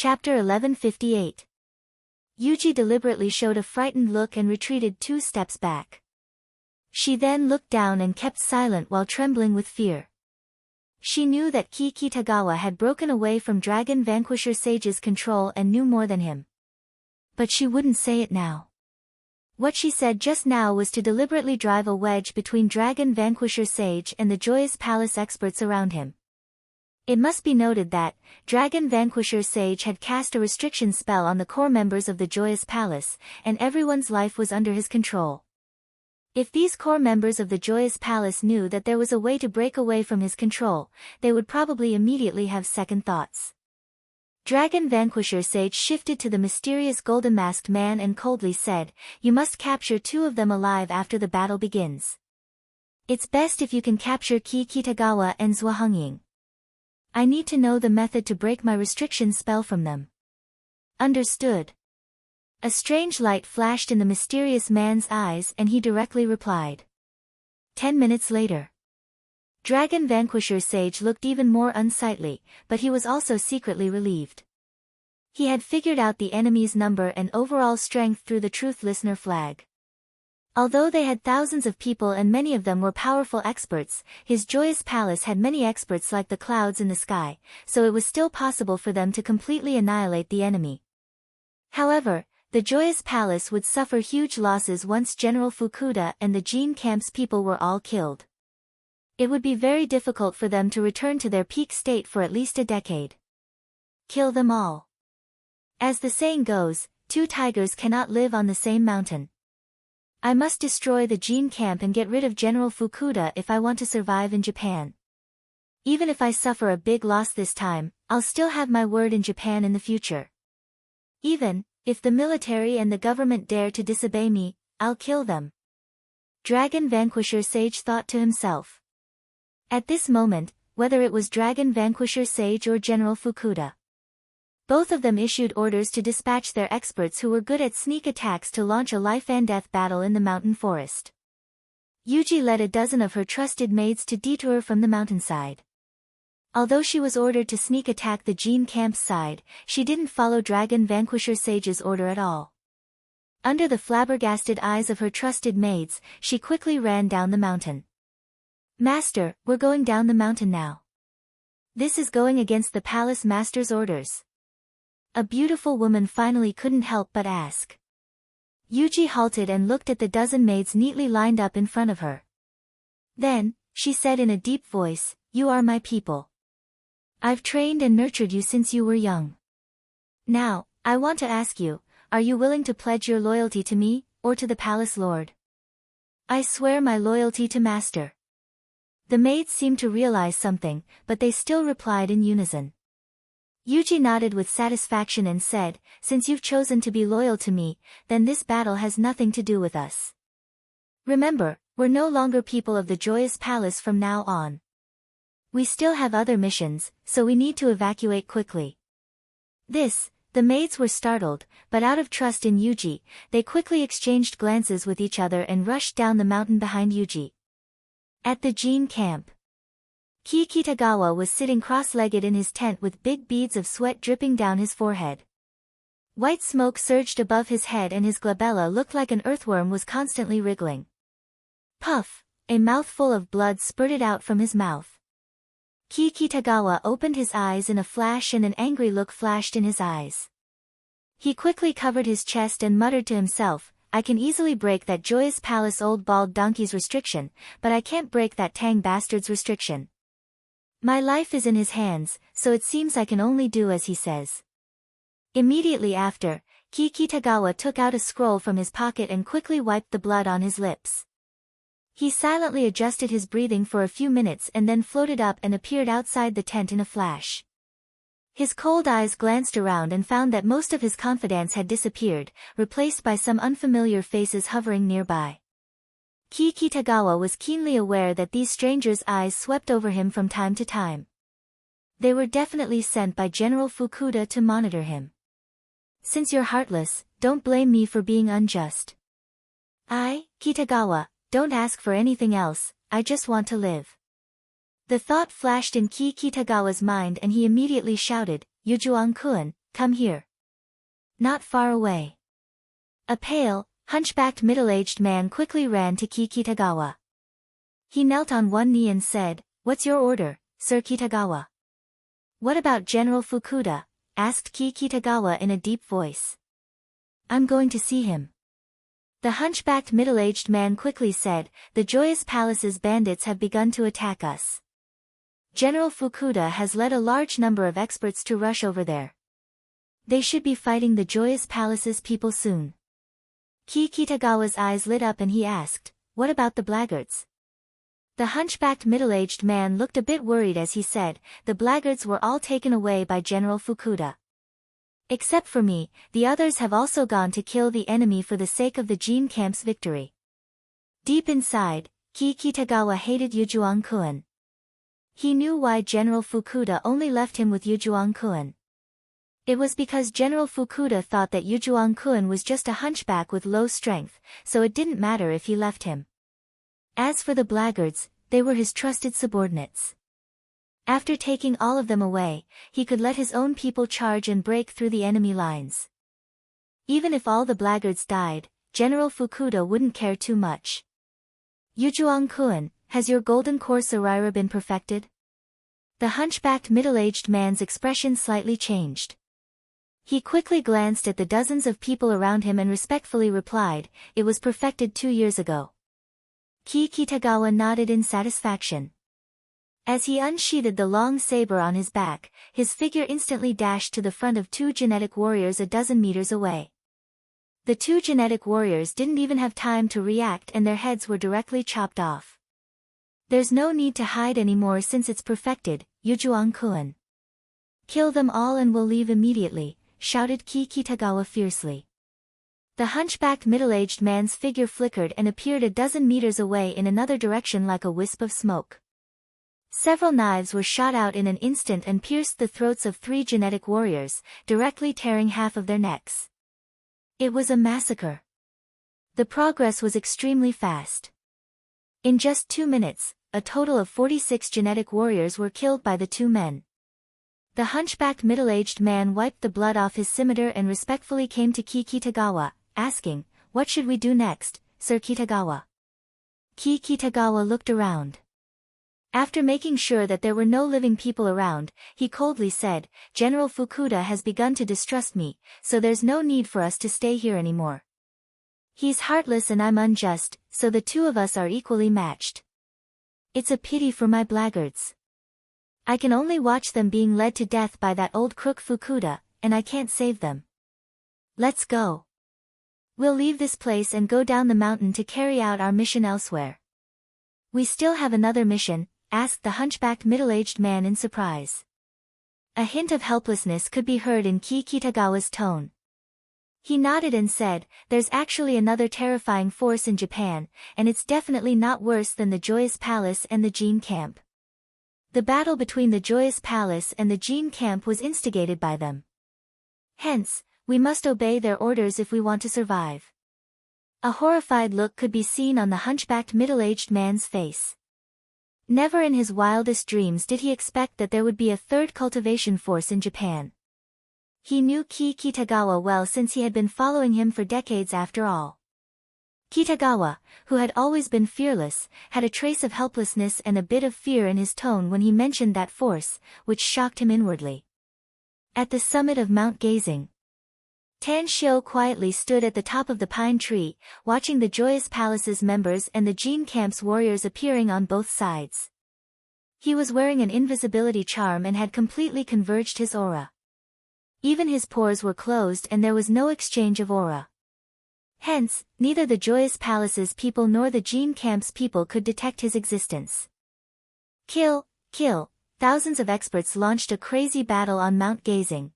Chapter 1158. Yuji deliberately showed a frightened look and retreated 2 steps back. She then looked down and kept silent while trembling with fear. She knew that Ki Kitagawa had broken away from Dragon Vanquisher Sage's control and knew more than him. But she wouldn't say it now. What she said just now was to deliberately drive a wedge between Dragon Vanquisher Sage and the Joyous Palace experts around him. It must be noted that, Dragon Vanquisher Sage had cast a restriction spell on the core members of the Joyous Palace, and everyone's life was under his control. If these core members of the Joyous Palace knew that there was a way to break away from his control, they would probably immediately have second thoughts. Dragon Vanquisher Sage shifted to the mysterious golden-masked man and coldly said, "You must capture 2 of them alive after the battle begins. It's best if you can capture Ki Kitagawa and Zhuangying. I need to know the method to break my restriction spell from them." Understood. A strange light flashed in the mysterious man's eyes and he directly replied. 10 minutes later. Dragon Vanquisher Sage looked even more unsightly, but he was also secretly relieved. He had figured out the enemy's number and overall strength through the Truth Listener flag. Although they had thousands of people and many of them were powerful experts, his Joyous Palace had many experts like the clouds in the sky, so it was still possible for them to completely annihilate the enemy. However, the Joyous Palace would suffer huge losses once General Fukuda and the Jin Camp's people were all killed. It would be very difficult for them to return to their peak state for at least a decade. Kill them all. As the saying goes, 2 tigers cannot live on the same mountain. I must destroy the Jin camp and get rid of General Fukuda if I want to survive in Japan. Even if I suffer a big loss this time, I'll still have my word in Japan in the future. Even if the military and the government dare to disobey me, I'll kill them. Dragon Vanquisher Sage thought to himself. At this moment, whether it was Dragon Vanquisher Sage or General Fukuda, both of them issued orders to dispatch their experts who were good at sneak attacks to launch a life-and-death battle in the mountain forest. Yuji led a dozen of her trusted maids to detour from the mountainside. Although she was ordered to sneak attack the Jin camp's side, she didn't follow Dragon Vanquisher Sage's order at all. Under the flabbergasted eyes of her trusted maids, she quickly ran down the mountain. "Master, we're going down the mountain now. This is going against the palace master's orders." A beautiful woman finally couldn't help but ask. Yuji halted and looked at the dozen maids neatly lined up in front of her. Then, she said in a deep voice, "You are my people. I've trained and nurtured you since you were young. Now, I want to ask you, are you willing to pledge your loyalty to me, or to the palace lord?" "I swear my loyalty to master." The maids seemed to realize something, but they still replied in unison. Yuji nodded with satisfaction and said, "Since you've chosen to be loyal to me, then this battle has nothing to do with us. Remember, we're no longer people of the Joyous Palace from now on. We still have other missions, so we need to evacuate quickly." The maids were startled, but out of trust in Yuji, they quickly exchanged glances with each other and rushed down the mountain behind Yuji. At the Jin camp, Ki Kitagawa was sitting cross-legged in his tent with big beads of sweat dripping down his forehead. White smoke surged above his head and his glabella looked like an earthworm was constantly wriggling. Puff! A mouthful of blood spurted out from his mouth. Ki Kitagawa opened his eyes in a flash and an angry look flashed in his eyes. He quickly covered his chest and muttered to himself, "I can easily break that Joyous Palace old bald donkey's restriction, but I can't break that Tang bastard's restriction. My life is in his hands, so it seems I can only do as he says." Immediately after, Ki Kitagawa took out a scroll from his pocket and quickly wiped the blood on his lips. He silently adjusted his breathing for a few minutes and then floated up and appeared outside the tent in a flash. His cold eyes glanced around and found that most of his confidants had disappeared, replaced by some unfamiliar faces hovering nearby. Ki Kitagawa was keenly aware that these strangers' eyes swept over him from time to time. They were definitely sent by General Fukuda to monitor him. "Since you're heartless, don't blame me for being unjust. Kitagawa, don't ask for anything else, I just want to live." The thought flashed in Ki Kitagawa's mind and he immediately shouted, "Yujuan-kun, come here. Not far away. A pale, hunchbacked middle-aged man quickly ran to Kitagawa. He knelt on one knee and said, "What's your order, Sir Kitagawa?" "What about General Fukuda?" asked Kitagawa in a deep voice. "I'm going to see him." The hunchbacked middle-aged man quickly said, "The Joyous Palace's bandits have begun to attack us. General Fukuda has led a large number of experts to rush over there. They should be fighting the Joyous Palace's people soon." Kitagawa's eyes lit up and he asked, "What about the blackguards?" The hunchbacked middle-aged man looked a bit worried as he said, "The blackguards were all taken away by General Fukuda. Except for me, the others have also gone to kill the enemy for the sake of the Jin camp's victory." Deep inside, Kitagawa hated Yujuan-kun. He knew why General Fukuda only left him with Yujuan-kun. It was because General Fukuda thought that Yujuan-kun was just a hunchback with low strength, so it didn't matter if he left him. As for the blackguards, they were his trusted subordinates. After taking all of them away, he could let his own people charge and break through the enemy lines. Even if all the blackguards died, General Fukuda wouldn't care too much. "Yujuan-kun, has your golden core Saraira been perfected?" The hunchbacked middle-aged man's expression slightly changed. He quickly glanced at the dozens of people around him and respectfully replied, "It was perfected 2 years ago." Kitagawa nodded in satisfaction. As he unsheathed the long saber on his back, his figure instantly dashed to the front of 2 genetic warriors a dozen meters away. The 2 genetic warriors didn't even have time to react and their heads were directly chopped off. "There's no need to hide anymore since it's perfected, Yujuan-kun. Kill them all and we'll leave immediately," shouted Kitagawa fiercely. The hunchbacked middle-aged man's figure flickered and appeared a dozen meters away in another direction like a wisp of smoke. Several knives were shot out in an instant and pierced the throats of 3 genetic warriors, directly tearing half of their necks. It was a massacre. The progress was extremely fast. In just 2 minutes, a total of 46 genetic warriors were killed by the 2 men. The hunchbacked middle-aged man wiped the blood off his scimitar and respectfully came to Kitagawa, asking, "What should we do next, Sir Kitagawa?" Kitagawa looked around. After making sure that there were no living people around, he coldly said, "General Fukuda has begun to distrust me, so there's no need for us to stay here anymore. He's heartless and I'm unjust, so the 2 of us are equally matched. It's a pity for my blackguards. I can only watch them being led to death by that old crook Fukuda, and I can't save them. Let's go. We'll leave this place and go down the mountain to carry out our mission elsewhere." "We still have another mission?" asked the hunchbacked middle-aged man in surprise. A hint of helplessness could be heard in Kitagawa's tone. He nodded and said, "There's actually another terrifying force in Japan, and it's definitely not worse than the Joyous Palace and the Jin camp. The battle between the Joyous Palace and the Jin camp was instigated by them. Hence, we must obey their orders if we want to survive." A horrified look could be seen on the hunchbacked middle-aged man's face. Never in his wildest dreams did he expect that there would be a 3rd cultivation force in Japan. He knew Kitagawa well since he had been following him for decades after all. Kitagawa, who had always been fearless, had a trace of helplessness and a bit of fear in his tone when he mentioned that force, which shocked him inwardly. At the summit of Mount Gazing, Tan Shio quietly stood at the top of the pine tree, watching the Joyous Palace's members and the Jin camp's warriors appearing on both sides. He was wearing an invisibility charm and had completely converged his aura. Even his pores were closed and there was no exchange of aura. Hence, neither the Joyous Palace's people nor the Jin camp's people could detect his existence. Kill! Thousands of experts launched a crazy battle on Mount Gazing.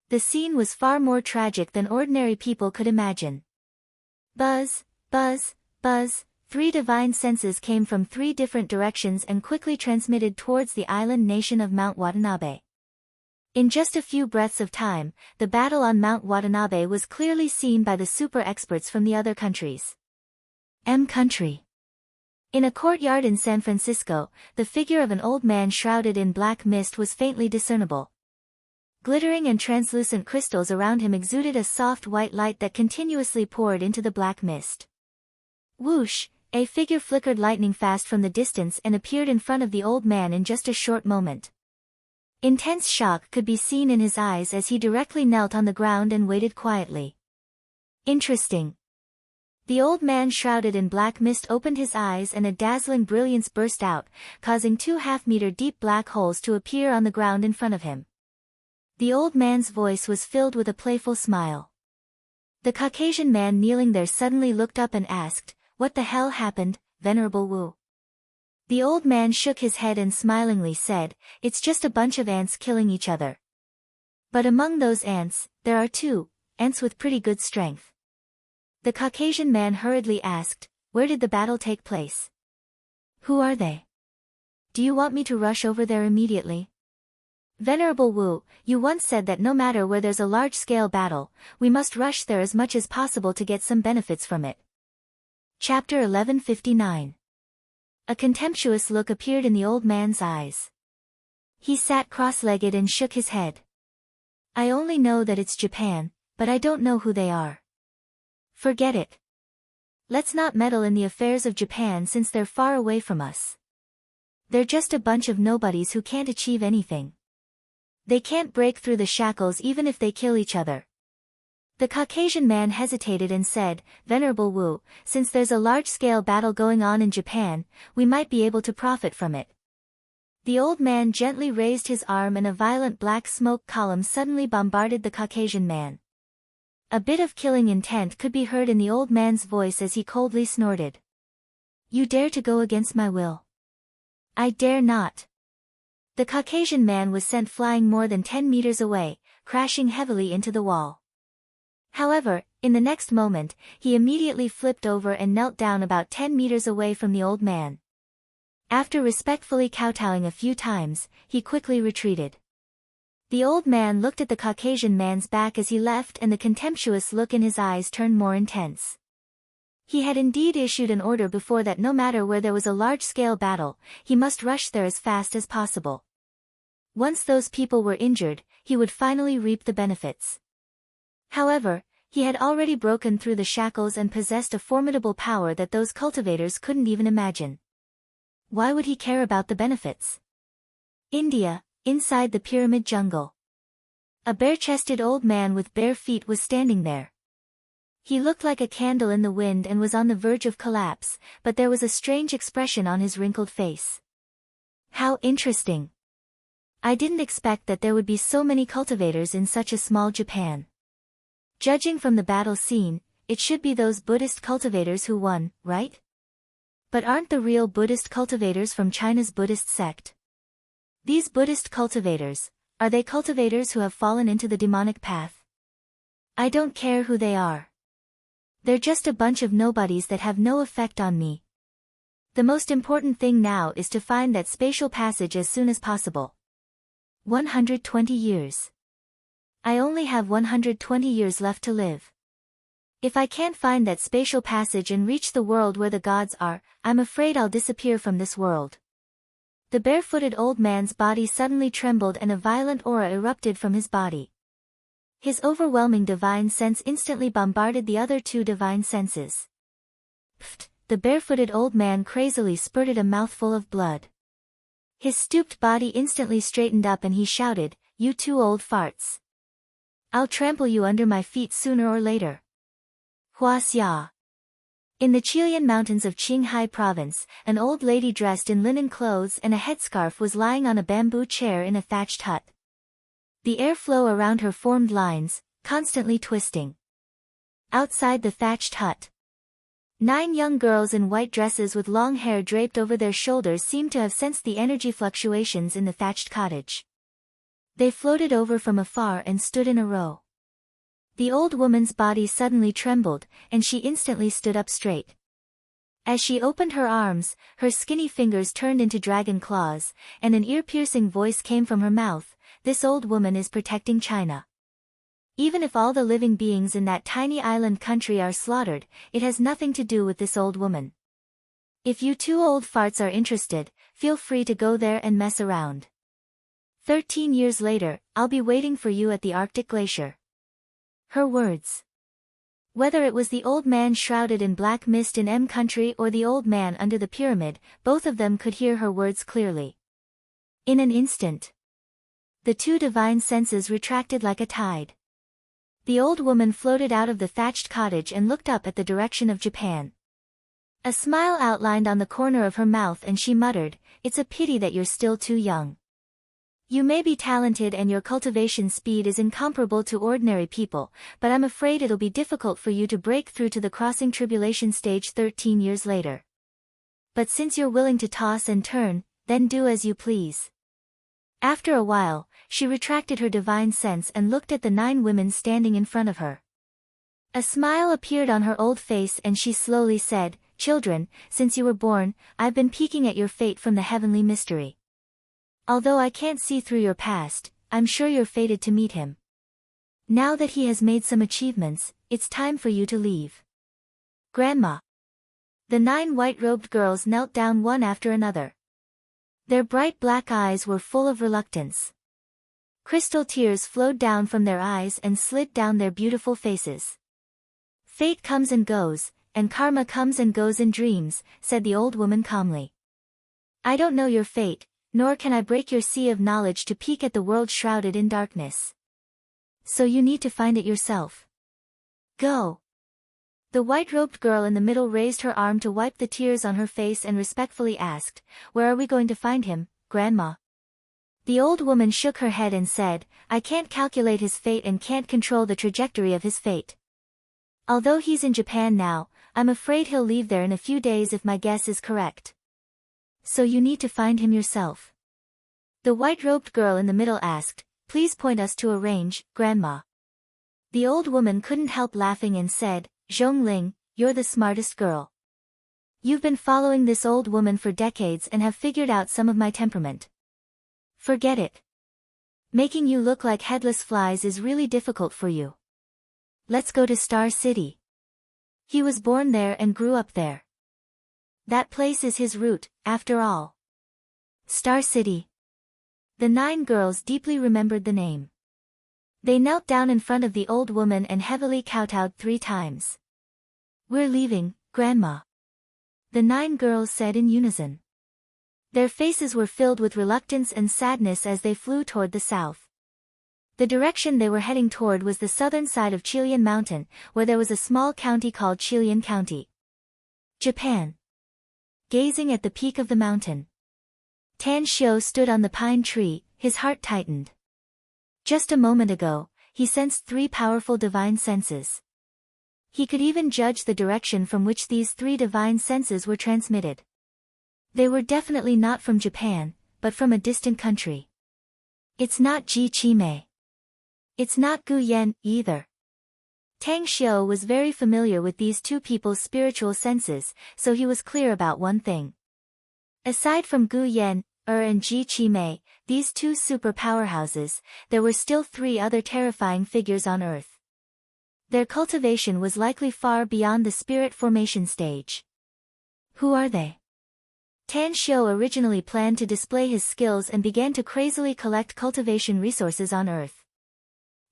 The scene was far more tragic than ordinary people could imagine. Buzz, buzz, buzz, 3 divine senses came from 3 different directions and quickly transmitted towards the island nation of Mount Watanabe. In just a few breaths of time, the battle on Mount Watanabe was clearly seen by the super experts from the other countries. Country. In a courtyard in San Francisco, the figure of an old man shrouded in black mist was faintly discernible. Glittering and translucent crystals around him exuded a soft white light that continuously poured into the black mist. Whoosh! A figure flickered lightning fast from the distance and appeared in front of the old man in just a short moment. Intense shock could be seen in his eyes as he directly knelt on the ground and waited quietly. Interesting. The old man shrouded in black mist opened his eyes and a dazzling brilliance burst out, causing 2 half-meter deep black holes to appear on the ground in front of him. The old man's voice was filled with a playful smile. The Caucasian man kneeling there suddenly looked up and asked, "What the hell happened, Venerable Wu?" The old man shook his head and smilingly said, "It's just a bunch of ants killing each other. But among those ants, there are 2 ants with pretty good strength." The Caucasian man hurriedly asked, "Where did the battle take place? Who are they? Do you want me to rush over there immediately?" "Venerable Wu, you once said that no matter where there's a large-scale battle, we must rush there as much as possible to get some benefits from it." Chapter 1159. A contemptuous look appeared in the old man's eyes. He sat cross-legged and shook his head. "I only know that it's Japan, but I don't know who they are. Forget it. Let's not meddle in the affairs of Japan since they're far away from us. They're just a bunch of nobodies who can't achieve anything. They can't break through the shackles even if they kill each other." The Caucasian man hesitated and said, "Venerable Wu, since there's a large-scale battle going on in Japan, we might be able to profit from it." The old man gently raised his arm and a violent black smoke column suddenly bombarded the Caucasian man. A bit of killing intent could be heard in the old man's voice as he coldly snorted. "You dare to go against my will?" "I dare not." The Caucasian man was sent flying more than 10 meters away, crashing heavily into the wall. However, in the next moment, he immediately flipped over and knelt down about 10 meters away from the old man. After respectfully kowtowing a few times, he quickly retreated. The old man looked at the Caucasian man's back as he left and the contemptuous look in his eyes turned more intense. He had indeed issued an order before that no matter where there was a large-scale battle, he must rush there as fast as possible. Once those people were injured, he would finally reap the benefits. However, he had already broken through the shackles and possessed a formidable power that those cultivators couldn't even imagine. Why would he care about the benefits? India, inside the pyramid jungle. A bare-chested old man with bare feet was standing there. He looked like a candle in the wind and was on the verge of collapse, but there was a strange expression on his wrinkled face. How interesting. I didn't expect that there would be so many cultivators in such a small Japan. Judging from the battle scene, it should be those Buddhist cultivators who won, right? But aren't the real Buddhist cultivators from China's Buddhist sect? These Buddhist cultivators, are they cultivators who have fallen into the demonic path? I don't care who they are. They're just a bunch of nobodies that have no effect on me. The most important thing now is to find that spatial passage as soon as possible. 120 years. I only have 120 years left to live. If I can't find that spatial passage and reach the world where the gods are, I'm afraid I'll disappear from this world. The barefooted old man's body suddenly trembled and a violent aura erupted from his body. His overwhelming divine sense instantly bombarded the other 2 divine senses. Pfft! The barefooted old man crazily spurted a mouthful of blood. His stooped body instantly straightened up and he shouted, "You 2 old farts. I'll trample you under my feet sooner or later." Huaxia. In the Chilean mountains of Qinghai province, an old lady dressed in linen clothes and a headscarf was lying on a bamboo chair in a thatched hut. The airflow around her formed lines, constantly twisting. Outside the thatched hut, 9 young girls in white dresses with long hair draped over their shoulders seemed to have sensed the energy fluctuations in the thatched cottage. They floated over from afar and stood in a row. The old woman's body suddenly trembled, and she instantly stood up straight. As she opened her arms, her skinny fingers turned into dragon claws, and an ear-piercing voice came from her mouth, "This old woman is protecting China. Even if all the living beings in that tiny island country are slaughtered, it has nothing to do with this old woman. If you 2 old farts are interested, feel free to go there and mess around." 13 years later, I'll be waiting for you at the Arctic glacier. Her words. Whether it was the old man shrouded in black mist in M country or the old man under the pyramid, both of them could hear her words clearly. In an instant, the two divine senses retracted like a tide. The old woman floated out of the thatched cottage and looked up at the direction of Japan. A smile outlined on the corner of her mouth and she muttered, "It's a pity that you're still too young. You may be talented and your cultivation speed is incomparable to ordinary people, but I'm afraid it'll be difficult for you to break through to the crossing tribulation stage 13 years later. But since you're willing to toss and turn, then do as you please." After a while, she retracted her divine sense and looked at the 9 women standing in front of her. A smile appeared on her old face and she slowly said, "Children, since you were born, I've been peeking at your fate from the heavenly mystery. Although I can't see through your past, I'm sure you're fated to meet him. Now that he has made some achievements, it's time for you to leave." Grandma. The 9 white-robed girls knelt down one after another. Their bright black eyes were full of reluctance. Crystal tears flowed down from their eyes and slid down their beautiful faces. "Fate comes and goes, and karma comes and goes in dreams," said the old woman calmly. "I don't know your fate, nor can I break your sea of knowledge to peek at the world shrouded in darkness. So you need to find it yourself. Go." The white-robed girl in the middle raised her arm to wipe the tears on her face and respectfully asked, "Where are we going to find him, Grandma?" The old woman shook her head and said, "I can't calculate his fate and can't control the trajectory of his fate. Although he's in Japan now, I'm afraid he'll leave there in a few days if my guess is correct. So you need to find him yourself." The white-robed girl in the middle asked, "Please point us to a range, Grandma." The old woman couldn't help laughing and said, "Zhongling, you're the smartest girl. You've been following this old woman for decades and have figured out some of my temperament. Forget it. Making you look like headless flies is really difficult for you. Let's go to Star City. He was born there and grew up there. That place is his root, after all." Star City. The 9 girls deeply remembered the name. They knelt down in front of the old woman and heavily kowtowed 3 times. "We're leaving, Grandma," the 9 girls said in unison. Their faces were filled with reluctance and sadness as they flew toward the south. The direction they were heading toward was the southern side of Chilean Mountain, where there was a small county called Chilean County. Japan. Gazing at the peak of the mountain, Tan Shio stood on the pine tree, his heart tightened. Just a moment ago, he sensed 3 powerful divine senses. He could even judge the direction from which these 3 divine senses were transmitted. They were definitely not from Japan, but from a distant country. It's not Ji Chimei. It's not Gu Yen, either. Tang Xiu was very familiar with these 2 people's spiritual senses, so he was clear about one thing. Aside from Gu Yen, and Ji Chimei, these 2 super powerhouses, there were still 3 other terrifying figures on Earth. Their cultivation was likely far beyond the spirit formation stage. Who are they? Tan Xiu originally planned to display his skills and began to crazily collect cultivation resources on Earth.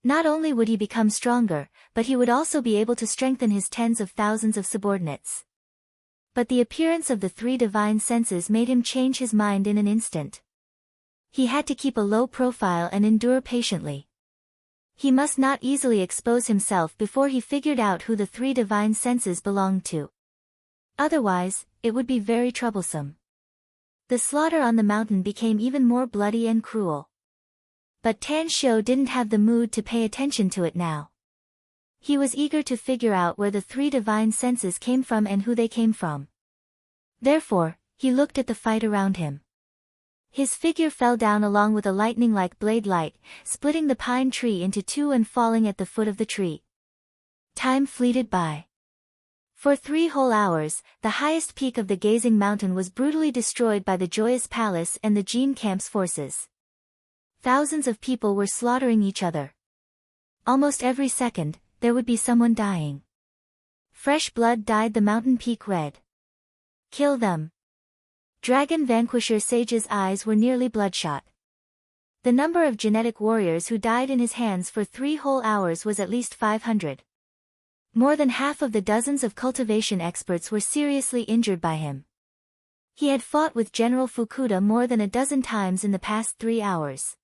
Not only would he become stronger, but he would also be able to strengthen his tens of thousands of subordinates. But the appearance of the 3 divine senses made him change his mind in an instant. He had to keep a low profile and endure patiently. He must not easily expose himself before he figured out who the 3 divine senses belonged to. Otherwise, it would be very troublesome. The slaughter on the mountain became even more bloody and cruel. But Tan Xiu didn't have the mood to pay attention to it now. He was eager to figure out where the 3 divine senses came from and who they came from. Therefore, he looked at the fight around him. His figure fell down along with a lightning-like blade light, splitting the pine tree into 2 and falling at the foot of the tree. Time fleeted by. For 3 whole hours, the highest peak of the gazing mountain was brutally destroyed by the Joyous Palace and the Jean Camp's forces. Thousands of people were slaughtering each other. Almost every second, there would be someone dying. Fresh blood dyed the mountain peak red. Kill them. Dragon Vanquisher Sage's eyes were nearly bloodshot. The number of genetic warriors who died in his hands for 3 whole hours was at least 500. More than half of the dozens of cultivation experts were seriously injured by him. He had fought with General Fukuda more than a dozen times in the past 3 hours.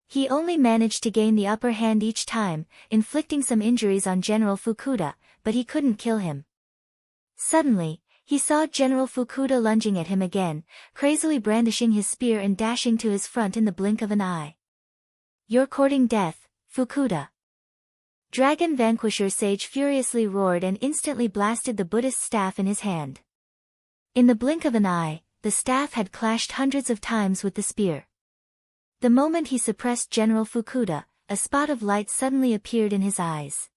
He only managed to gain the upper hand each time, inflicting some injuries on General Fukuda, but he couldn't kill him. Suddenly, he saw General Fukuda lunging at him again, crazily brandishing his spear and dashing to his front in the blink of an eye. "You're courting death, Fukuda." Dragon Vanquisher Sage furiously roared and instantly blasted the Buddhist staff in his hand. In the blink of an eye, the staff had clashed hundreds of times with the spear. The moment he suppressed General Fukuda, a spot of light suddenly appeared in his eyes.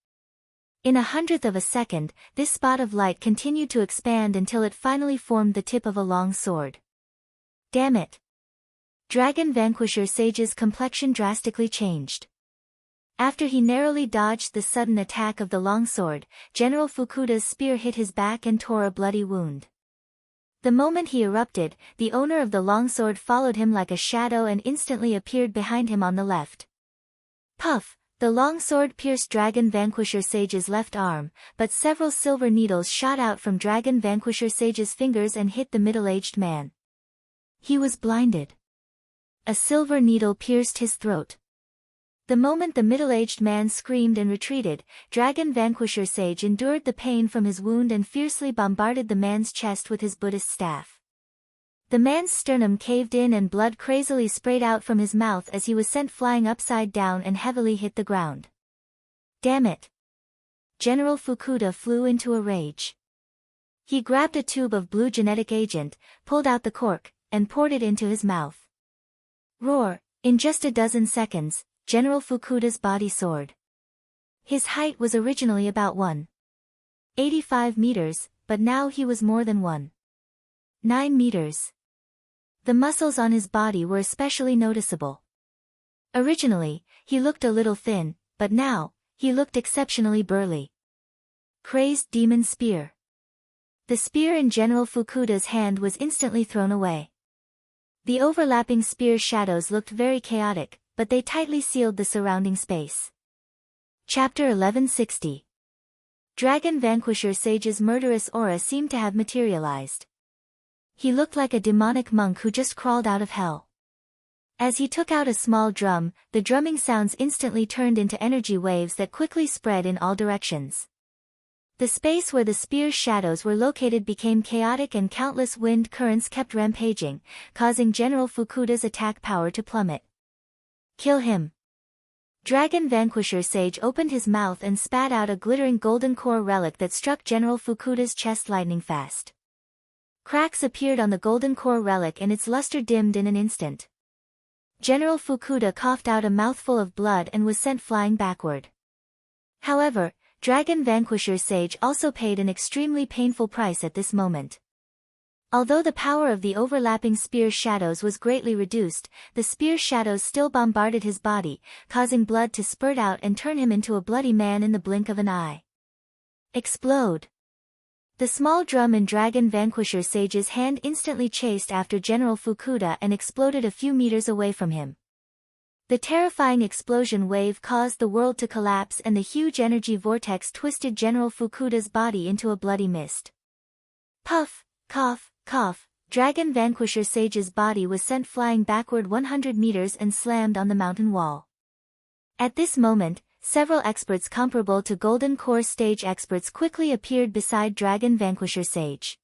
In 1/100th of a second, this spot of light continued to expand until it finally formed the tip of a long sword. Damn it! Dragon Vanquisher Sage's complexion drastically changed. After he narrowly dodged the sudden attack of the longsword, General Fukuda's spear hit his back and tore a bloody wound. The moment he erupted, the owner of the longsword followed him like a shadow and instantly appeared behind him on the left. Puff! The longsword pierced Dragon Vanquisher Sage's left arm, but several silver needles shot out from Dragon Vanquisher Sage's fingers and hit the middle-aged man. He was blinded. A silver needle pierced his throat. The moment the middle-aged man screamed and retreated, Dragon Vanquisher Sage endured the pain from his wound and fiercely bombarded the man's chest with his Buddhist staff. The man's sternum caved in and blood crazily sprayed out from his mouth as he was sent flying upside down and heavily hit the ground. Damn it! General Fukuda flew into a rage. He grabbed a tube of blue genetic agent, pulled out the cork, and poured it into his mouth. Roar! In just a dozen seconds, General Fukuda's body soared. His height was originally about 1.85 meters, but now he was more than 1.9 meters. The muscles on his body were especially noticeable. Originally, he looked a little thin, but now, he looked exceptionally burly. Crazed Demon Spear. The spear in General Fukuda's hand was instantly thrown away. The overlapping spear shadows looked very chaotic, but they tightly sealed the surrounding space. Chapter 1160. Dragon Vanquisher Sage's murderous aura seemed to have materialized. He looked like a demonic monk who just crawled out of hell. As he took out a small drum, the drumming sounds instantly turned into energy waves that quickly spread in all directions. The space where the spear's shadows were located became chaotic and countless wind currents kept rampaging, causing General Fukuda's attack power to plummet. Kill him! Dragon Vanquisher Sage opened his mouth and spat out a glittering golden core relic that struck General Fukuda's chest lightning fast. Cracks appeared on the golden core relic and its luster dimmed in an instant. General Fukuda coughed out a mouthful of blood and was sent flying backward. However, Dragon Vanquisher Sage also paid an extremely painful price at this moment. Although the power of the overlapping spear shadows was greatly reduced, the spear shadows still bombarded his body, causing blood to spurt out and turn him into a bloody man in the blink of an eye. Explode! The small drum in Dragon Vanquisher Sage's hand instantly chased after General Fukuda and exploded a few meters away from him. The terrifying explosion wave caused the world to collapse and the huge energy vortex twisted General Fukuda's body into a bloody mist. Puff, cough, cough, Dragon Vanquisher Sage's body was sent flying backward 100 meters and slammed on the mountain wall. At this moment, several experts comparable to Golden Core stage experts quickly appeared beside Dragon Vanquisher Sage.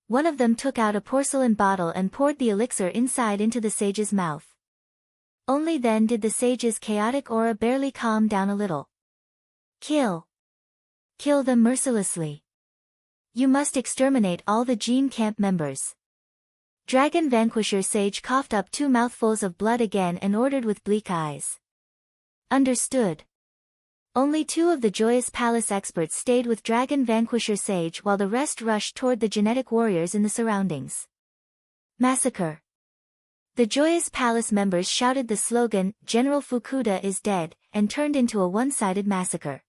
One of them took out a porcelain bottle and poured the elixir inside into the sage's mouth. Only then did the sage's chaotic aura barely calm down a little. Kill! Kill them mercilessly. You must exterminate all the Gene Camp members. Dragon Vanquisher Sage coughed up 2 mouthfuls of blood again and ordered with bleak eyes. Understood. Only 2 of the Joyous Palace experts stayed with Dragon Vanquisher Sage while the rest rushed toward the genetic warriors in the surroundings. Massacre. The Joyous Palace members shouted the slogan, "General Fukuda is dead," and turned into a one-sided massacre.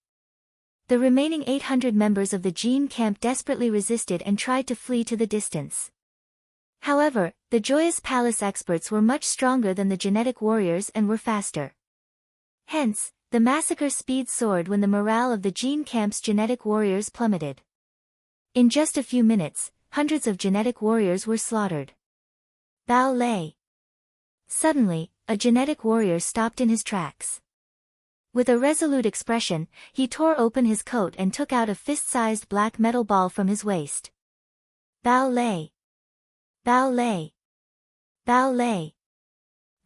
The remaining 800 members of the Gene Camp desperately resisted and tried to flee to the distance. However, The Joyous Palace experts were much stronger than the genetic warriors and were faster. Hence, the massacre speed soared when the morale of the Gene Camp's genetic warriors plummeted. In just a few minutes, hundreds of genetic warriors were slaughtered. Bao Lei. Suddenly, a genetic warrior stopped in his tracks. With a resolute expression, he tore open his coat and took out a fist-sized black metal ball from his waist. Bao Lei. Bao Lei. Bao Lei.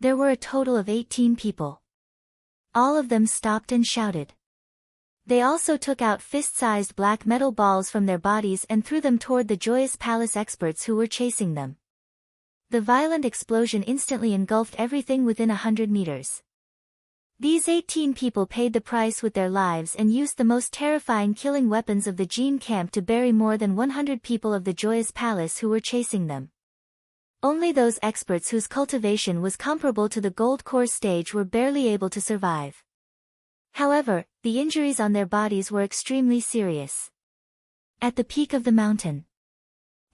There were a total of 18 people. All of them stopped and shouted. They also took out fist-sized black metal balls from their bodies and threw them toward the Joyous Palace experts who were chasing them. The violent explosion instantly engulfed everything within 100 meters. These 18 people paid the price with their lives and used the most terrifying killing weapons of the Gene Camp to bury more than 100 people of the Joyous Palace who were chasing them. Only those experts whose cultivation was comparable to the gold core stage were barely able to survive. However, the injuries on their bodies were extremely serious. At the peak of the mountain,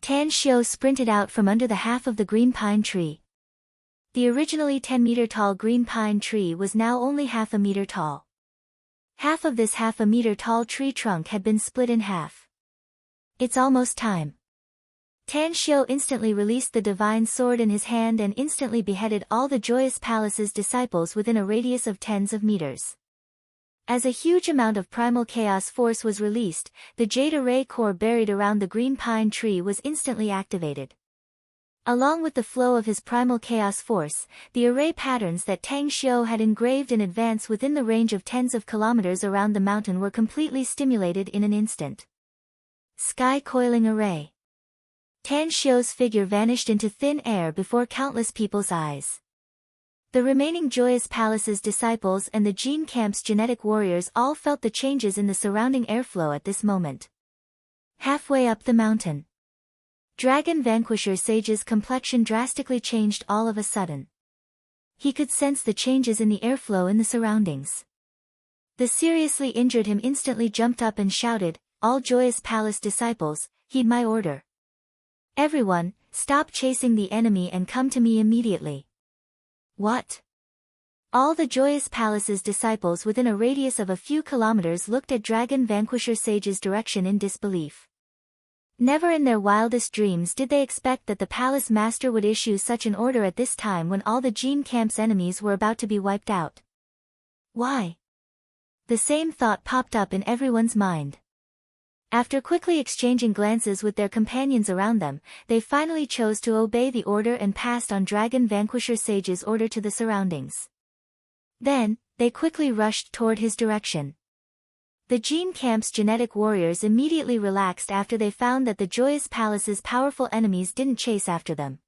Tan Xiu sprinted out from under the half of the green pine tree. The originally 10-meter tall green pine tree was now only half a meter tall. Half of this half-a-meter tall tree trunk had been split in half. It's almost time. Tan Xiu instantly released the divine sword in his hand and instantly beheaded all the Joyous Palace's disciples within a radius of tens of meters. As a huge amount of primal chaos force was released, the Jade Array core buried around the green pine tree was instantly activated. Along with the flow of his primal chaos force, the array patterns that Tang Xiu had engraved in advance within the range of tens of kilometers around the mountain were completely stimulated in an instant. Sky Coiling Array. Tan Xiu's figure vanished into thin air before countless people's eyes. The remaining Joyous Palace's disciples and the Gene Camp's genetic warriors all felt the changes in the surrounding airflow at this moment. Halfway up the mountain, Dragon Vanquisher Sage's complexion drastically changed all of a sudden. He could sense the changes in the airflow in the surroundings. The seriously injured him instantly jumped up and shouted, "All Joyous Palace disciples, heed my order. Everyone, stop chasing the enemy and come to me immediately." What? All the Joyous Palace's disciples within a radius of a few kilometers looked at Dragon Vanquisher Sage's direction in disbelief. Never in their wildest dreams did they expect that the Palace Master would issue such an order at this time when all the Gene Camp's enemies were about to be wiped out. Why? The same thought popped up in everyone's mind. After quickly exchanging glances with their companions around them, they finally chose to obey the order and passed on Dragon Vanquisher Sage's order to the surroundings. Then, they quickly rushed toward his direction. The Gene Camp's genetic warriors immediately relaxed after they found that the Joyous Palace's powerful enemies didn't chase after them.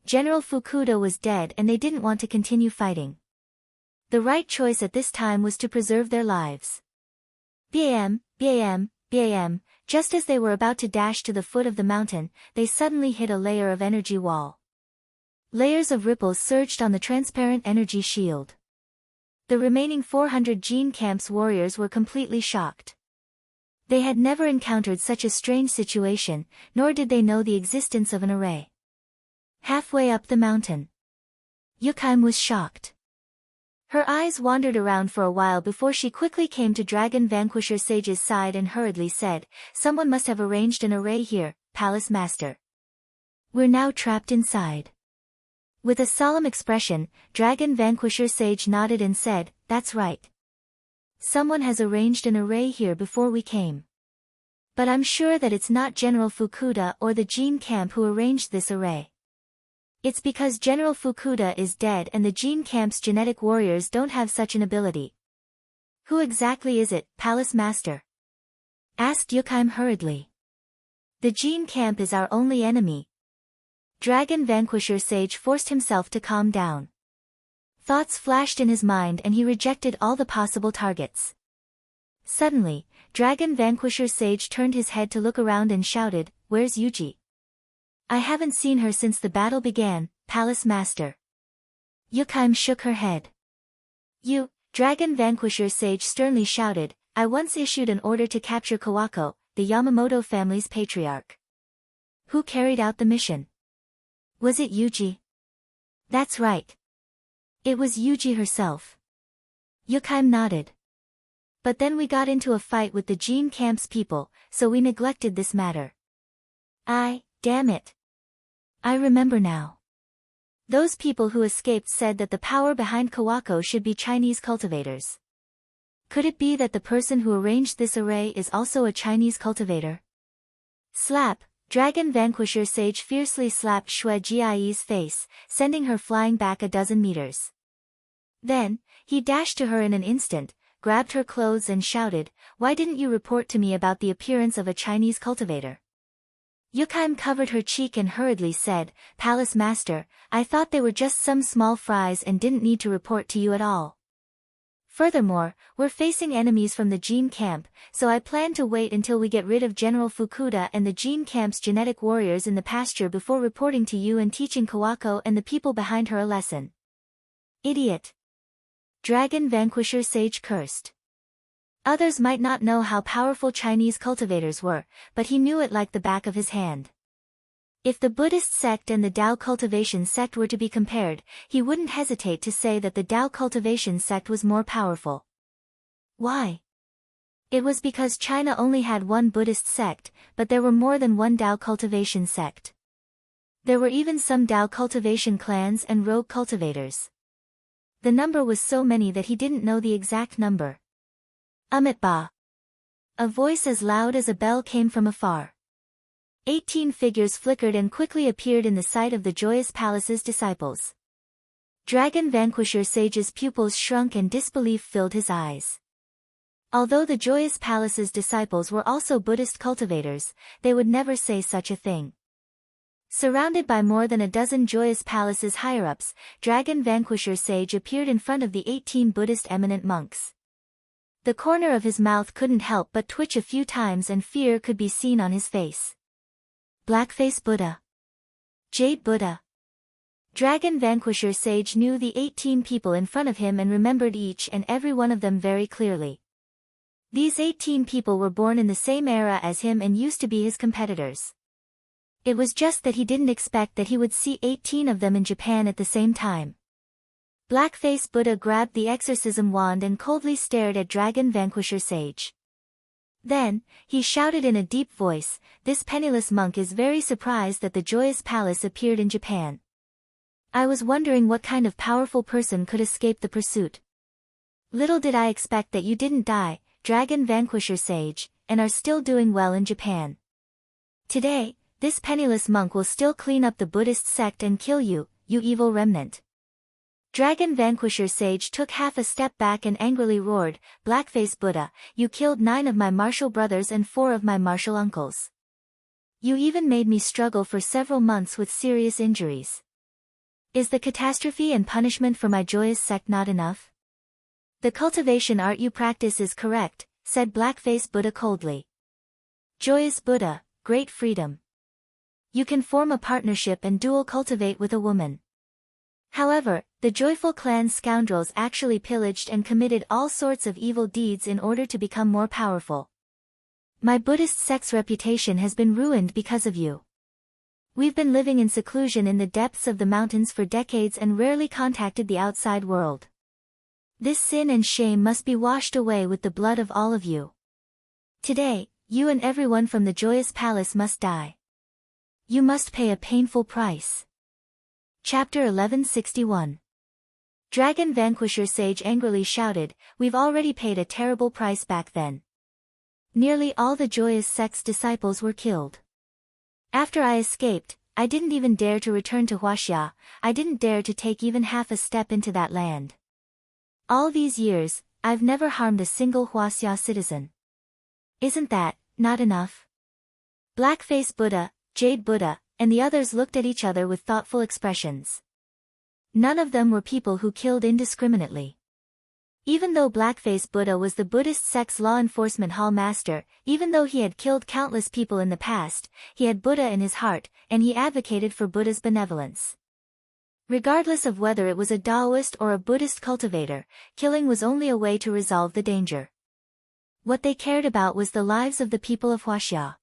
General Fukuda was dead and they didn't want to continue fighting. The right choice at this time was to preserve their lives. Bam, bam, bam, just as they were about to dash to the foot of the mountain, they suddenly hit a layer of energy wall. Layers of ripples surged on the transparent energy shield. The remaining 400 Gene Camp's warriors were completely shocked. They had never encountered such a strange situation, nor did they know the existence of an array. Halfway up the mountain, Yukime was shocked. Her eyes wandered around for a while before she quickly came to Dragon Vanquisher Sage's side and hurriedly said, "Someone must have arranged an array here, Palace Master. We're now trapped inside." With a solemn expression, Dragon Vanquisher Sage nodded and said, "That's right. Someone has arranged an array here before we came. But I'm sure that it's not General Fukuda or the Gene Camp who arranged this array. It's because General Fukuda is dead and the Gene Camp's genetic warriors don't have such an ability." "Who exactly is it, Palace Master?" asked Yukime hurriedly. "The Gene Camp is our only enemy." Dragon Vanquisher Sage forced himself to calm down. Thoughts flashed in his mind and he rejected all the possible targets. Suddenly, Dragon Vanquisher Sage turned his head to look around and shouted, "Where's Yuji? I haven't seen her since the battle began, Palace Master." Yukime shook her head. "You," Dragon Vanquisher Sage sternly shouted, "I once issued an order to capture Kawako, the Yamamoto family's patriarch. Who carried out the mission?" Was it Yuji? That's right. It was Yuji herself. Yukime nodded. But then we got into a fight with the Jean Camp's people, so we neglected this matter. Damn it. I remember now. Those people who escaped said that the power behind Kawako should be Chinese cultivators. Could it be that the person who arranged this array is also a Chinese cultivator? Slap! Dragon Vanquisher Sage fiercely slapped Xue Jiayi's face, sending her flying back a dozen meters. Then, he dashed to her in an instant, grabbed her clothes and shouted, "Why didn't you report to me about the appearance of a Chinese cultivator?" Yukime covered her cheek and hurriedly said, "Palace Master, I thought they were just some small fries and didn't need to report to you at all. Furthermore, we're facing enemies from the Jean Camp, so I plan to wait until we get rid of General Fukuda and the Jean Camp's genetic warriors in the pasture before reporting to you and teaching Kawako and the people behind her a lesson." Idiot! Dragon Vanquisher Sage cursed. Others might not know how powerful Chinese cultivators were, but he knew it like the back of his hand. If the Buddhist sect and the Tao cultivation sect were to be compared, he wouldn't hesitate to say that the Tao cultivation sect was more powerful. Why? It was because China only had one Buddhist sect, but there were more than one Tao cultivation sect. There were even some Tao cultivation clans and rogue cultivators. The number was so many that he didn't know the exact number. Ba! A voice as loud as a bell came from afar. 18 figures flickered and quickly appeared in the sight of the Joyous Palace's disciples. Dragon Vanquisher Sage's pupils shrunk and disbelief filled his eyes. Although the Joyous Palace's disciples were also Buddhist cultivators, they would never say such a thing. Surrounded by more than a dozen Joyous Palace's higher-ups, Dragon Vanquisher Sage appeared in front of the 18 Buddhist eminent monks. The corner of his mouth couldn't help but twitch a few times and fear could be seen on his face. Blackface Buddha. Jade Buddha. Dragon Vanquisher Sage knew the 18 people in front of him and remembered each and every one of them very clearly. These 18 people were born in the same era as him and used to be his competitors. It was just that he didn't expect that he would see 18 of them in Japan at the same time. Blackface Buddha grabbed the exorcism wand and coldly stared at Dragon Vanquisher Sage. Then, he shouted in a deep voice, "This penniless monk is very surprised that the Joyous Palace appeared in Japan. I was wondering what kind of powerful person could escape the pursuit. Little did I expect that you didn't die, Dragon Vanquisher Sage, and are still doing well in Japan. Today, this penniless monk will still clean up the Buddhist sect and kill you, you evil remnant." Dragon Vanquisher Sage took half a step back and angrily roared, "Blackface Buddha, you killed 9 of my martial brothers and 4 of my martial uncles. You even made me struggle for several months with serious injuries. Is the catastrophe and punishment for my joyous sect not enough?" "The cultivation art you practice is correct," said Blackface Buddha coldly. "Joyous Buddha, great freedom. You can form a partnership and dual cultivate with a woman. However, the Joyful Clan's scoundrels actually pillaged and committed all sorts of evil deeds in order to become more powerful. My Buddhist sect's reputation has been ruined because of you. We've been living in seclusion in the depths of the mountains for decades and rarely contacted the outside world. This sin and shame must be washed away with the blood of all of you. Today, you and everyone from the Joyous Palace must die. You must pay a painful price." Chapter 1161. Dragon Vanquisher Sage angrily shouted, "We've already paid a terrible price back then. Nearly all the Joyous Sect's disciples were killed. After I escaped, I didn't even dare to return to Huaxia, I didn't dare to take even half a step into that land. All these years, I've never harmed a single Huaxia citizen. Isn't that not enough?" Blackface Buddha, Jade Buddha, and the others looked at each other with thoughtful expressions. None of them were people who killed indiscriminately. Even though Blackface Buddha was the Buddhist sect's law enforcement hall master, even though he had killed countless people in the past, he had Buddha in his heart, and he advocated for Buddha's benevolence. Regardless of whether it was a Taoist or a Buddhist cultivator, killing was only a way to resolve the danger. What they cared about was the lives of the people of Huaxia.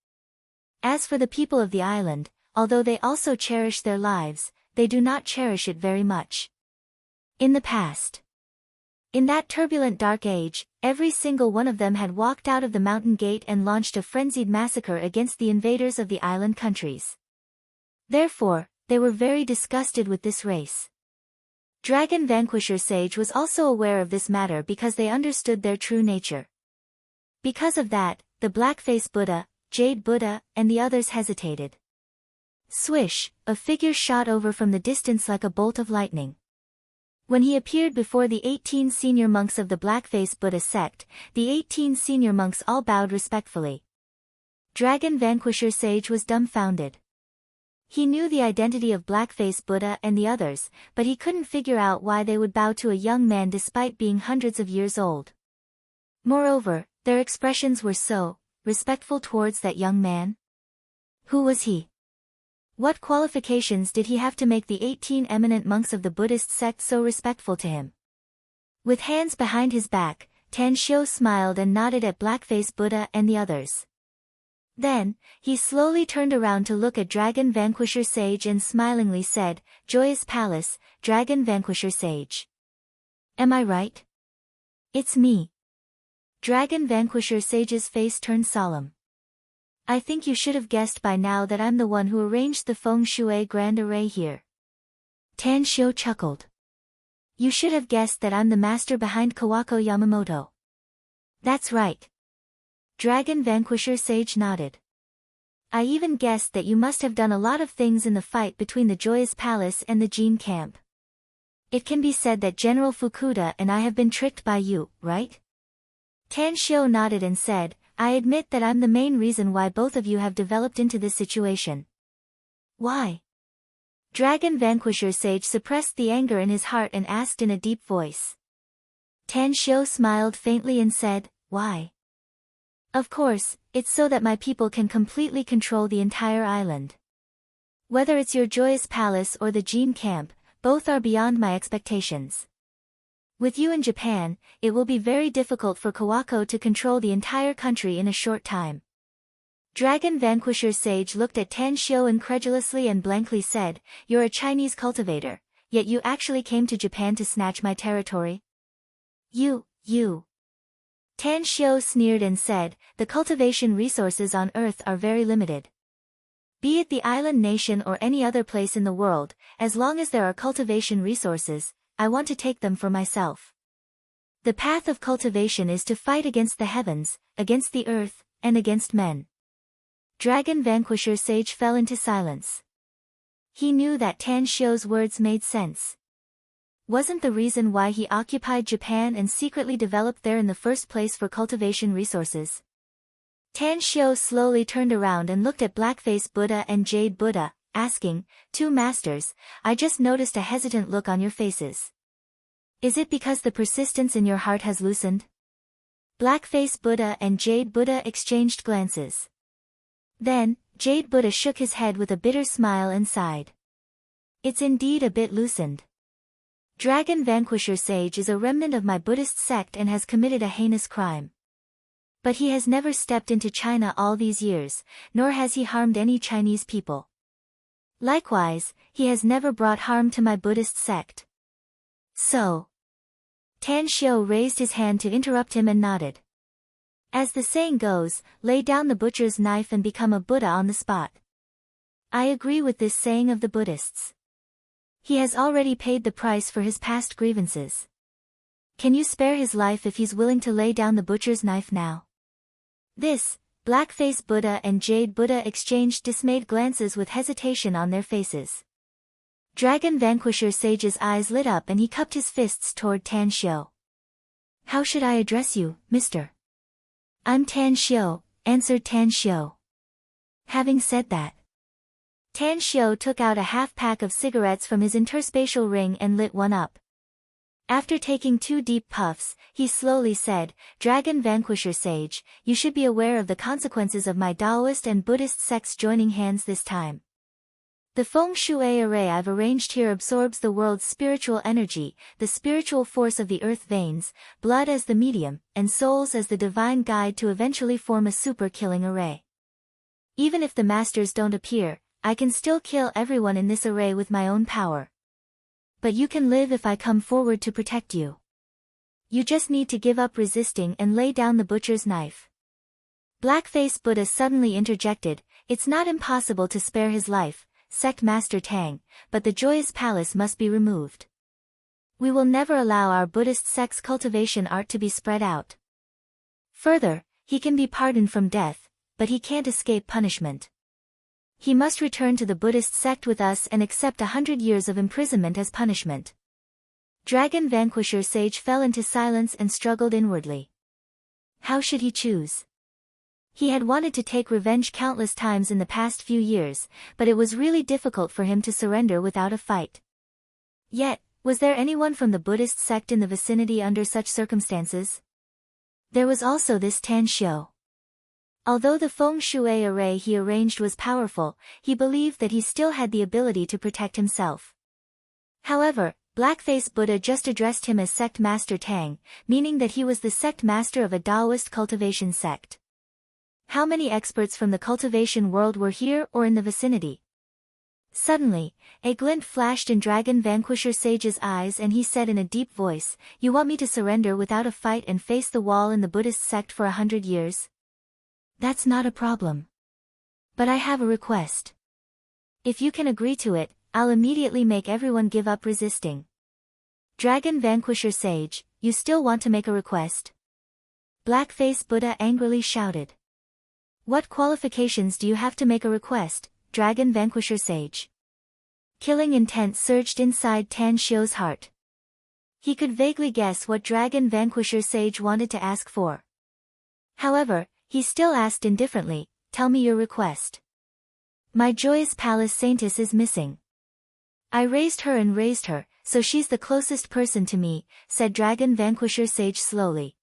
As for the people of the island, although they also cherish their lives, they do not cherish it very much. In the past. In that turbulent dark age, every single one of them had walked out of the mountain gate and launched a frenzied massacre against the invaders of the island countries. Therefore, they were very disgusted with this race. Dragon Vanquisher Sage was also aware of this matter because they understood their true nature. Because of that, the Blackface Buddha, Jade Buddha, and the others hesitated. Swish, a figure shot over from the distance like a bolt of lightning. When he appeared before the 18 senior monks of the Blackface Buddha sect, the 18 senior monks all bowed respectfully. Dragon Vanquisher Sage was dumbfounded. He knew the identity of Blackface Buddha and the others, but he couldn't figure out why they would bow to a young man despite being hundreds of years old. Moreover, their expressions were so respectful towards that young man. Who was he? What qualifications did he have to make the 18 eminent monks of the Buddhist sect so respectful to him? With hands behind his back, Tan Xiu smiled and nodded at Blackface Buddha and the others. Then, he slowly turned around to look at Dragon Vanquisher Sage and smilingly said, "Joyous Palace, Dragon Vanquisher Sage. Am I right?" "It's me." Dragon Vanquisher Sage's face turned solemn. "I think you should have guessed by now that I'm the one who arranged the Feng Shui Grand Array here." Tan Xiu chuckled. "You should have guessed that I'm the master behind Kawako Yamamoto." "That's right." Dragon Vanquisher Sage nodded. "I even guessed that you must have done a lot of things in the fight between the Joyous Palace and the Jin camp. It can be said that General Fukuda and I have been tricked by you, right?" Tan Xiu nodded and said, "I admit that I'm the main reason why both of you have developed into this situation." "Why?" Dragon Vanquisher Sage suppressed the anger in his heart and asked in a deep voice. Tan Xiu smiled faintly and said, "Why?" "Of course, it's so that my people can completely control the entire island. Whether it's your Joyous Palace or the Jin camp, both are beyond my expectations. With you in Japan, it will be very difficult for Kawako to control the entire country in a short time." Dragon Vanquisher Sage looked at Tan Xiu incredulously and blankly said, "You're a Chinese cultivator, yet you actually came to Japan to snatch my territory?" You. Tan Xiu sneered and said, "The cultivation resources on Earth are very limited. Be it the island nation or any other place in the world, as long as there are cultivation resources, I want to take them for myself. The path of cultivation is to fight against the heavens, against the earth, and against men." Dragon Vanquisher Sage fell into silence. He knew that Tan Xiu's words made sense. Wasn't the reason why he occupied Japan and secretly developed there in the first place for cultivation resources? Tan Xiu slowly turned around and looked at Blackface Buddha and Jade Buddha, asking, "Two masters, I just noticed a hesitant look on your faces. Is it because the persistence in your heart has loosened?" Blackface Buddha and Jade Buddha exchanged glances. Then, Jade Buddha shook his head with a bitter smile and sighed. "It's indeed a bit loosened. Dragon Vanquisher Sage is a remnant of my Buddhist sect and has committed a heinous crime. But he has never stepped into China all these years, nor has he harmed any Chinese people. Likewise, he has never brought harm to my Buddhist sect. So." Tan Xiu raised his hand to interrupt him and nodded. As the saying goes, lay down the butcher's knife and become a Buddha on the spot. I agree with this saying of the Buddhists. He has already paid the price for his past grievances. Can you spare his life if he's willing to lay down the butcher's knife now?" This, Blackface Buddha and Jade Buddha exchanged dismayed glances with hesitation on their faces. Dragon Vanquisher Sage's eyes lit up and he cupped his fists toward Tan Xiu. "How should I address you, mister?" "I'm Tan Xiu," answered Tan Xiu. Having said that, Tan Xiu took out a half-pack of cigarettes from his interspatial ring and lit one up. After taking 2 deep puffs, he slowly said, "Dragon Vanquisher Sage, you should be aware of the consequences of my Taoist and Buddhist sects joining hands this time. The Feng Shui array I've arranged here absorbs the world's spiritual energy, the spiritual force of the earth veins, blood as the medium, and souls as the divine guide to eventually form a super-killing array. Even if the masters don't appear, I can still kill everyone in this array with my own power. But you can live if I come forward to protect you. You just need to give up resisting and lay down the butcher's knife. Blackface Buddha suddenly interjected, it's not impossible to spare his life, Sect Master Tang, but the joyous palace must be removed. We will never allow our Buddhist sect's cultivation art to be spread out. Further, he can be pardoned from death, but he can't escape punishment. He must return to the Buddhist sect with us and accept 100 years of imprisonment as punishment. Dragon Vanquisher Sage fell into silence and struggled inwardly. How should he choose? He had wanted to take revenge countless times in the past few years, but it was really difficult for him to surrender without a fight. Yet, was there anyone from the Buddhist sect in the vicinity under such circumstances? There was also this Tan Xiu. Although the feng shui array he arranged was powerful, he believed that he still had the ability to protect himself. However, Blackface Buddha just addressed him as Sect Master Tang, meaning that he was the sect master of a Taoist cultivation sect. How many experts from the cultivation world were here or in the vicinity? Suddenly, a glint flashed in Dragon Vanquisher Sage's eyes and he said in a deep voice, you want me to surrender without a fight and face the wall in the Buddhist sect for 100 years? That's not a problem. But I have a request. If you can agree to it, I'll immediately make everyone give up resisting. Dragon Vanquisher Sage, you still want to make a request? Blackface Buddha angrily shouted. What qualifications do you have to make a request, Dragon Vanquisher Sage? Killing intent surged inside Tan Xiu's heart. He could vaguely guess what Dragon Vanquisher Sage wanted to ask for. However, he still asked indifferently, tell me your request. My joyous palace saintess is missing. I raised her and raised her, so she's the closest person to me, said Dragon Vanquisher Sage slowly.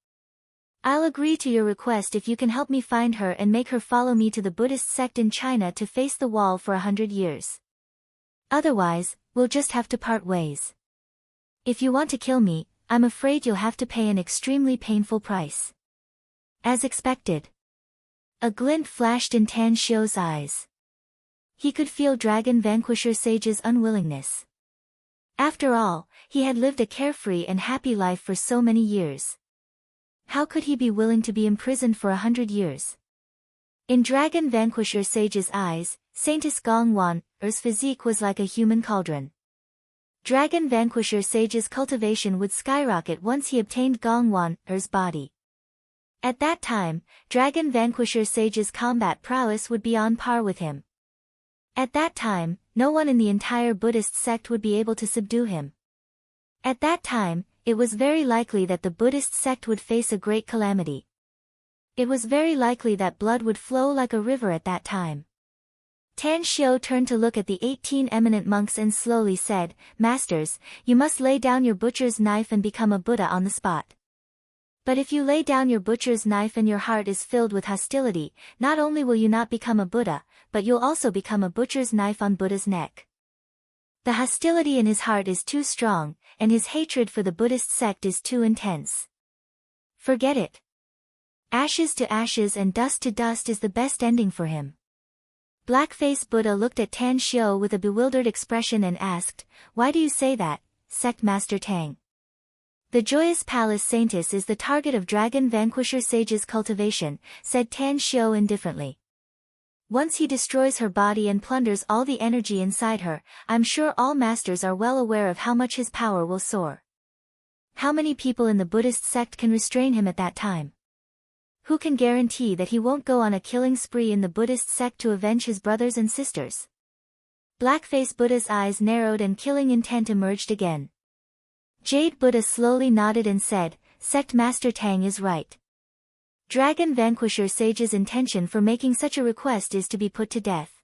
I'll agree to your request if you can help me find her and make her follow me to the Buddhist sect in China to face the wall for 100 years. Otherwise, we'll just have to part ways. If you want to kill me, I'm afraid you'll have to pay an extremely painful price. As expected. A glint flashed in Tan Xiu's eyes. He could feel Dragon Vanquisher Sage's unwillingness. After all, he had lived a carefree and happy life for so many years. How could he be willing to be imprisoned for 100 years? In Dragon Vanquisher Sage's eyes, Saintess Gongwan's physique was like a human cauldron. Dragon Vanquisher Sage's cultivation would skyrocket once he obtained Gongwan's body. At that time, Dragon Vanquisher Sage's combat prowess would be on par with him. At that time, no one in the entire Buddhist sect would be able to subdue him. At that time, it was very likely that the Buddhist sect would face a great calamity. It was very likely that blood would flow like a river at that time. Tan Xiu turned to look at the 18 eminent monks and slowly said, Masters, you must lay down your butcher's knife and become a Buddha on the spot. But if you lay down your butcher's knife and your heart is filled with hostility, not only will you not become a Buddha, but you'll also become a butcher's knife on Buddha's neck. The hostility in his heart is too strong, and his hatred for the Buddhist sect is too intense. Forget it. Ashes to ashes and dust to dust is the best ending for him. Blackface Buddha looked at Tan Xiu with a bewildered expression and asked, Why do you say that, Sect Master Tang? The joyous palace saintess is the target of Dragon Vanquisher Sage's cultivation, said Tan Xiu indifferently. Once he destroys her body and plunders all the energy inside her, I'm sure all masters are well aware of how much his power will soar. How many people in the Buddhist sect can restrain him at that time? Who can guarantee that he won't go on a killing spree in the Buddhist sect to avenge his brothers and sisters? Blackface Buddha's eyes narrowed and killing intent emerged again. Jade Buddha slowly nodded and said, Sect Master Tang is right. Dragon Vanquisher Sage's intention for making such a request is to be put to death.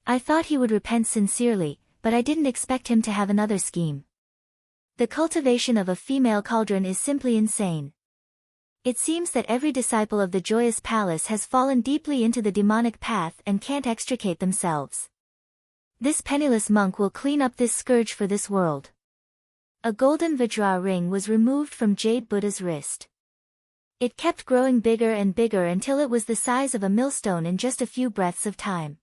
I thought he would repent sincerely, but I didn't expect him to have another scheme. The cultivation of a female cauldron is simply insane. It seems that every disciple of the Joyous Palace has fallen deeply into the demonic path and can't extricate themselves. This penniless monk will clean up this scourge for this world. A golden Vajra ring was removed from Jade Buddha's wrist. It kept growing bigger and bigger until it was the size of a millstone in just a few breaths of time.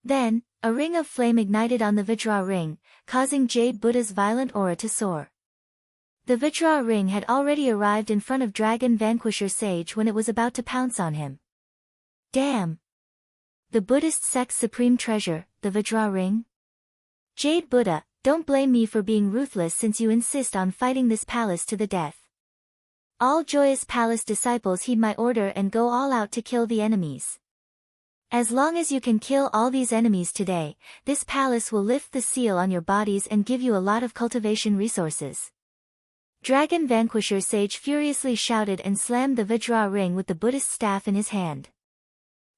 Then, a ring of flame ignited on the Vajra ring, causing Jade Buddha's violent aura to soar. The Vajra ring had already arrived in front of Dragon Vanquisher Sage when it was about to pounce on him. Damn! The Buddhist sect's supreme treasure, the Vajra ring? Jade Buddha, don't blame me for being ruthless since you insist on fighting this palace to the death. All Joyous Palace disciples heed my order and go all out to kill the enemies. As long as you can kill all these enemies today, this palace will lift the seal on your bodies and give you a lot of cultivation resources. Dragon Vanquisher Sage furiously shouted and slammed the Vajra ring with the Buddhist staff in his hand.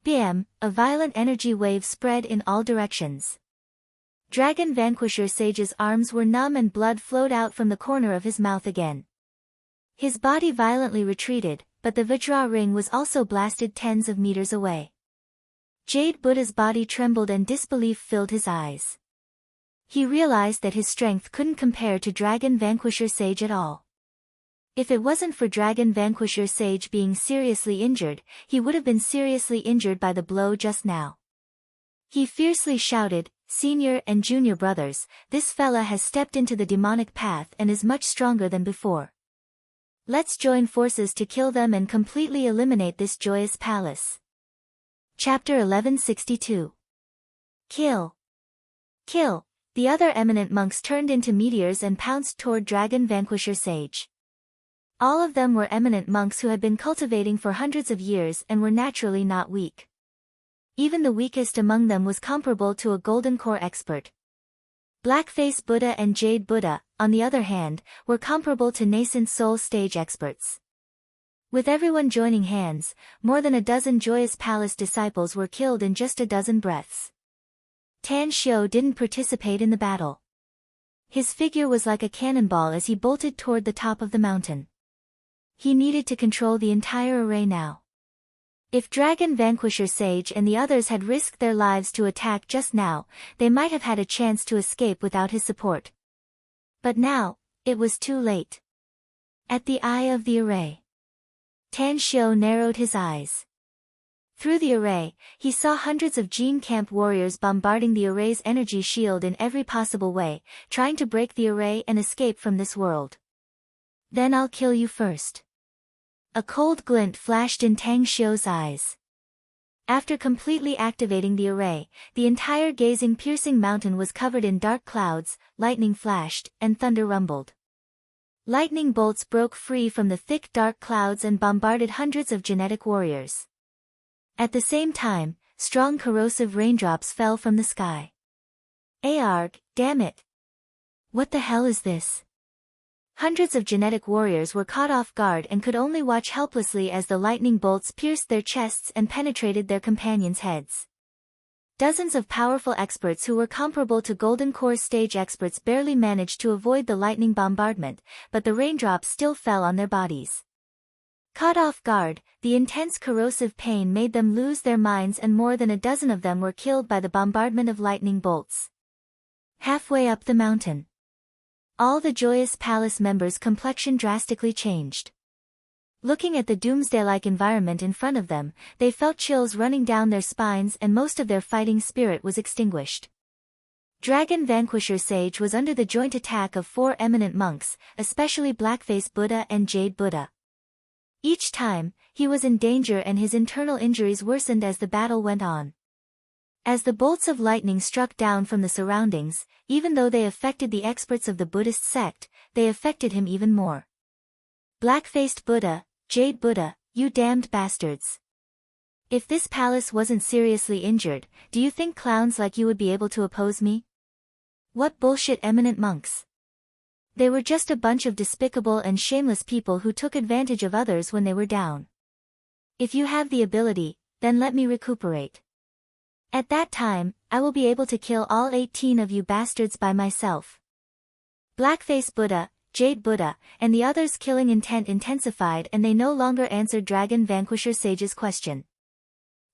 Bam! A violent energy wave spread in all directions. Dragon Vanquisher Sage's arms were numb and blood flowed out from the corner of his mouth again. His body violently retreated, but the Vajra ring was also blasted tens of meters away. Jade Buddha's body trembled and disbelief filled his eyes. He realized that his strength couldn't compare to Dragon Vanquisher Sage at all. If it wasn't for Dragon Vanquisher Sage being seriously injured, he would have been seriously injured by the blow just now. He fiercely shouted, "Senior and junior brothers, this fella has stepped into the demonic path and is much stronger than before. Let's join forces to kill them and completely eliminate this joyous palace." Chapter 1162. Kill! Kill! The other eminent monks turned into meteors and pounced toward Dragon Vanquisher Sage. All of them were eminent monks who had been cultivating for hundreds of years and were naturally not weak. Even the weakest among them was comparable to a Golden Core expert. Blackface Buddha and Jade Buddha, on the other hand, were comparable to nascent soul stage experts. With everyone joining hands, more than a dozen Joyous Palace disciples were killed in just a dozen breaths. Tan Xiao didn't participate in the battle. His figure was like a cannonball as he bolted toward the top of the mountain. He needed to control the entire array now. If Dragon Vanquisher Sage and the others had risked their lives to attack just now, they might have had a chance to escape without his support. But now, it was too late. At the eye of the array, Tan Xiao narrowed his eyes. Through the array, he saw hundreds of Jin Camp warriors bombarding the array's energy shield in every possible way, trying to break the array and escape from this world. Then I'll kill you first. A cold glint flashed in Tang Xiu's eyes. After completely activating the array, the entire gazing piercing mountain was covered in dark clouds, lightning flashed, and thunder rumbled. Lightning bolts broke free from the thick dark clouds and bombarded hundreds of genetic warriors. At the same time, strong corrosive raindrops fell from the sky. Arg, damn it! What the hell is this? Hundreds of genetic warriors were caught off guard and could only watch helplessly as the lightning bolts pierced their chests and penetrated their companions' heads. Dozens of powerful experts who were comparable to Golden Core stage experts barely managed to avoid the lightning bombardment, but the raindrops still fell on their bodies. Caught off guard, the intense corrosive pain made them lose their minds and more than a dozen of them were killed by the bombardment of lightning bolts. Halfway up the mountain, all the Joyous Palace members' complexion drastically changed. Looking at the doomsday-like environment in front of them, they felt chills running down their spines and most of their fighting spirit was extinguished. Dragon Vanquisher Sage was under the joint attack of 4 eminent monks, especially Blackface Buddha and Jade Buddha. Each time, he was in danger and his internal injuries worsened as the battle went on. As the bolts of lightning struck down from the surroundings, even though they affected the experts of the Buddhist sect, they affected him even more. Black-faced Buddha, Jade Buddha, you damned bastards. If this palace wasn't seriously injured, do you think clowns like you would be able to oppose me? What bullshit eminent monks. They were just a bunch of despicable and shameless people who took advantage of others when they were down. If you have the ability, then let me recuperate. At that time, I will be able to kill all 18 of you bastards by myself. Blackface Buddha, Jade Buddha, and the others' killing intent intensified and they no longer answered Dragon Vanquisher Sage's question.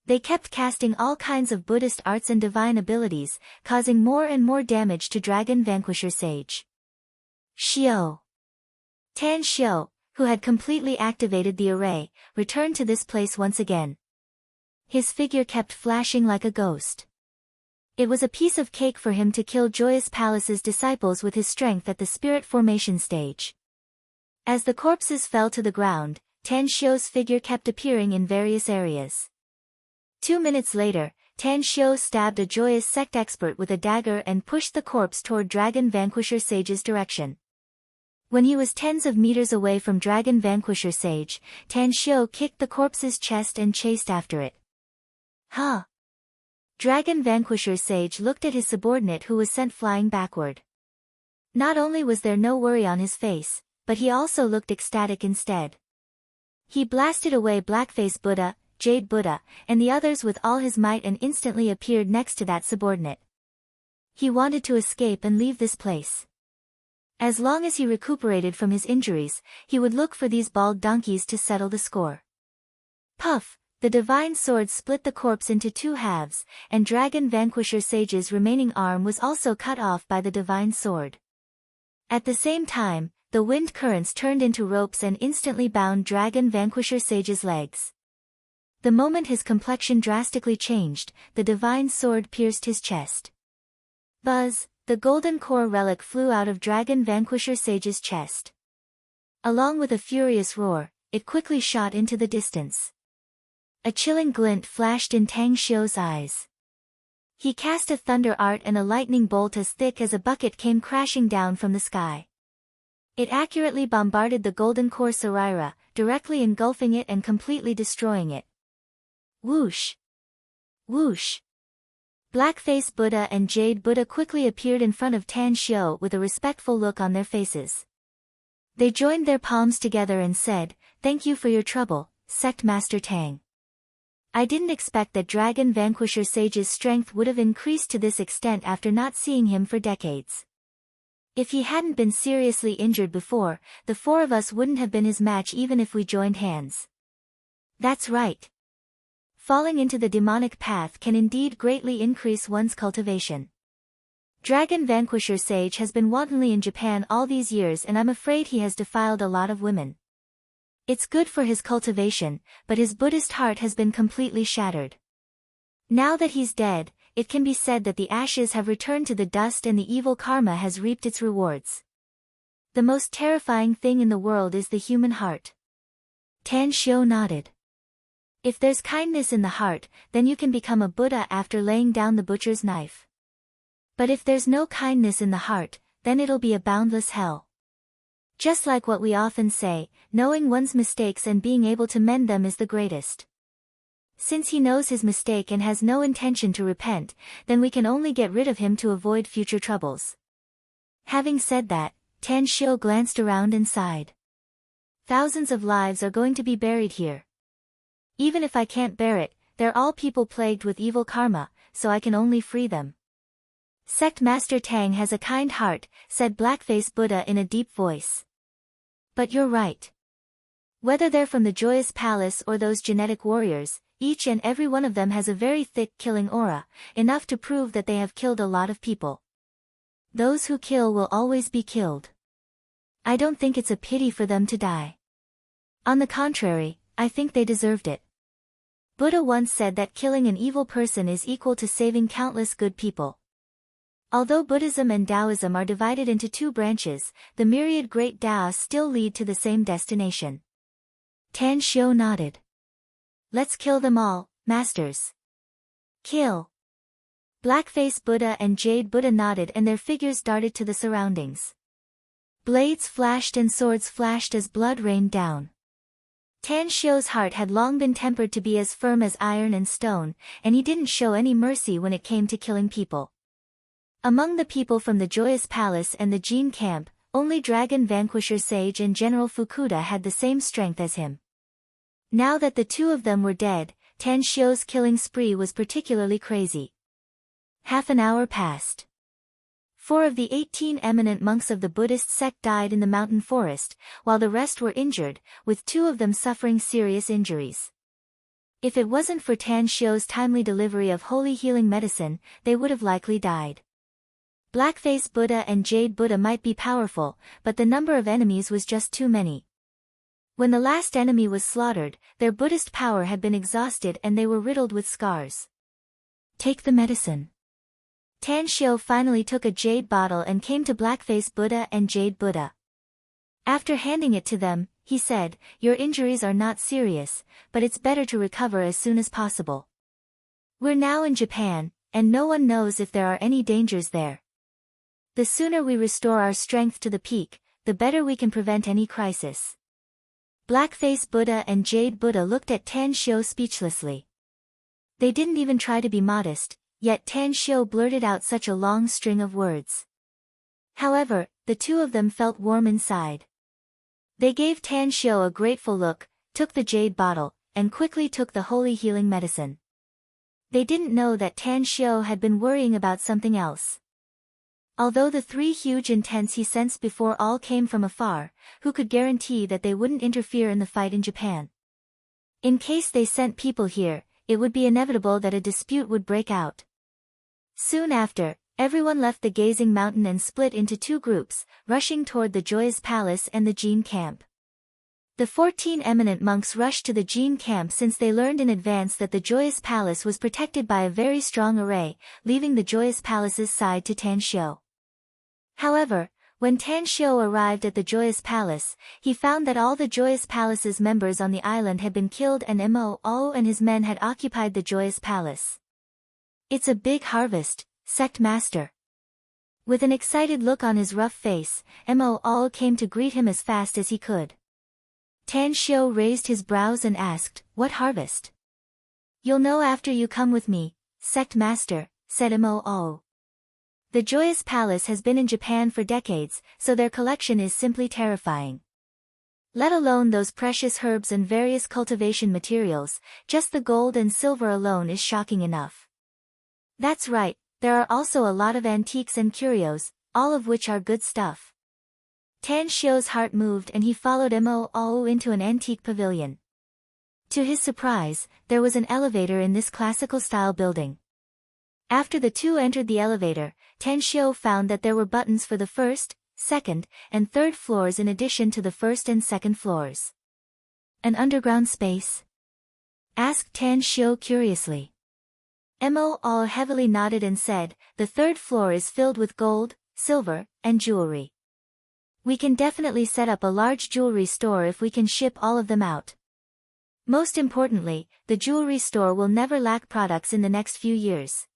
They kept casting all kinds of Buddhist arts and divine abilities, causing more and more damage to Dragon Vanquisher Sage. Xiao. Tan Xiao, who had completely activated the array, returned to this place once again. His figure kept flashing like a ghost. It was a piece of cake for him to kill Joyous Palace's disciples with his strength at the spirit formation stage. As the corpses fell to the ground, Tan Xiu's figure kept appearing in various areas. 2 minutes later, Tan Xiu stabbed a Joyous sect expert with a dagger and pushed the corpse toward Dragon Vanquisher Sage's direction. When he was tens of meters away from Dragon Vanquisher Sage, Tan Xiu kicked the corpse's chest and chased after it. Huh! Dragon Vanquisher Sage looked at his subordinate who was sent flying backward. Not only was there no worry on his face, but he also looked ecstatic instead. He blasted away Blackface Buddha, Jade Buddha, and the others with all his might and instantly appeared next to that subordinate. He wanted to escape and leave this place. As long as he recuperated from his injuries, he would look for these bald donkeys to settle the score. Puff! The divine sword split the corpse into 2 halves, and Dragon Vanquisher Sage's remaining arm was also cut off by the divine sword. At the same time, the wind currents turned into ropes and instantly bound Dragon Vanquisher Sage's legs. The moment his complexion drastically changed, the divine sword pierced his chest. Buzz! The golden core relic flew out of Dragon Vanquisher Sage's chest. Along with a furious roar, it quickly shot into the distance. A chilling glint flashed in Tan Xiu's eyes. He cast a thunder art and a lightning bolt as thick as a bucket came crashing down from the sky. It accurately bombarded the golden core Sarira, directly engulfing it and completely destroying it. Whoosh! Whoosh! Blackface Buddha and Jade Buddha quickly appeared in front of Tan Xiu with a respectful look on their faces. They joined their palms together and said, "Thank you for your trouble, Sect Master Tang. I didn't expect that Dragon Vanquisher Sage's strength would have increased to this extent after not seeing him for decades. If he hadn't been seriously injured before, the 4 of us wouldn't have been his match even if we joined hands." That's right. Falling into the demonic path can indeed greatly increase one's cultivation. Dragon Vanquisher Sage has been wantonly in Japan all these years and I'm afraid he has defiled a lot of women. It's good for his cultivation, but his Buddhist heart has been completely shattered. Now that he's dead, it can be said that the ashes have returned to the dust and the evil karma has reaped its rewards. The most terrifying thing in the world is the human heart. Tan Xiu nodded. If there's kindness in the heart, then you can become a Buddha after laying down the butcher's knife. But if there's no kindness in the heart, then it'll be a boundless hell. Just like what we often say, knowing one's mistakes and being able to mend them is the greatest. Since he knows his mistake and has no intention to repent, then we can only get rid of him to avoid future troubles. Having said that, Tan Xiu glanced around and sighed. Thousands of lives are going to be buried here. Even if I can't bear it, they're all people plagued with evil karma, so I can only free them. Sect Master Tang has a kind heart, said Blackface Buddha in a deep voice. But you're right. Whether they're from the Joyous Palace or those genetic warriors, each and every one of them has a very thick killing aura, enough to prove that they have killed a lot of people. Those who kill will always be killed. I don't think it's a pity for them to die. On the contrary, I think they deserved it. Buddha once said that killing an evil person is equal to saving countless good people. Although Buddhism and Taoism are divided into 2 branches, the myriad great Taoists still lead to the same destination. Tan Xiu nodded. Let's kill them all, masters. Kill. Blackface Buddha and Jade Buddha nodded and their figures darted to the surroundings. Blades flashed and swords flashed as blood rained down. Tan Xiu's heart had long been tempered to be as firm as iron and stone, and he didn't show any mercy when it came to killing people. Among the people from the Joyous Palace and the Jin camp, only Dragon Vanquisher Sage and General Fukuda had the same strength as him. Now that the 2 of them were dead, Tan Xiu's killing spree was particularly crazy. Half an hour passed. 4 of the 18 eminent monks of the Buddhist sect died in the mountain forest, while the rest were injured, with 2 of them suffering serious injuries. If it wasn't for Tan Xiu's timely delivery of holy healing medicine, they would have likely died. Blackface Buddha and Jade Buddha might be powerful, but the number of enemies was just too many. When the last enemy was slaughtered, their Buddhist power had been exhausted and they were riddled with scars. Take the medicine. Tan Shio finally took a jade bottle and came to Blackface Buddha and Jade Buddha. After handing it to them, he said, "Your injuries are not serious, but it's better to recover as soon as possible. We're now in Japan, and no one knows if there are any dangers there. The sooner we restore our strength to the peak, the better we can prevent any crisis." Blackface Buddha and Jade Buddha looked at Tan Shio speechlessly. They didn't even try to be modest, yet Tan Shio blurted out such a long string of words. However, the two of them felt warm inside. They gave Tan Shio a grateful look, took the jade bottle, and quickly took the holy healing medicine. They didn't know that Tan Shio had been worrying about something else. Although the three huge intents he sensed before all came from afar, who could guarantee that they wouldn't interfere in the fight in Japan? In case they sent people here, it would be inevitable that a dispute would break out. Soon after, everyone left the gazing mountain and split into two groups, rushing toward the Joyous Palace and the Jin camp. The 14 eminent monks rushed to the Jin camp since they learned in advance that the Joyous Palace was protected by a very strong array, leaving the Joyous Palace's side to Tan Shio. However, when Tan Shio arrived at the Joyous Palace, he found that all the Joyous Palace's members on the island had been killed and Mo and his men had occupied the Joyous Palace. "It's a big harvest, Sect Master." With an excited look on his rough face, Mo came to greet him as fast as he could. Tan Shio raised his brows and asked, "What harvest?" "You'll know after you come with me, Sect Master," said Mo. The Joyous Palace has been in Japan for decades, so their collection is simply terrifying. Let alone those precious herbs and various cultivation materials, just the gold and silver alone is shocking enough. That's right, there are also a lot of antiques and curios, all of which are good stuff. Tan Shio's heart moved and he followed Mo into an antique pavilion. To his surprise, there was an elevator in this classical-style building. After the two entered the elevator, Tan Shio found that there were buttons for the first, second, and third floors in addition to the first and second floors. "An underground space?" asked Tan Shio curiously. Mo heavily nodded and said, "The third floor is filled with gold, silver, and jewelry. We can definitely set up a large jewelry store if we can ship all of them out. Most importantly, the jewelry store will never lack products in the next few years.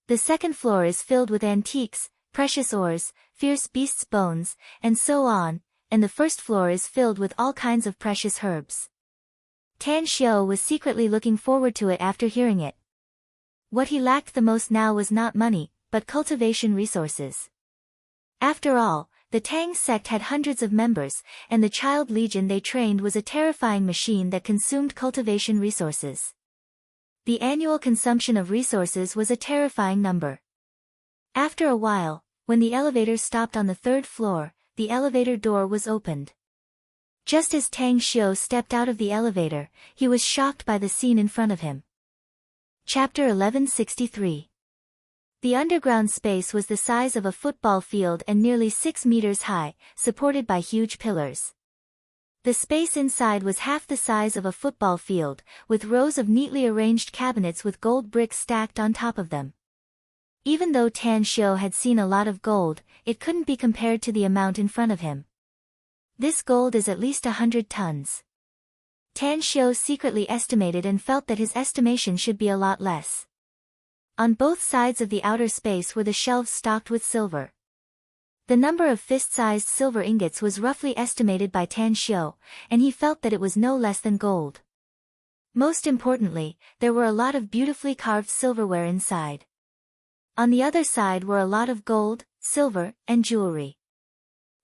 The second floor is filled with antiques, precious ores, fierce beasts' bones, and so on, and the first floor is filled with all kinds of precious herbs." Tan Shio was secretly looking forward to it after hearing it. What he lacked the most now was not money, but cultivation resources. After all, the Tang sect had hundreds of members, and the child legion they trained was a terrifying machine that consumed cultivation resources. The annual consumption of resources was a terrifying number. After a while, when the elevator stopped on the third floor, the elevator door was opened. Just as Tan Shio stepped out of the elevator, he was shocked by the scene in front of him. Chapter 1163. The underground space was the size of a football field and nearly 6 meters high, supported by huge pillars. The space inside was half the size of a football field, with rows of neatly arranged cabinets with gold bricks stacked on top of them. Even though Tan Shio had seen a lot of gold, it couldn't be compared to the amount in front of him. This gold is at least 100 tons. Tan Shio secretly estimated and felt that his estimation should be a lot less. On both sides of the outer space were the shelves stocked with silver. The number of fist-sized silver ingots was roughly estimated by Tan Shio, and he felt that it was no less than gold. Most importantly, there were a lot of beautifully carved silverware inside. On the other side were a lot of gold, silver, and jewelry.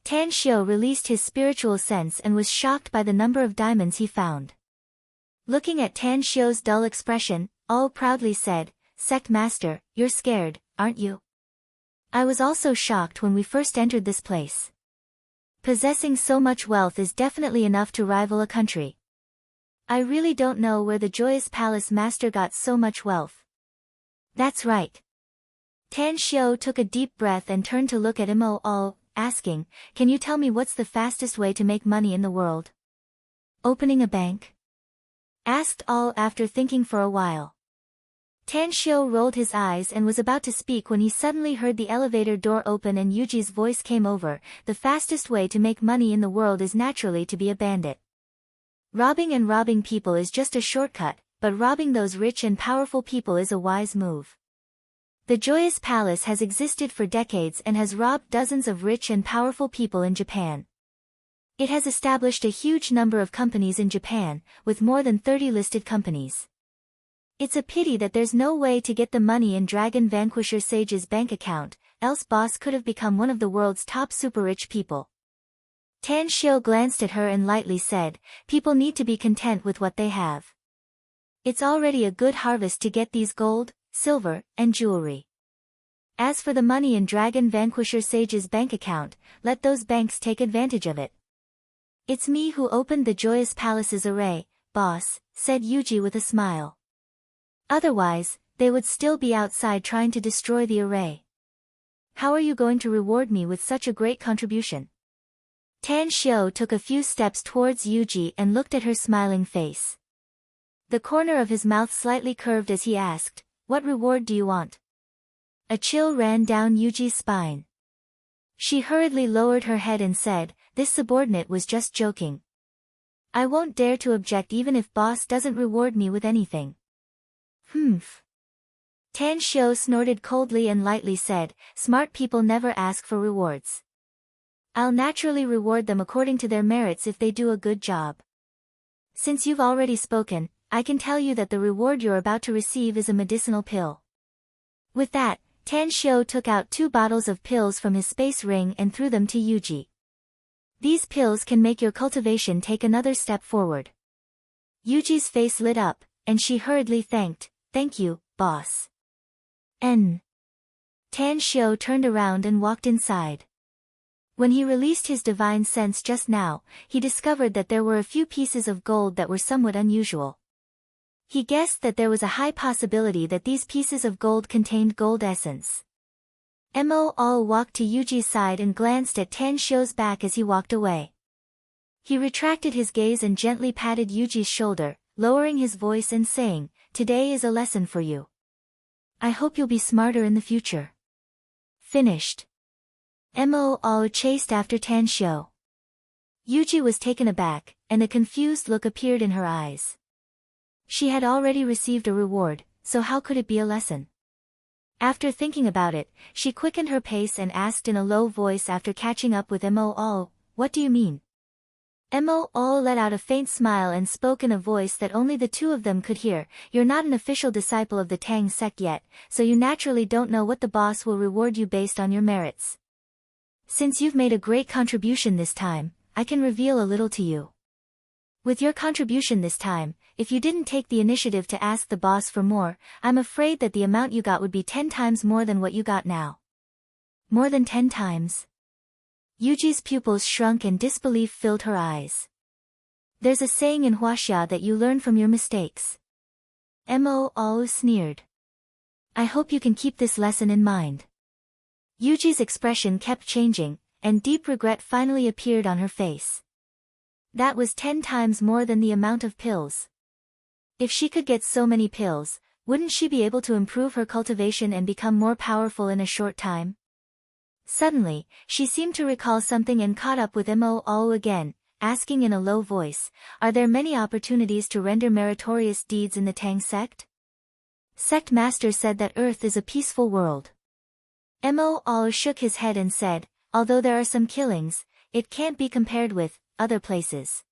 Tan Shio released his spiritual sense and was shocked by the number of diamonds he found. Looking at Tan Shio's dull expression, proudly said, "Sect Master, you're scared, aren't you? I was also shocked when we first entered this place. Possessing so much wealth is definitely enough to rival a country. I really don't know where the Joyous Palace Master got so much wealth." "That's right." Tan Shio took a deep breath and turned to look at Mo, asking, "Can you tell me what's the fastest way to make money in the world?" "Opening a bank?" asked after thinking for a while. Tan Shio rolled his eyes and was about to speak when he suddenly heard the elevator door open and Yuji's voice came over. The fastest way to make money in the world is naturally to be a bandit. Robbing people is just a shortcut, but robbing those rich and powerful people is a wise move. The Joyous Palace has existed for decades and has robbed dozens of rich and powerful people in Japan. It has established a huge number of companies in Japan, with more than 30 listed companies. It's a pity that there's no way to get the money in Dragon Vanquisher Sage's bank account, else boss could have become one of the world's top super rich people. Tan Shio glanced at her and lightly said, people need to be content with what they have. It's already a good harvest to get these gold, silver, and jewelry. As for the money in Dragon Vanquisher Sage's bank account, let those banks take advantage of it. It's me who opened the Joyous Palace's array, boss, said Yuji with a smile. Otherwise, they would still be outside trying to destroy the array. How are you going to reward me with such a great contribution? Tan Shio took a few steps towards Yuji and looked at her smiling face. The corner of his mouth slightly curved as he asked, what reward do you want? A chill ran down Yuji's spine. She hurriedly lowered her head and said, this subordinate was just joking. I won't dare to object even if boss doesn't reward me with anything. Humph. Tan Shio snorted coldly and lightly said, smart people never ask for rewards. I'll naturally reward them according to their merits if they do a good job. Since you've already spoken, I can tell you that the reward you're about to receive is a medicinal pill. With that, Tan Shio took out 2 bottles of pills from his space ring and threw them to Yuji. These pills can make your cultivation take another step forward. Yuji's face lit up, and she hurriedly thanked, thank you, boss. Tan Shio turned around and walked inside. When he released his divine sense just now, he discovered that there were a few pieces of gold that were somewhat unusual. He guessed that there was a high possibility that these pieces of gold contained gold essence. Mo All walked to Yuji's side and glanced at Tan Shio's back as he walked away. He retracted his gaze and gently patted Yuji's shoulder, lowering his voice and saying, today is a lesson for you. I hope you'll be smarter in the future. Finished. Mo All chased after Tan Shio. Yuji was taken aback, and a confused look appeared in her eyes. She had already received a reward, so how could it be a lesson? After thinking about it, she quickened her pace and asked in a low voice after catching up with Mo All, what do you mean? Mo All let out a faint smile and spoke in a voice that only the two of them could hear, you're not an official disciple of the Tang sect yet, so you naturally don't know what the boss will reward you based on your merits. Since you've made a great contribution this time, I can reveal a little to you. With your contribution this time, if you didn't take the initiative to ask the boss for more, I'm afraid that the amount you got would be 10 times more than what you got now. More than 10 times? Yuji's pupils shrunk and disbelief filled her eyes. There's a saying in Huaxia that you learn from your mistakes. Mo All sneered. I hope you can keep this lesson in mind. Yuji's expression kept changing, and deep regret finally appeared on her face. That was 10 times more than the amount of pills. If she could get so many pills, wouldn't she be able to improve her cultivation and become more powerful in a short time? Suddenly, she seemed to recall something and caught up with Mo All again, asking in a low voice, are there many opportunities to render meritorious deeds in the Tang sect? Sect Master said that Earth is a peaceful world. Mo All shook his head and said, although there are some killings, it can't be compared with other places.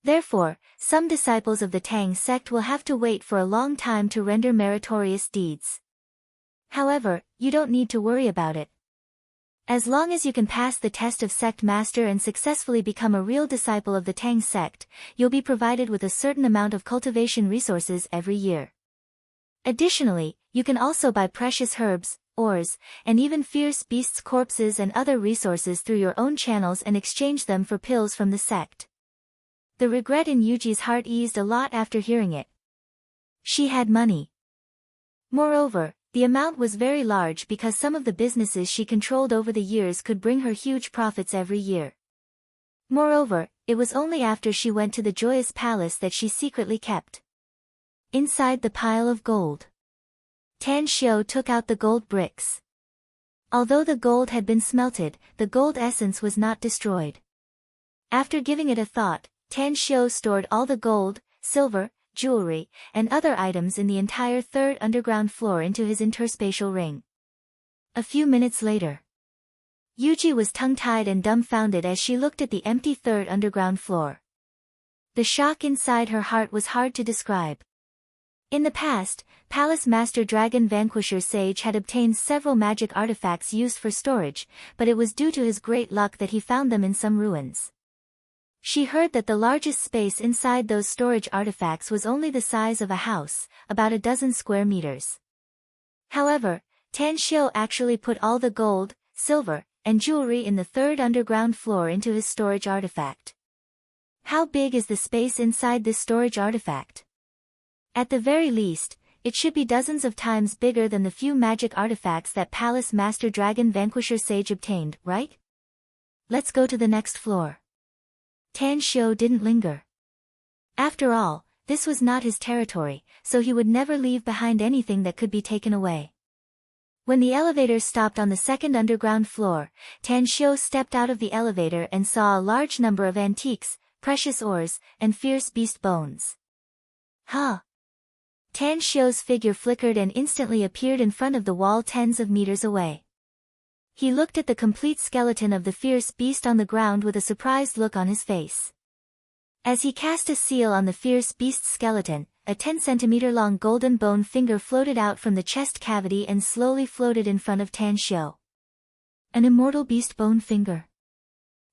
Therefore, some disciples of the Tang sect will have to wait for a long time to render meritorious deeds. However, you don't need to worry about it. As long as you can pass the test of Sect Master and successfully become a real disciple of the Tang sect, you'll be provided with a certain amount of cultivation resources every year. Additionally, you can also buy precious herbs, ores, and even fierce beasts' corpses and other resources through your own channels and exchange them for pills from the sect. The regret in Yuji's heart eased a lot after hearing it. She had money. Moreover, the amount was very large because some of the businesses she controlled over the years could bring her huge profits every year. Moreover, it was only after she went to the Joyous Palace that she secretly kept inside the pile of gold. Tan Xiu took out the gold bricks. Although the gold had been smelted, the gold essence was not destroyed. After giving it a thought, Tan Xiu stored all the gold, silver, jewelry, and other items in the entire third underground floor into his interspatial ring. A few minutes later, Yuji was tongue-tied and dumbfounded as she looked at the empty third underground floor. The shock inside her heart was hard to describe. In the past, Palace Master Dragon Vanquisher Sage had obtained several magic artifacts used for storage, but it was due to his great luck that he found them in some ruins. She heard that the largest space inside those storage artifacts was only the size of a house, about a dozen square meters. However, Tan Xiu actually put all the gold, silver, and jewelry in the third underground floor into his storage artifact. How big is the space inside this storage artifact? At the very least, it should be dozens of times bigger than the few magic artifacts that Palace Master Dragon Vanquisher Sage obtained, right? Let's go to the next floor. Tan Xiu didn't linger. After all, this was not his territory, so he would never leave behind anything that could be taken away. When the elevator stopped on the second underground floor, Tan Xiu stepped out of the elevator and saw a large number of antiques, precious ores, and fierce beast bones. Huh! Tan Xiu's figure flickered and instantly appeared in front of the wall tens of meters away. He looked at the complete skeleton of the fierce beast on the ground with a surprised look on his face. As he cast a seal on the fierce beast's skeleton, a 10-centimeter-long golden bone finger floated out from the chest cavity and slowly floated in front of Tan Xiu. An immortal beast bone finger.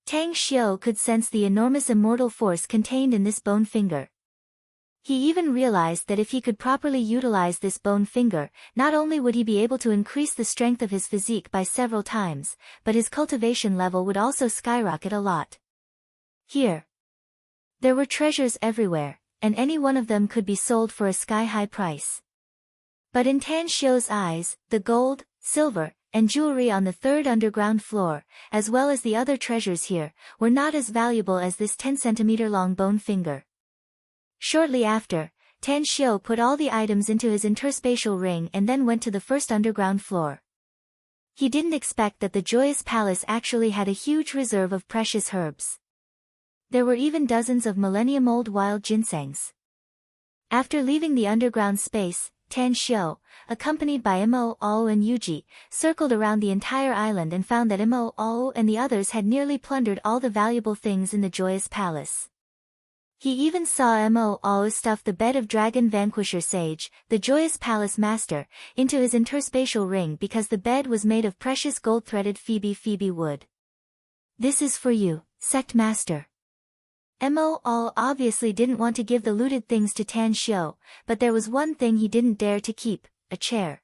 Tan Xiu could sense the enormous immortal force contained in this bone finger. He even realized that if he could properly utilize this bone finger, not only would he be able to increase the strength of his physique by several times, but his cultivation level would also skyrocket a lot. Here, there were treasures everywhere, and any one of them could be sold for a sky-high price. But in Tan Xiu's eyes, the gold, silver, and jewelry on the third underground floor, as well as the other treasures here, were not as valuable as this 10-centimeter-long bone finger. Shortly after, Tan Xiu put all the items into his interspatial ring and then went to the first underground floor. He didn't expect that the Joyous Palace actually had a huge reserve of precious herbs. There were even dozens of millennium-old wild ginsengs. After leaving the underground space, Tan Xiu, accompanied by Mo Ao and Yuji, circled around the entire island and found that Mo Ao and the others had nearly plundered all the valuable things in the Joyous Palace. He even saw Mo Ao stuff the bed of Dragon Vanquisher Sage, the Joyous Palace Master, into his interspatial ring because the bed was made of precious gold-threaded Phoebe wood. This is for you, Sect Master. Mo Ao obviously didn't want to give the looted things to Tan Xiu, but there was one thing he didn't dare to keep, a chair.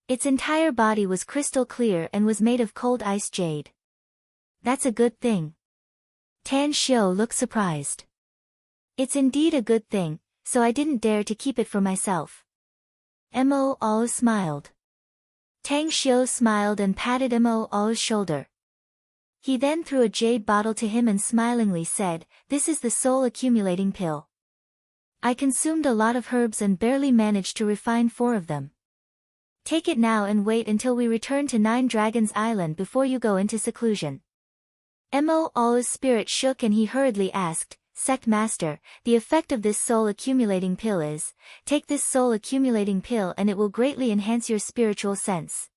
Its entire body was crystal clear and was made of cold ice jade. That's a good thing. Tan Xiu looked surprised. It's indeed a good thing, so I didn't dare to keep it for myself. Mo Ao smiled. Tan Xiu smiled and patted Mo Ao's shoulder. He then threw a jade bottle to him and smilingly said, "This is the soul accumulating pill. I consumed a lot of herbs and barely managed to refine 4 of them. Take it now and wait until we return to Nine Dragons Island before you go into seclusion." Mo Ao's spirit shook and he hurriedly asked, "Sect Master, the effect of this soul accumulating pill is, take this soul accumulating pill and it will greatly enhance your spiritual sense.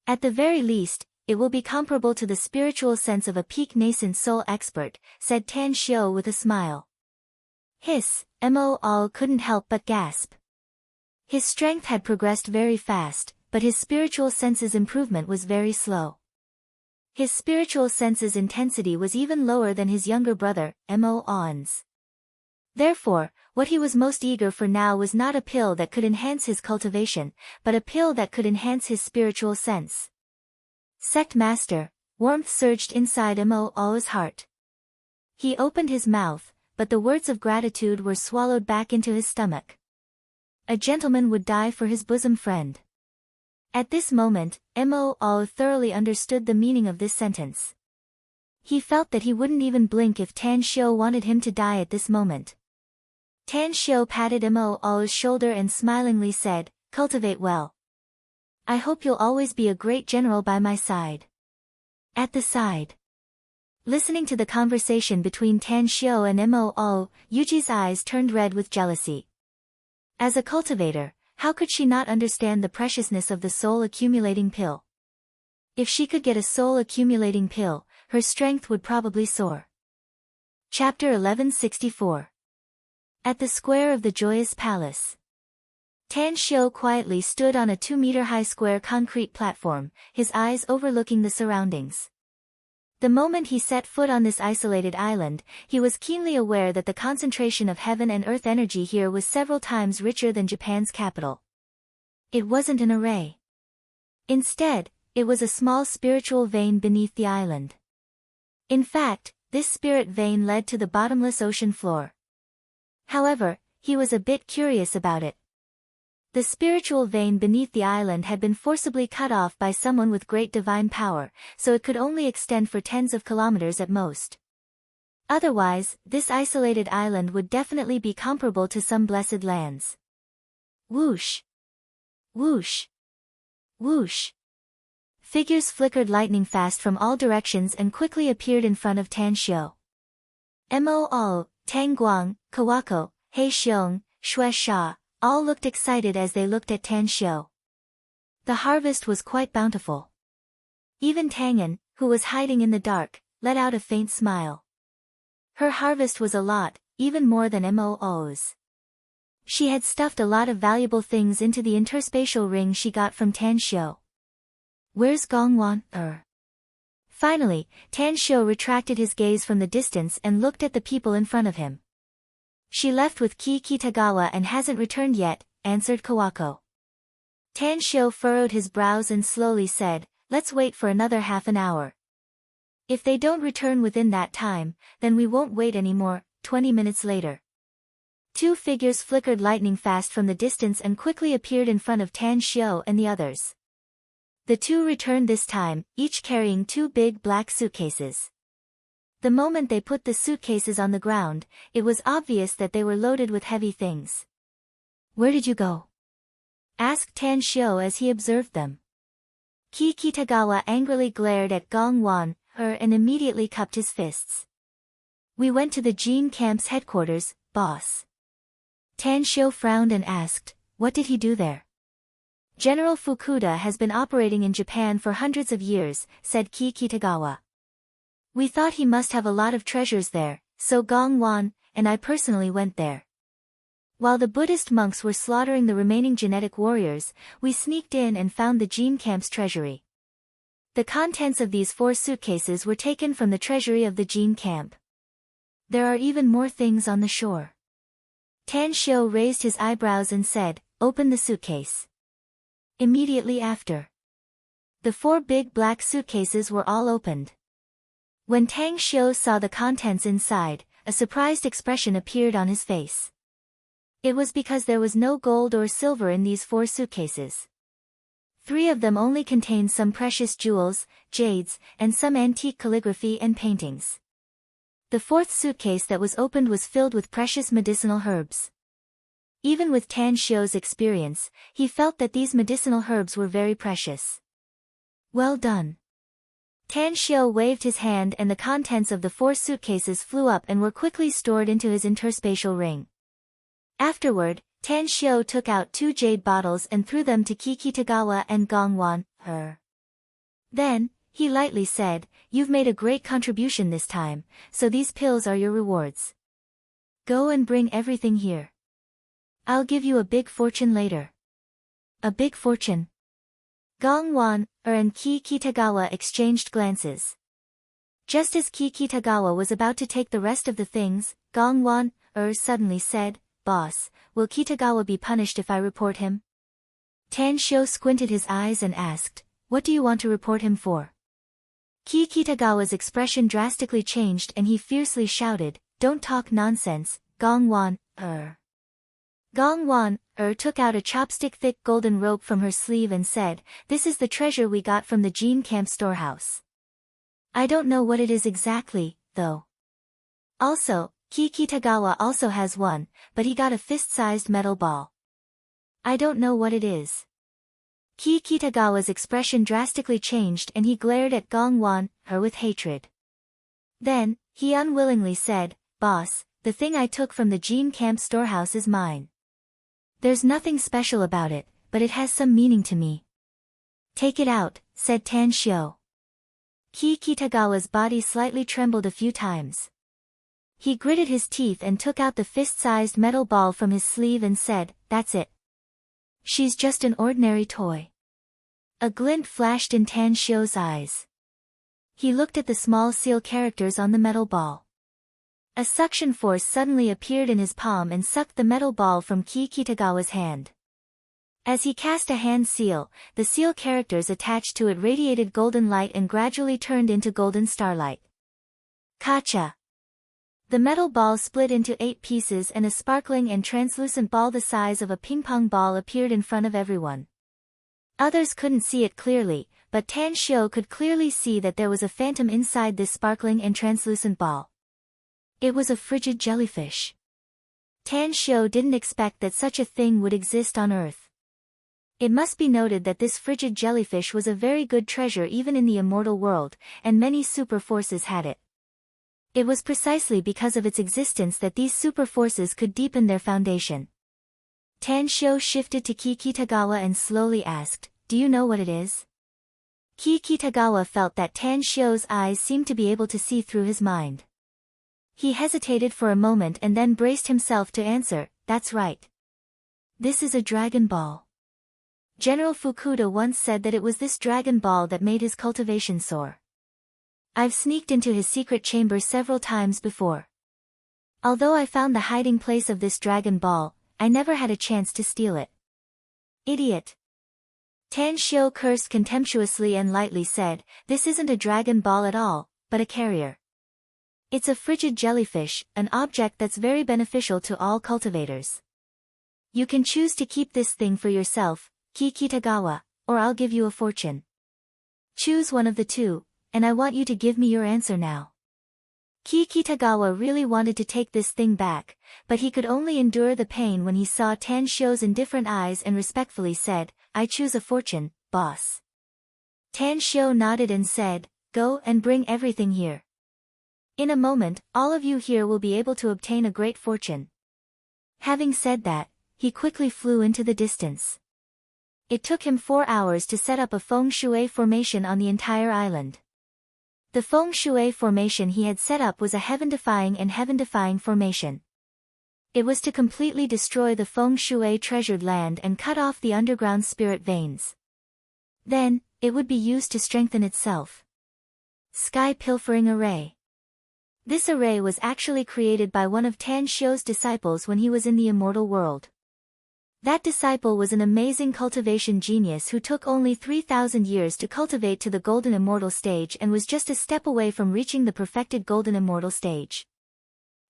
At the very least, it will be comparable to the spiritual sense of a peak nascent soul expert," said Tan Xiu with a smile. Hiss, Mo Ao couldn't help but gasp. His strength had progressed very fast, but his spiritual senses improvement was very slow. His spiritual senses intensity was even lower than his younger brother, Mo Ao's. Therefore, what he was most eager for now was not a pill that could enhance his cultivation, but a pill that could enhance his spiritual sense. Sect Master, warmth surged inside Mo Ao's heart. He opened his mouth, but the words of gratitude were swallowed back into his stomach. A gentleman would die for his bosom friend. At this moment, Mo Ao thoroughly understood the meaning of this sentence. He felt that he wouldn't even blink if Tan Xiu wanted him to die at this moment. Tan Xiu patted Mo Ao's shoulder and smilingly said, cultivate well. I hope you'll always be a great general by my side. At the side. Listening to the conversation between Tan Xiao and Moo, Yuji's eyes turned red with jealousy. As a cultivator, how could she not understand the preciousness of the soul-accumulating pill? If she could get a soul-accumulating pill, her strength would probably soar. Chapter 1164. At the square of the Joyous Palace. Tan Xiao quietly stood on a 2-meter-high square concrete platform, his eyes overlooking the surroundings. The moment he set foot on this isolated island, he was keenly aware that the concentration of heaven and earth energy here was several times richer than Japan's capital. It wasn't an array. Instead, it was a small spiritual vein beneath the island. In fact, this spirit vein led to the bottomless ocean floor. However, he was a bit curious about it. The spiritual vein beneath the island had been forcibly cut off by someone with great divine power, so it could only extend for tens of kilometers at most. Otherwise, this isolated island would definitely be comparable to some blessed lands. Whoosh! Whoosh! Whoosh! Figures flickered lightning fast from all directions and quickly appeared in front of Tan Xiao. Moo, Tang Guang, Kawako, He Xiong, Xue Sha, all looked excited as they looked at Tan Xiao. The harvest was quite bountiful. Even Tangan, who was hiding in the dark, let out a faint smile. Her harvest was a lot, even more than Moo's. She had stuffed a lot of valuable things into the interspatial ring she got from Tan Xiao. Where's Gongwan? Finally, Tan Xiao retracted his gaze from the distance and looked at the people in front of him. She left with Kitagawa and hasn't returned yet, answered Kawako. Tan Xiao furrowed his brows and slowly said, let's wait for another half an hour. If they don't return within that time, then we won't wait anymore. 20 minutes later. 2 figures flickered lightning fast from the distance and quickly appeared in front of Tan Xiao and the others. The 2 returned this time, each carrying 2 big black suitcases. The moment they put the suitcases on the ground, it was obvious that they were loaded with heavy things. Where did you go? Asked Tan Xiao as he observed them. Kitagawa angrily glared at Gongwan, and immediately cupped his fists. We went to the Jin camp's headquarters, boss. Tan Xiao frowned and asked, what did he do there? General Fukuda has been operating in Japan for hundreds of years, said Kitagawa. We thought he must have a lot of treasures there, so Gongwan and I personally went there. While the Buddhist monks were slaughtering the remaining genetic warriors, we sneaked in and found the Jin camp's treasury. The contents of these 4 suitcases were taken from the treasury of the Jin camp. There are even more things on the shore. Tan Xiao raised his eyebrows and said, open the suitcase. Immediately after. The 4 big black suitcases were all opened. When Tang Xiao saw the contents inside, a surprised expression appeared on his face. It was because there was no gold or silver in these 4 suitcases. 3 of them only contained some precious jewels, jades, and some antique calligraphy and paintings. The 4th suitcase that was opened was filled with precious medicinal herbs. Even with Tan Xiao's experience, he felt that these medicinal herbs were very precious. Well done. Tan Xiao waved his hand and the contents of the 4 suitcases flew up and were quickly stored into his interspatial ring. Afterward, Tan Xiao took out 2 jade bottles and threw them to Kitagawa and Gongwan. Then, he lightly said, you've made a great contribution this time, so these pills are your rewards. Go and bring everything here. I'll give you a big fortune later. A big fortune? Gongwan, and Kitagawa exchanged glances. Just as Kitagawa was about to take the rest of the things, Gongwan, suddenly said, boss, will Kitagawa be punished if I report him? Tan Xiao squinted his eyes and asked, what do you want to report him for? Kitagawa's expression drastically changed and he fiercely shouted, don't talk nonsense, Gongwan, Gongwan, took out a chopstick-thick golden rope from her sleeve and said, this is the treasure we got from the Jin camp storehouse. I don't know what it is exactly, though. Also, Kitagawa also has one, but he got a fist-sized metal ball. I don't know what it is. Kitagawa's expression drastically changed and he glared at Gongwan, her with hatred. Then, he unwillingly said, "Boss, the thing I took from the Jean Camp storehouse is mine. There's nothing special about it, but it has some meaning to me." "Take it out," said Tan Shio. Kitagawa's body slightly trembled a few times. He gritted his teeth and took out the fist-sized metal ball from his sleeve and said, "That's it. She's just an ordinary toy." A glint flashed in Tan Shio's eyes. He looked at the small seal characters on the metal ball. A suction force suddenly appeared in his palm and sucked the metal ball from Kitagawa's hand. As he cast a hand seal, the seal characters attached to it radiated golden light and gradually turned into golden starlight. Kacha! The metal ball split into 8 pieces and a sparkling and translucent ball the size of a ping-pong ball appeared in front of everyone. Others couldn't see it clearly, but Tan Shio could clearly see that there was a phantom inside this sparkling and translucent ball. It was a frigid jellyfish. Tan Shio didn't expect that such a thing would exist on Earth. It must be noted that this frigid jellyfish was a very good treasure even in the immortal world, and many super forces had it. It was precisely because of its existence that these super forces could deepen their foundation. Tan Shio shifted to Kitagawa and slowly asked, "Do you know what it is?" Kitagawa felt that Tan Shio's eyes seemed to be able to see through his mind. He hesitated for a moment and then braced himself to answer, "That's right. This is a Dragon Ball. General Fukuda once said that it was this Dragon Ball that made his cultivation soar. I've sneaked into his secret chamber several times before. Although I found the hiding place of this Dragon Ball, I never had a chance to steal it." "Idiot." Tan Shio cursed contemptuously and lightly said, "This isn't a Dragon Ball at all, but a carrier. It's a frigid jellyfish, an object that's very beneficial to all cultivators. You can choose to keep this thing for yourself, Kitagawa, or I'll give you a fortune. Choose one of the two, and I want you to give me your answer now." Kitagawa really wanted to take this thing back, but he could only endure the pain when he saw Tan Shio's indifferent eyes and respectfully said, "I choose a fortune, boss." Tan Shio nodded and said, "Go and bring everything here. In a moment, all of you here will be able to obtain a great fortune." Having said that, he quickly flew into the distance. It took him 4 hours to set up a feng shui formation on the entire island. The feng shui formation he had set up was a heaven-defying and heaven-defying formation. It was to completely destroy the feng shui treasured land and cut off the underground spirit veins. Then, it would be used to strengthen itself. Sky Pilfering Array. This array was actually created by one of Tan Shio's disciples when he was in the immortal world. That disciple was an amazing cultivation genius who took only 3,000 years to cultivate to the Golden Immortal stage and was just a step away from reaching the perfected Golden Immortal stage.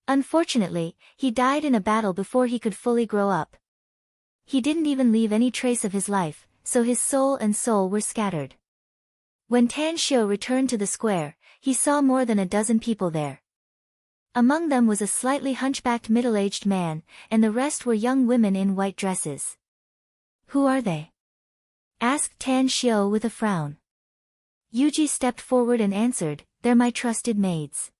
Unfortunately, he died in a battle before he could fully grow up. He didn't even leave any trace of his life, so his soul were scattered. When Tan Shio returned to the square, he saw more than a dozen people there. Among them was a slightly hunchbacked middle-aged man, and the rest were young women in white dresses. "Who are they?" asked Tan Shio with a frown. Yuji stepped forward and answered, "They're my trusted maids."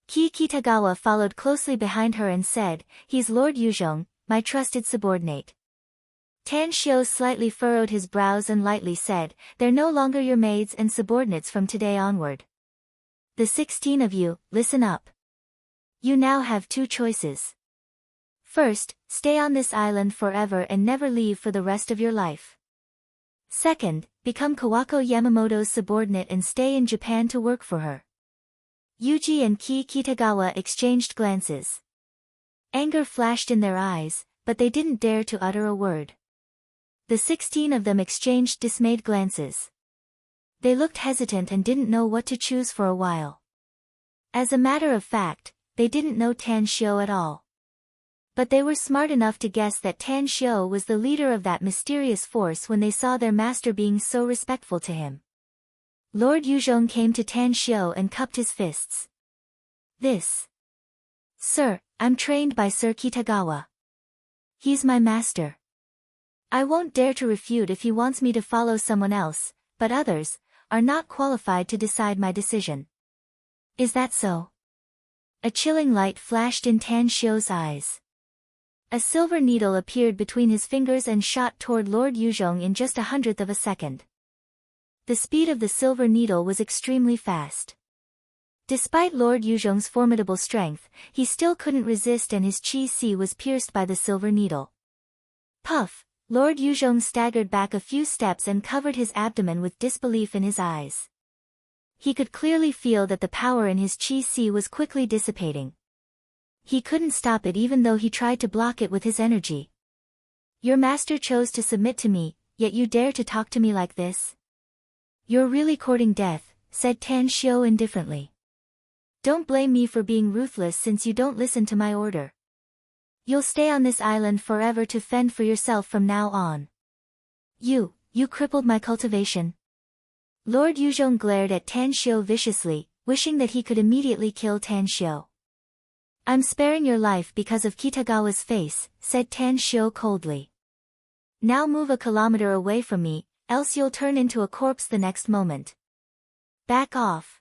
Kitagawa followed closely behind her and said, "He's Lord Yuzhong, my trusted subordinate." Tan Shio slightly furrowed his brows and lightly said, "They're no longer your maids and subordinates from today onward. The 16 of you, listen up. You now have 2 choices. First, stay on this island forever and never leave for the rest of your life. Second, become Kawako Yamamoto's subordinate and stay in Japan to work for her." Yuji and Kitagawa exchanged glances. Anger flashed in their eyes, but they didn't dare to utter a word. The 16 of them exchanged dismayed glances. They looked hesitant and didn't know what to choose for a while. As a matter of fact, they didn't know Tan Shio at all. But they were smart enough to guess that Tan Shio was the leader of that mysterious force when they saw their master being so respectful to him. Lord Yuzhong came to Tan Shio and cupped his fists. "This. Sir, I'm trained by Sir Kitagawa. He's my master. I won't dare to refute if he wants me to follow someone else, but others are not qualified to decide my decision. Is that so? A chilling light flashed in Tan Xiu's eyes. A silver needle appeared between his fingers and shot toward Lord Yuzhong in just 1/100th of a second. The speed of the silver needle was extremely fast. Despite Lord Yuzhong's formidable strength, he still couldn't resist and his qi was pierced by the silver needle. Puff! Lord Yuzhong staggered back a few steps and covered his abdomen with disbelief in his eyes. He could clearly feel that the power in his qi was quickly dissipating. He couldn't stop it even though he tried to block it with his energy. Your master chose to submit to me, yet you dare to talk to me like this? You're really courting death, said Tan Xiu indifferently. Don't blame me for being ruthless since you don't listen to my order. You'll stay on this island forever to fend for yourself from now on. You crippled my cultivation. Lord Yuzhong glared at Tan Xiu viciously, wishing that he could immediately kill Tan Xiu. I'm sparing your life because of Kitagawa's face, said Tan Xiu coldly. Now move a kilometer away from me, else you'll turn into a corpse the next moment. Back off.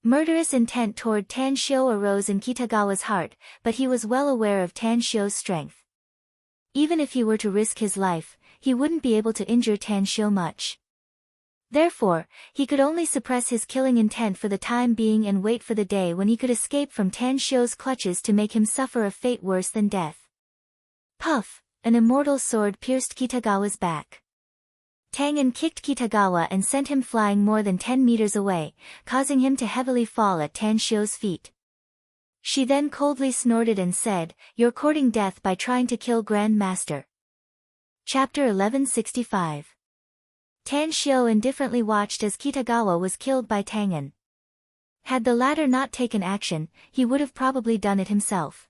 Murderous intent toward Tan Xiu arose in Kitagawa's heart, but he was well aware of Tan Xiu's strength. Even if he were to risk his life, he wouldn't be able to injure Tan Xiu much. Therefore, he could only suppress his killing intent for the time being and wait for the day when he could escape from Tan Xiu's clutches to make him suffer a fate worse than death. Puff! An immortal sword pierced Kitagawa's back. Tangen kicked Kitagawa and sent him flying more than 10 meters away, causing him to heavily fall at Tan Xiu's feet. She then coldly snorted and said, "You're courting death by trying to kill Grand Master." Chapter 1165. Tan Xiu indifferently watched as Kitagawa was killed by Tangen. Had the latter not taken action, he would have probably done it himself.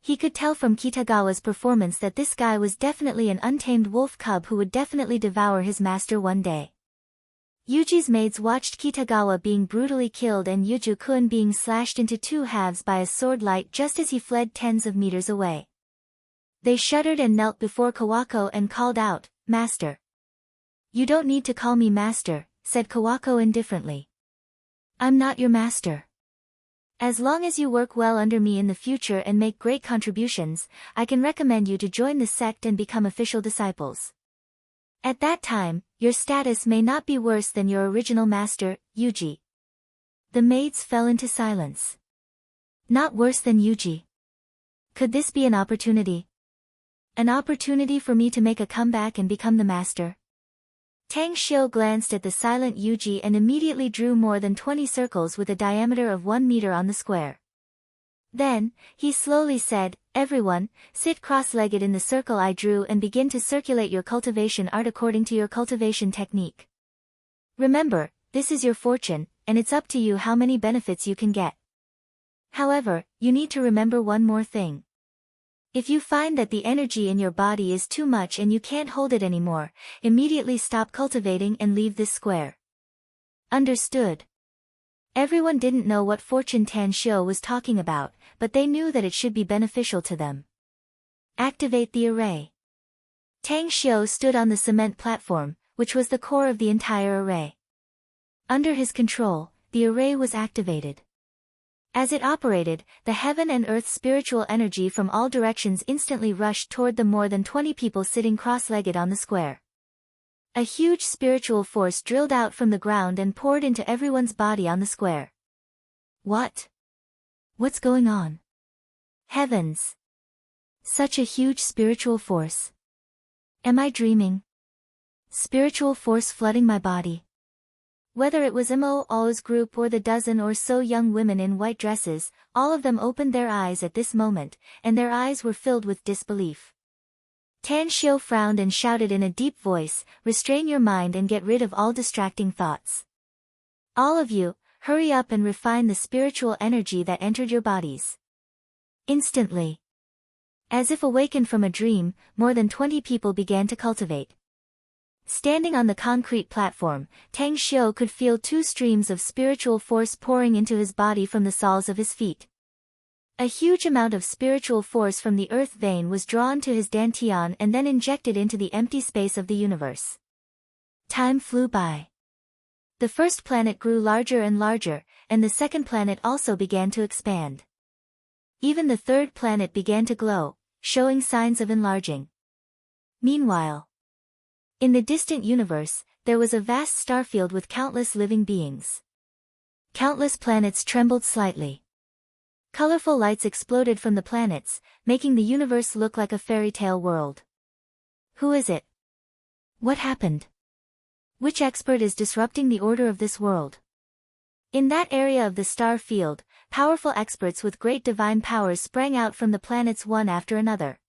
He could tell from Kitagawa's performance that this guy was definitely an untamed wolf cub who would definitely devour his master one day. Yuji's maids watched Kitagawa being brutally killed and Yuju-kun being slashed into 2 halves by a sword light just as he fled tens of meters away. They shuddered and knelt before Kawako and called out, "Master." "You don't need to call me master," said Kawako indifferently. "I'm not your master. As long as you work well under me in the future and make great contributions, I can recommend you to join the sect and become official disciples. At that time, your status may not be worse than your original master, Yuji." The maids fell into silence. Not worse than Yuji. Could this be an opportunity? An opportunity for me to make a comeback and become the master? Tang Xiu glanced at the silent Yuji and immediately drew more than 20 circles with a diameter of 1 meter on the square. Then, he slowly said, "Everyone, sit cross-legged in the circle I drew and begin to circulate your cultivation art according to your cultivation technique. Remember, this is your fortune, and it's up to you how many benefits you can get. However, you need to remember one more thing. If you find that the energy in your body is too much and you can't hold it anymore, immediately stop cultivating and leave this square. Understood?" Everyone didn't know what fortune Tan Xiu was talking about, but they knew that it should be beneficial to them. Activate the array. Tang Xiu stood on the cement platform, which was the core of the entire array. Under his control, the array was activated. As it operated, the heaven and earth spiritual energy from all directions instantly rushed toward the more than 20 people sitting cross-legged on the square. A huge spiritual force drilled out from the ground and poured into everyone's body on the square. What? What's going on? Heavens! Such a huge spiritual force. Am I dreaming? Spiritual force flooding my body. Whether it was Mo's group or the dozen or so young women in white dresses, all of them opened their eyes at this moment, and their eyes were filled with disbelief. Tan Xiu frowned and shouted in a deep voice, "Restrain your mind and get rid of all distracting thoughts. All of you, hurry up and refine the spiritual energy that entered your bodies." Instantly, as if awakened from a dream, more than 20 people began to cultivate. Standing on the concrete platform, Tang Xiu could feel 2 streams of spiritual force pouring into his body from the soles of his feet. A huge amount of spiritual force from the earth vein was drawn to his dantian and then injected into the empty space of the universe. Time flew by. The first planet grew larger and larger, and the second planet also began to expand. Even the third planet began to glow, showing signs of enlarging. Meanwhile, in the distant universe, there was a vast starfield with countless living beings. Countless planets trembled slightly. Colorful lights exploded from the planets, making the universe look like a fairy tale world. Who is it? What happened? Which expert is disrupting the order of this world? In that area of the star field, powerful experts with great divine powers sprang out from the planets one after another.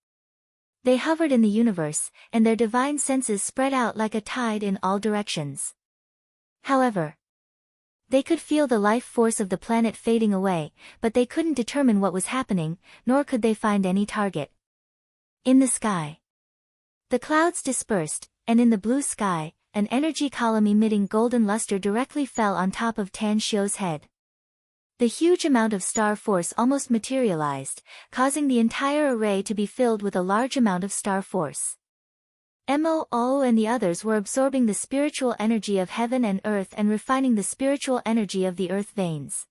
They hovered in the universe, and their divine senses spread out like a tide in all directions. However, they could feel the life force of the planet fading away, but they couldn't determine what was happening, nor could they find any target. In the sky, the clouds dispersed, and in the blue sky, an energy column emitting golden luster directly fell on top of Tan Xiu's head. The huge amount of star force almost materialized, causing the entire array to be filled with a large amount of star force. Mo and the others were absorbing the spiritual energy of heaven and earth and refining the spiritual energy of the earth veins.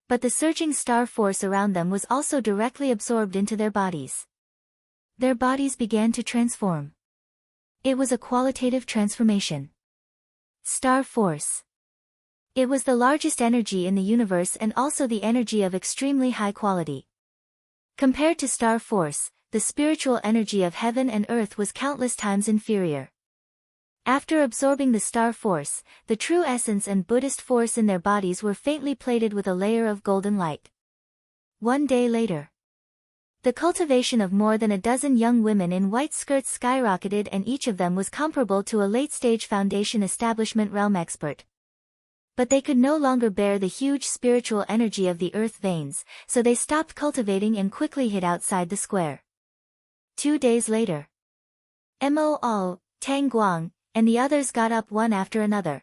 But the surging star force around them was also directly absorbed into their bodies. Their bodies began to transform. It was a qualitative transformation. Star force. It was the largest energy in the universe and also the energy of extremely high quality. Compared to star force, the spiritual energy of heaven and earth was countless times inferior. After absorbing the star force, the true essence and Buddhist force in their bodies were faintly plated with a layer of golden light. One day later, the cultivation of more than a dozen young women in white skirts skyrocketed, and each of them was comparable to a late-stage foundation establishment realm expert. But they could no longer bear the huge spiritual energy of the earth veins, so they stopped cultivating and quickly hid outside the square. 2 days later, Mo, Tang Guang, and the others got up one after another.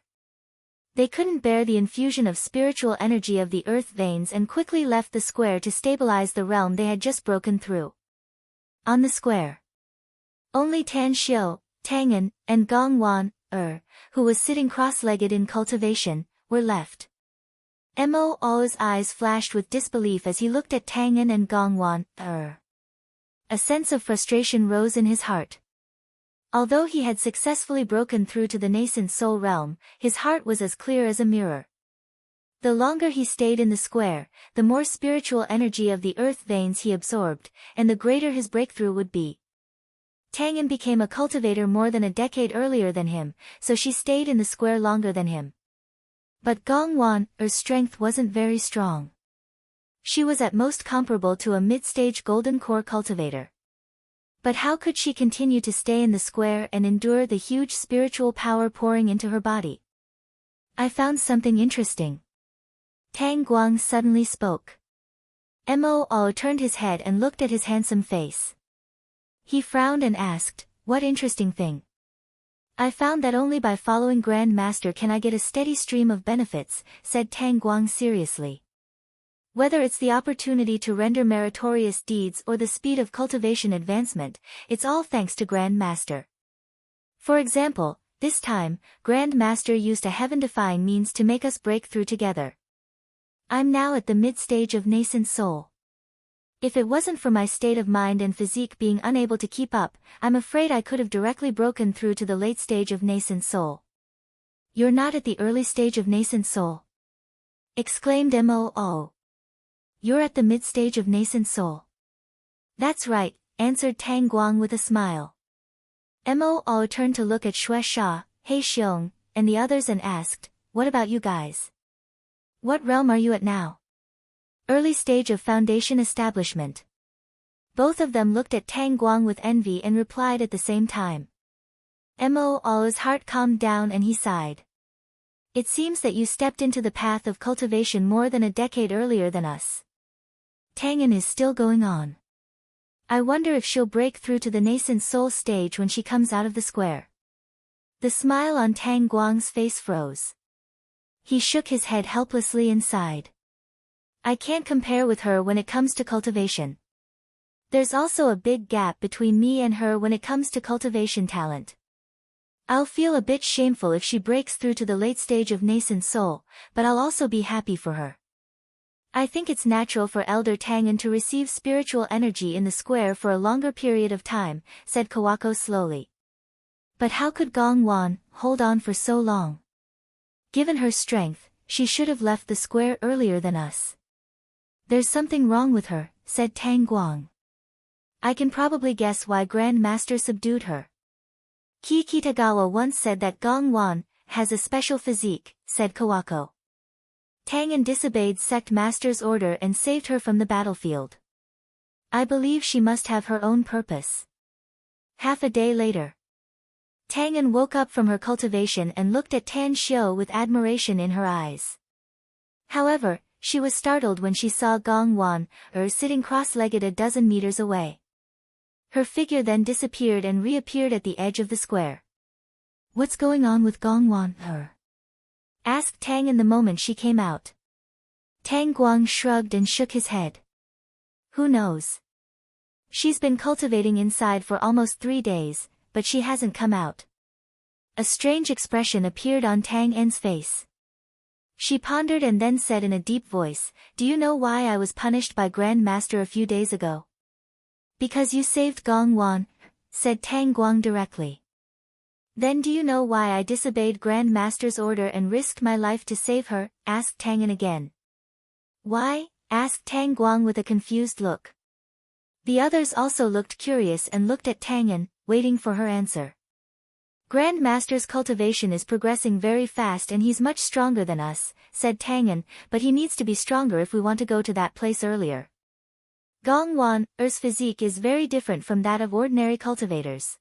They couldn't bear the infusion of spiritual energy of the earth veins and quickly left the square to stabilize the realm they had just broken through. On the square, only Tan Xiu, Tang'an, and Gong Wan, who was sitting cross-legged in cultivation, were left. Mo's eyes flashed with disbelief as he looked at Tang'an and Gong Wan, A sense of frustration rose in his heart. Although he had successfully broken through to the nascent soul realm, his heart was as clear as a mirror. The longer he stayed in the square, the more spiritual energy of the earth veins he absorbed, and the greater his breakthrough would be. Tang'an became a cultivator more than a decade earlier than him, so she stayed in the square longer than him. But Gong Wan's strength wasn't very strong. She was at most comparable to a mid-stage golden core cultivator. But how could she continue to stay in the square and endure the huge spiritual power pouring into her body? I found something interesting. Tang Guang suddenly spoke. Mo turned his head and looked at his handsome face. He frowned and asked, "What interesting thing?" "I found that only by following Grand Master can I get a steady stream of benefits," said Tang Guang seriously. "Whether it's the opportunity to render meritorious deeds or the speed of cultivation advancement, it's all thanks to Grand Master. For example, this time, Grand Master used a heaven-defying means to make us break through together. I'm now at the mid-stage of nascent soul. If it wasn't for my state of mind and physique being unable to keep up, I'm afraid I could have directly broken through to the late stage of nascent soul." "You're not at the early stage of nascent soul?" exclaimed Mo. "You're at the mid-stage of nascent soul." "That's right," answered Tang Guang with a smile. Mo turned to look at Xue Sha, He Xiong, and the others and asked, "What about you guys? What realm are you at now?" "Early stage of foundation establishment." Both of them looked at Tang Guang with envy and replied at the same time. Mo's heart calmed down and he sighed. "It seems that you stepped into the path of cultivation more than a decade earlier than us. Tang'an is still going on. I wonder if she'll break through to the nascent soul stage when she comes out of the square." The smile on Tang Guang's face froze. He shook his head helplessly and sighed. I can't compare with her when it comes to cultivation. There's also a big gap between me and her when it comes to cultivation talent. I'll feel a bit shameful if she breaks through to the late stage of nascent soul, but I'll also be happy for her. I think it's natural for Elder Tangan to receive spiritual energy in the square for a longer period of time, said Kawako slowly. But how could Gong Wan hold on for so long? Given her strength, she should have left the square earlier than us. There's something wrong with her, said Tang Guang. I can probably guess why Grand Master subdued her. Ki Kitagawa once said that Gong Wan has a special physique, said Kawako. Tangan disobeyed sect master's order and saved her from the battlefield. I believe she must have her own purpose. Half a day later, Tangan woke up from her cultivation and looked at Tan Xiao with admiration in her eyes. However, she was startled when she saw Gong Wan sitting cross-legged a dozen meters away. Her figure then disappeared and reappeared at the edge of the square. What's going on with Gong Wan asked Tangan the moment she came out. Tang Guang shrugged and shook his head. Who knows? She's been cultivating inside for almost 3 days, but she hasn't come out. A strange expression appeared on Tang En's face. She pondered and then said in a deep voice, Do you know why I was punished by Grand Master a few days ago? Because you saved Gong Wan, said Tang Guang directly. Then do you know why I disobeyed Grand Master's order and risked my life to save her? Asked Tangan again. Why? Asked Tang Guang with a confused look. The others also looked curious and looked at Tangan, waiting for her answer. Grand Master's cultivation is progressing very fast and he's much stronger than us, said Tangan, but he needs to be stronger if we want to go to that place earlier. Gong Wan's physique is very different from that of ordinary cultivators.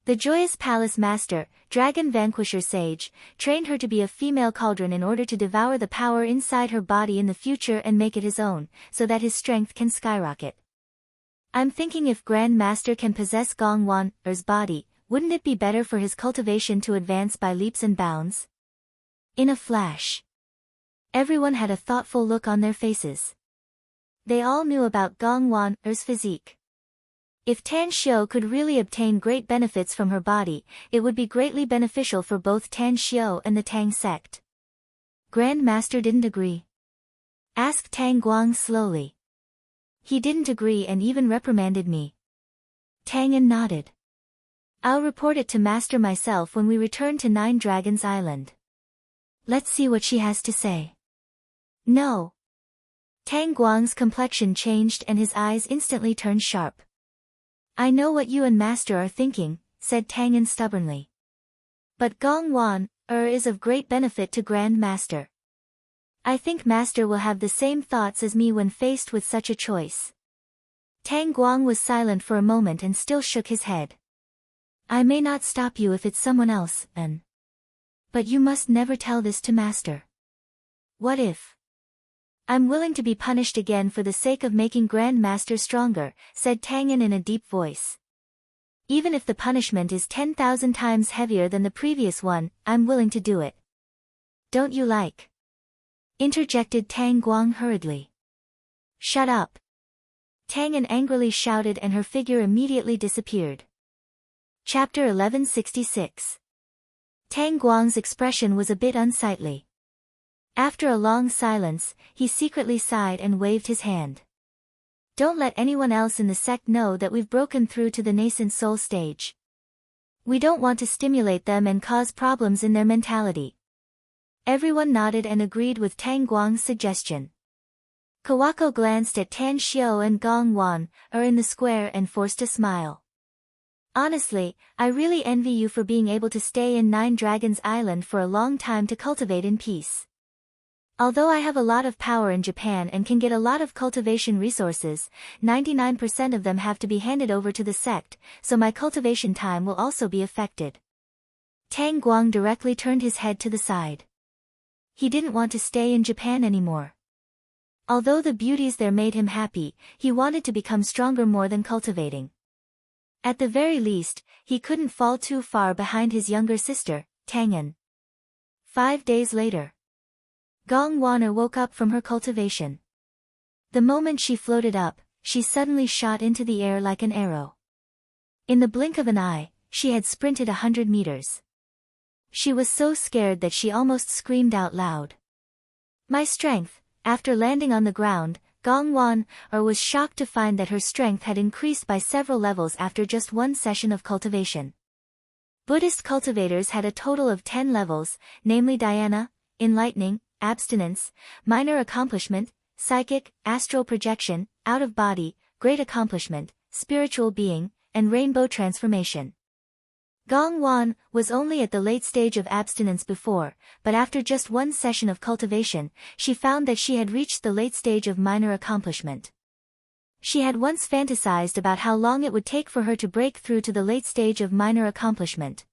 The Joyous Palace Master, Dragon Vanquisher Sage, trained her to be a female cauldron in order to devour the power inside her body in the future and make it his own, so that his strength can skyrocket. I'm thinking if Grand Master can possess Gong Wan's body, wouldn't it be better for his cultivation to advance by leaps and bounds? In a flash, everyone had a thoughtful look on their faces. They all knew about Gong Wan's physique. If Tan Xiao could really obtain great benefits from her body, it would be greatly beneficial for both Tan Xiao and the Tang sect. Grand Master didn't agree? Asked Tang Guang slowly. He didn't agree and even reprimanded me. Tangan nodded. I'll report it to Master myself when we return to Nine Dragons Island. Let's see what she has to say. No. Tang Guang's complexion changed and his eyes instantly turned sharp. I know what you and Master are thinking, said Tangan stubbornly. But Gong Wan is of great benefit to Grand Master. I think Master will have the same thoughts as me when faced with such a choice. Tang Guang was silent for a moment and still shook his head. I may not stop you if it's someone else, then. But you must never tell this to Master. What if? I'm willing to be punished again for the sake of making Grand Master stronger, said Tangan in a deep voice. Even if the punishment is 10,000 times heavier than the previous one, I'm willing to do it. Don't you like? Interjected Tang Guang hurriedly. Shut up! Tangan angrily shouted and her figure immediately disappeared. Chapter 1166. Tang Guang's expression was a bit unsightly. After a long silence, he secretly sighed and waved his hand. Don't let anyone else in the sect know that we've broken through to the nascent soul stage. We don't want to stimulate them and cause problems in their mentality. Everyone nodded and agreed with Tang Guang's suggestion. Kawako glanced at Tan Xiao and Gong Wan in the square and forced a smile. Honestly, I really envy you for being able to stay in Nine Dragons Island for a long time to cultivate in peace. Although I have a lot of power in Japan and can get a lot of cultivation resources, 99% of them have to be handed over to the sect, so my cultivation time will also be affected. Tang Guang directly turned his head to the side. He didn't want to stay in Japan anymore. Although the beauties there made him happy, he wanted to become stronger more than cultivating. At the very least, he couldn't fall too far behind his younger sister, Tangan. 5 days later, Gong Wan woke up from her cultivation. The moment she floated up, she suddenly shot into the air like an arrow. In the blink of an eye, she had sprinted 100 meters. She was so scared that she almost screamed out loud. My strength. After landing on the ground, Gongwan was shocked to find that her strength had increased by several levels after just one session of cultivation. Buddhist cultivators had a total of 10 levels, namely dhyana, enlightening, abstinence, minor accomplishment, psychic, astral projection, out-of-body, great accomplishment, spiritual being, and rainbow transformation. Gongwan was only at the late stage of abstinence before, but after just one session of cultivation, she found that she had reached the late stage of minor accomplishment. She had once fantasized about how long it would take for her to break through to the late stage of minor accomplishment.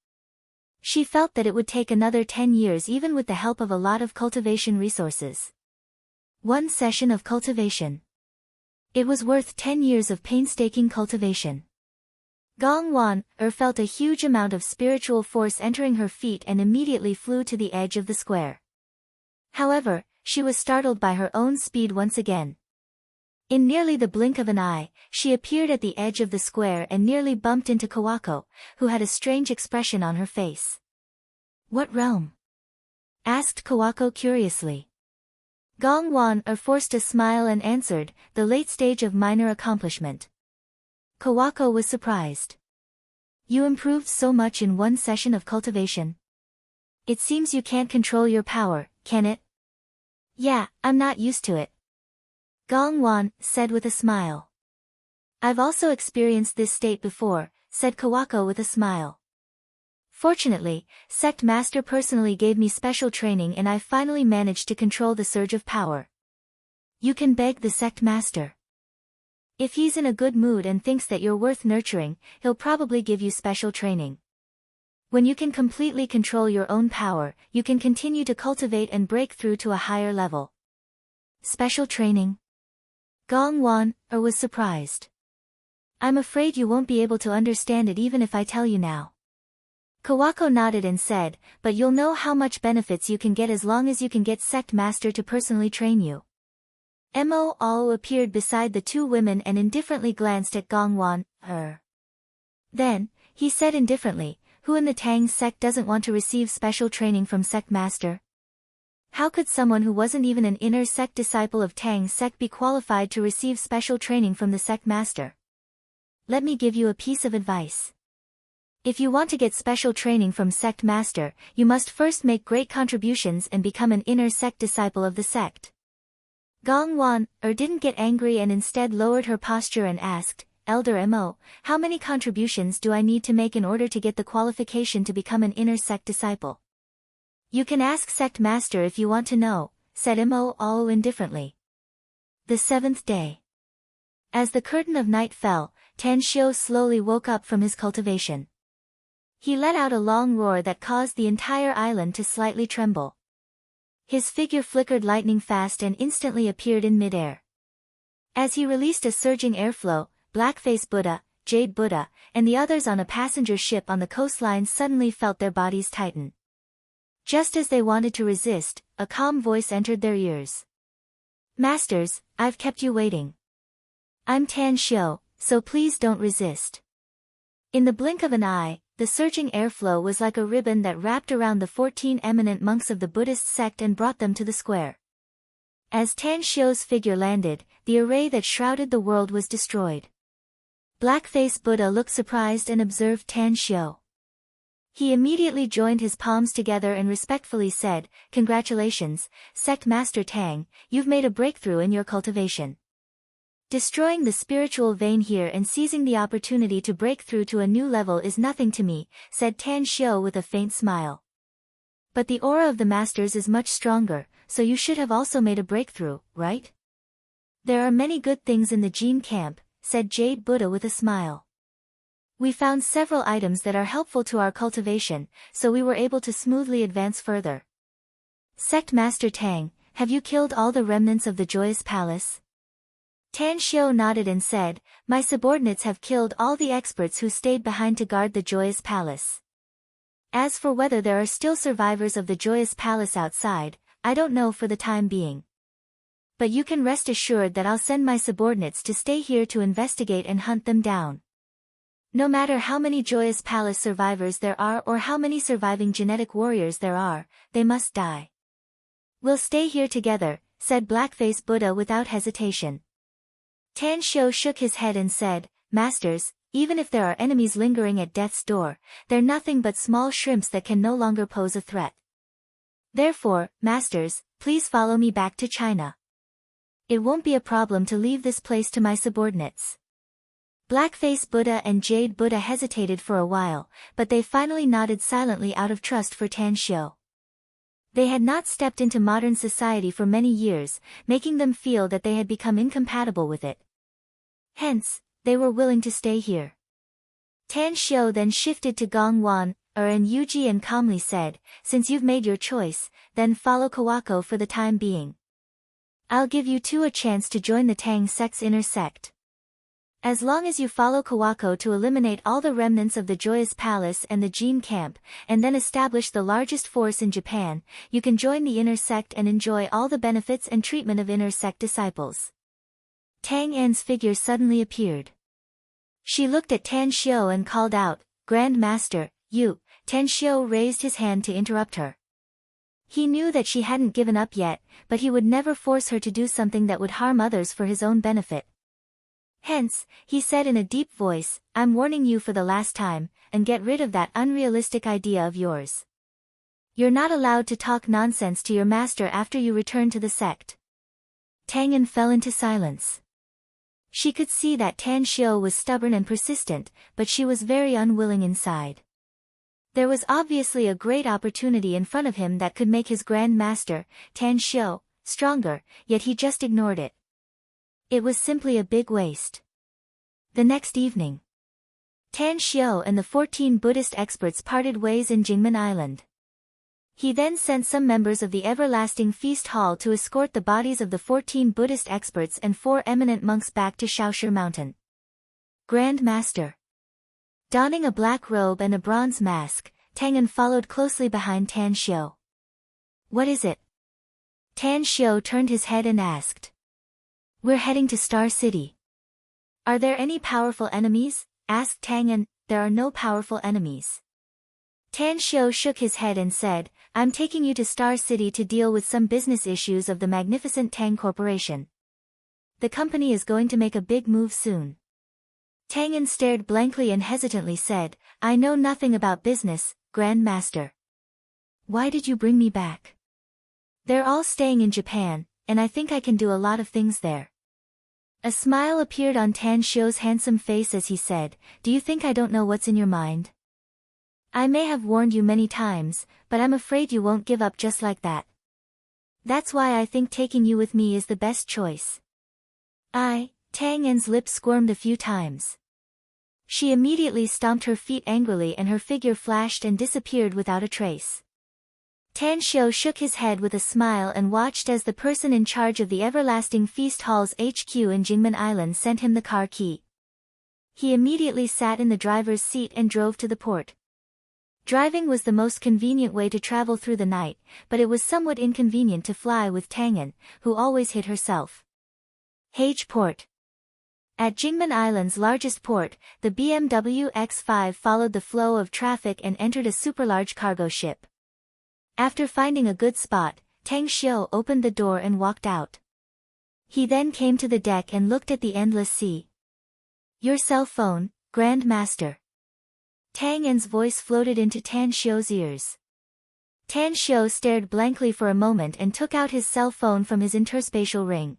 She felt that it would take another 10 years even with the help of a lot of cultivation resources. One session of cultivation. It was worth 10 years of painstaking cultivation. Gongwan felt a huge amount of spiritual force entering her feet and immediately flew to the edge of the square. However, she was startled by her own speed once again. In nearly the blink of an eye, she appeared at the edge of the square and nearly bumped into Kawako, who had a strange expression on her face. "What realm?" asked Kawako curiously. Gongwan forced a smile and answered, "The late stage of minor accomplishment." Kawako was surprised. "You improved so much in one session of cultivation. It seems you can't control your power, can it?" "Yeah, I'm not used to it," Gongwan said with a smile. "I've also experienced this state before," said Kawako with a smile. "Fortunately, Sect Master personally gave me special training and I finally managed to control the surge of power." "You can beg the Sect Master. If he's in a good mood and thinks that you're worth nurturing, he'll probably give you special training. When you can completely control your own power, you can continue to cultivate and break through to a higher level." "Special training?" Gongwan was surprised. "I'm afraid you won't be able to understand it even if I tell you now." Kawako nodded and said, "But you'll know how much benefits you can get as long as you can get Sect Master to personally train you." Mo All appeared beside the two women and indifferently glanced at Gongwan. Then, he said indifferently, "Who in the Tang sect doesn't want to receive special training from Sect Master? How could someone who wasn't even an inner sect disciple of Tang sect be qualified to receive special training from the Sect Master? Let me give you a piece of advice. If you want to get special training from Sect Master, you must first make great contributions and become an inner sect disciple of the sect." Gongwan didn't get angry and instead lowered her posture and asked, "Elder Mo, how many contributions do I need to make in order to get the qualification to become an inner sect disciple?" "You can ask Sect Master if you want to know," said Mo All indifferently. The 7th day. As the curtain of night fell, Tan Shio slowly woke up from his cultivation. He let out a long roar that caused the entire island to slightly tremble. His figure flickered lightning fast and instantly appeared in midair. As he released a surging airflow, Blackface Buddha, Jade Buddha, and the others on a passenger ship on the coastline suddenly felt their bodies tighten. Just as they wanted to resist, a calm voice entered their ears. "Masters, I've kept you waiting. I'm Tan Shio, so please don't resist." In the blink of an eye, the surging airflow was like a ribbon that wrapped around the 14 eminent monks of the Buddhist sect and brought them to the square. As Tan Shio's figure landed, the array that shrouded the world was destroyed. Blackface Buddha looked surprised and observed Tan Shio. He immediately joined his palms together and respectfully said, "Congratulations, Sect Master Tang, you've made a breakthrough in your cultivation. Destroying the spiritual vein here and seizing the opportunity to break through to a new level is nothing to me," said Tan Shio with a faint smile. "But the aura of the masters is much stronger, so you should have also made a breakthrough, right?" "There are many good things in the Jin camp," said Jade Buddha with a smile. "We found several items that are helpful to our cultivation, so we were able to smoothly advance further." "Sect Master Tang, have you killed all the remnants of the Joyous Palace?" Tan Shio nodded and said, "My subordinates have killed all the experts who stayed behind to guard the Joyous Palace. As for whether there are still survivors of the Joyous Palace outside, I don't know for the time being. But you can rest assured that I'll send my subordinates to stay here to investigate and hunt them down. No matter how many Joyous Palace survivors there are or how many surviving genetic warriors there are, they must die. We'll stay here together, said Blackface Buddha without hesitation. Tan Shou shook his head and said, Masters, even if there are enemies lingering at death's door, they're nothing but small shrimps that can no longer pose a threat. Therefore, Masters, please follow me back to China. It won't be a problem to leave this place to my subordinates. Blackface Buddha and Jade Buddha hesitated for a while, but they finally nodded silently out of trust for Tan Shou. They had not stepped into modern society for many years, making them feel that they had become incompatible with it. Hence, they were willing to stay here. Tan Shou then shifted to Gong Wan, and Yuji and calmly said, Since you've made your choice, then follow Kawako for the time being. I'll give you two a chance to join the Tang sect's inner sect. As long as you follow Kawako to eliminate all the remnants of the Joyous Palace and the Jin camp, and then establish the largest force in Japan, you can join the inner sect and enjoy all the benefits and treatment of inner sect disciples. Tang An's figure suddenly appeared. She looked at Tan Shou and called out, Grand Master, you. Tan Shou raised his hand to interrupt her. He knew that she hadn't given up yet, but he would never force her to do something that would harm others for his own benefit. Hence, he said in a deep voice, I'm warning you for the last time, and get rid of that unrealistic idea of yours. You're not allowed to talk nonsense to your master after you return to the sect. Tang An fell into silence. She could see that Tan Shou was stubborn and persistent, but she was very unwilling inside. There was obviously a great opportunity in front of him that could make his Grand Master, Tan Shou, stronger, yet he just ignored it. It was simply a big waste. The next evening, Tan Shou and the 14 Buddhist experts parted ways in Jingmen Island. He then sent some members of the Everlasting Feast Hall to escort the bodies of the 14 Buddhist experts and 4 eminent monks back to Shaoshi Mountain. Grand Master. Donning a black robe and a bronze mask, Tang An followed closely behind Tan Shou. What is it? Tan Shou turned his head and asked. We're heading to Star City. Are there any powerful enemies? Asked Tang An. There are no powerful enemies. Tan Shou shook his head and said, I'm taking you to Star City to deal with some business issues of the magnificent Tang Corporation. The company is going to make a big move soon. Tang An stared blankly and hesitantly said, I know nothing about business, Grand Master. Why did you bring me back? They're all staying in Japan, and I think I can do a lot of things there. A smile appeared on Tan Shou's handsome face as he said, Do you think I don't know what's in your mind? I may have warned you many times, but I'm afraid you won't give up just like that. That's why I think taking you with me is the best choice. Tang An's lips squirmed a few times. She immediately stomped her feet angrily and her figure flashed and disappeared without a trace. Tan Shou shook his head with a smile and watched as the person in charge of the Everlasting Feast Hall's HQ in Jingmen Island sent him the car key. He immediately sat in the driver's seat and drove to the port. Driving was the most convenient way to travel through the night, but it was somewhat inconvenient to fly with Tang An, who always hid herself. Hage Port. At Jingmen Island's largest port, the BMW X5 followed the flow of traffic and entered a superlarge cargo ship. After finding a good spot, Tang Shou opened the door and walked out. He then came to the deck and looked at the endless sea. Your cell phone, Grand Master. Tang An's voice floated into Tan Shou's ears. Tan Shou stared blankly for a moment and took out his cell phone from his interspatial ring.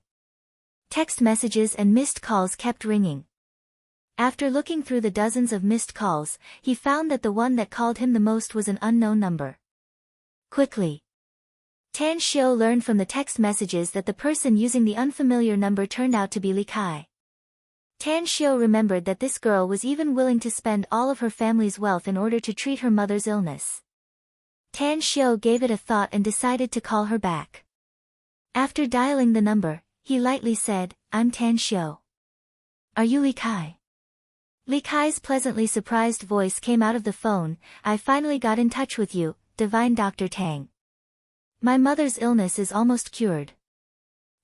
Text messages and missed calls kept ringing. After looking through the dozens of missed calls, he found that the one that called him the most was an unknown number. Quickly, Tan Shou learned from the text messages that the person using the unfamiliar number turned out to be Li Kai. Tan Shou remembered that this girl was even willing to spend all of her family's wealth in order to treat her mother's illness. Tan Shou gave it a thought and decided to call her back. After dialing the number, he lightly said, I'm Tan Shou. Are you Li Kai? Li Kai's pleasantly surprised voice came out of the phone. I finally got in touch with you, Divine Dr. Tang. My mother's illness is almost cured.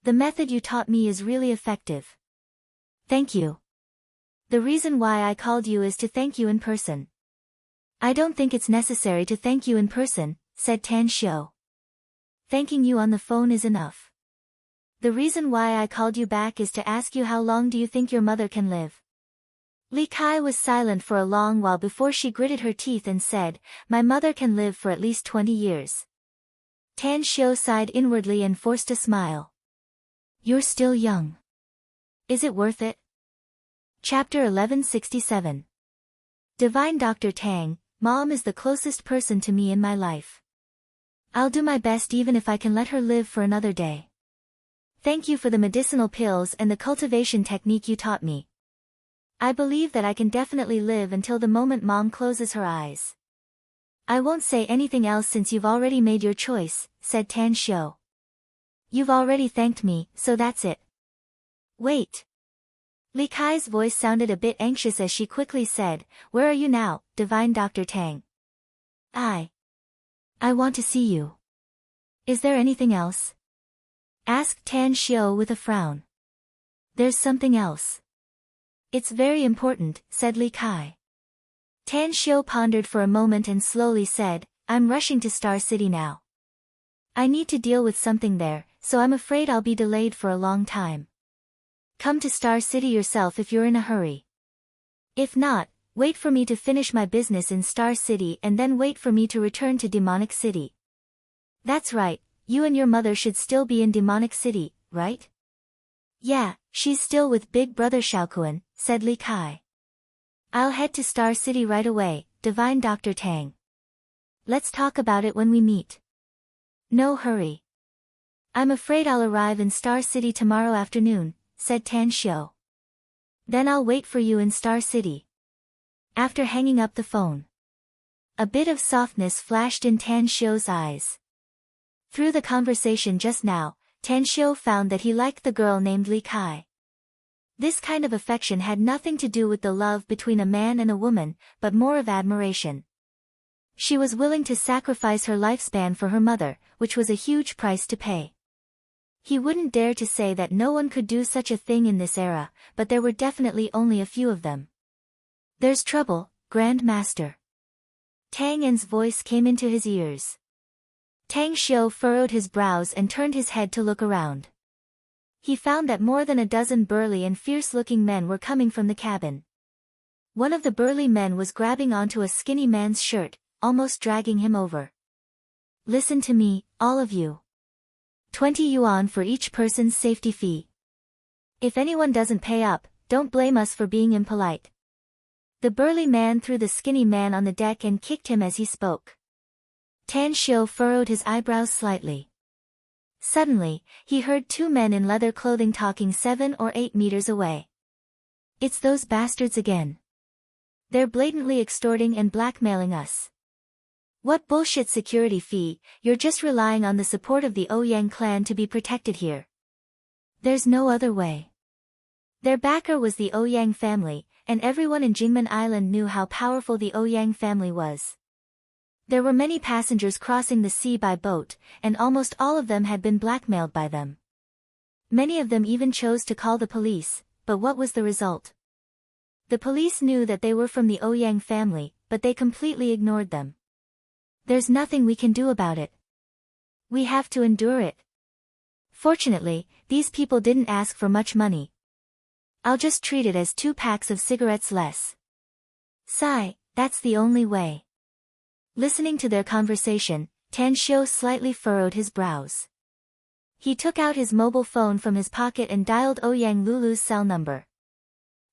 The method you taught me is really effective. Thank you. The reason why I called you is to thank you in person. I don't think it's necessary to thank you in person, said Tan Xiu. Thanking you on the phone is enough. The reason why I called you back is to ask you how long do you think your mother can live? Li Kai was silent for a long while before she gritted her teeth and said, my mother can live for at least 20 years. Tan Xiu sighed inwardly and forced a smile. You're still young. Is it worth it? Chapter 1167. Divine Dr. Tang, Mom is the closest person to me in my life. I'll do my best even if I can let her live for another day. Thank you for the medicinal pills and the cultivation technique you taught me. I believe that I can definitely live until the moment Mom closes her eyes. I won't say anything else since you've already made your choice, said Tan Xiu. You've already thanked me, so that's it. Wait. Li Kai's voice sounded a bit anxious as she quickly said, where are you now, Divine Dr. Tang? I want to see you. Is there anything else? Asked Tan Xiu with a frown. There's something else. It's very important, said Li Kai. Tan Xiu pondered for a moment and slowly said, I'm rushing to Star City now. I need to deal with something there, so I'm afraid I'll be delayed for a long time. Come to Star City yourself if you're in a hurry. If not, wait for me to finish my business in Star City and then wait for me to return to Demonic City. That's right, you and your mother should still be in Demonic City, right? Yeah, she's still with Big Brother Shaokuan, said Li Kai. I'll head to Star City right away, Divine Dr. Tang. Let's talk about it when we meet. No hurry. I'm afraid I'll arrive in Star City tomorrow afternoon, said Tan Xiu. Then I'll wait for you in Star City. After hanging up the phone, a bit of softness flashed in Tan Xiu's eyes. Through the conversation just now, Tan Xiu found that he liked the girl named Li Kai. This kind of affection had nothing to do with the love between a man and a woman, but more of admiration. She was willing to sacrifice her lifespan for her mother, which was a huge price to pay. He wouldn't dare to say that no one could do such a thing in this era, but there were definitely only a few of them. There's trouble, Grand Master. Tang En's voice came into his ears. Tang Xiu furrowed his brows and turned his head to look around. He found that more than a dozen burly and fierce-looking men were coming from the cabin. One of the burly men was grabbing onto a skinny man's shirt, almost dragging him over. Listen to me, all of you. 20 yuan for each person's safety fee. If anyone doesn't pay up, don't blame us for being impolite. The burly man threw the skinny man on the deck and kicked him as he spoke. Tan Xiu furrowed his eyebrows slightly. Suddenly, he heard two men in leather clothing talking 7 or 8 meters away. It's those bastards again. They're blatantly extorting and blackmailing us. What bullshit security fee, you're just relying on the support of the Ouyang clan to be protected here. There's no other way. Their backer was the Ouyang family, and everyone in Jingmen Island knew how powerful the Ouyang family was. There were many passengers crossing the sea by boat, and almost all of them had been blackmailed by them. Many of them even chose to call the police, but what was the result? The police knew that they were from the Ouyang family, but they completely ignored them. There's nothing we can do about it. We have to endure it. Fortunately, these people didn't ask for much money. I'll just treat it as 2 packs of cigarettes less. Sigh, that's the only way. Listening to their conversation, Tan Xiu slightly furrowed his brows. He took out his mobile phone from his pocket and dialed Ouyang Lulu's cell number.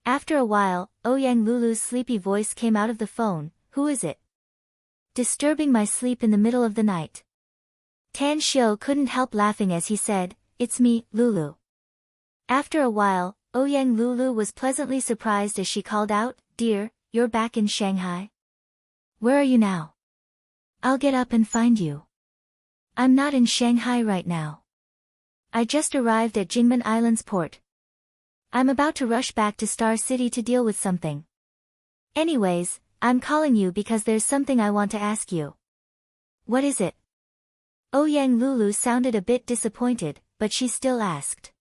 After a while, Ouyang Lulu's sleepy voice came out of the phone. Who is it? Disturbing my sleep in the middle of the night. Tan Xiu couldn't help laughing as he said, It's me, Lulu. After a while, Ouyang Lulu was pleasantly surprised as she called out, Dear, you're back in Shanghai? Where are you now? I'll get up and find you. I'm not in Shanghai right now. I just arrived at Jingmen Island's port. I'm about to rush back to Star City to deal with something. Anyways, I'm calling you because there's something I want to ask you. What is it? Ouyang Lulu sounded a bit disappointed. but she still asked.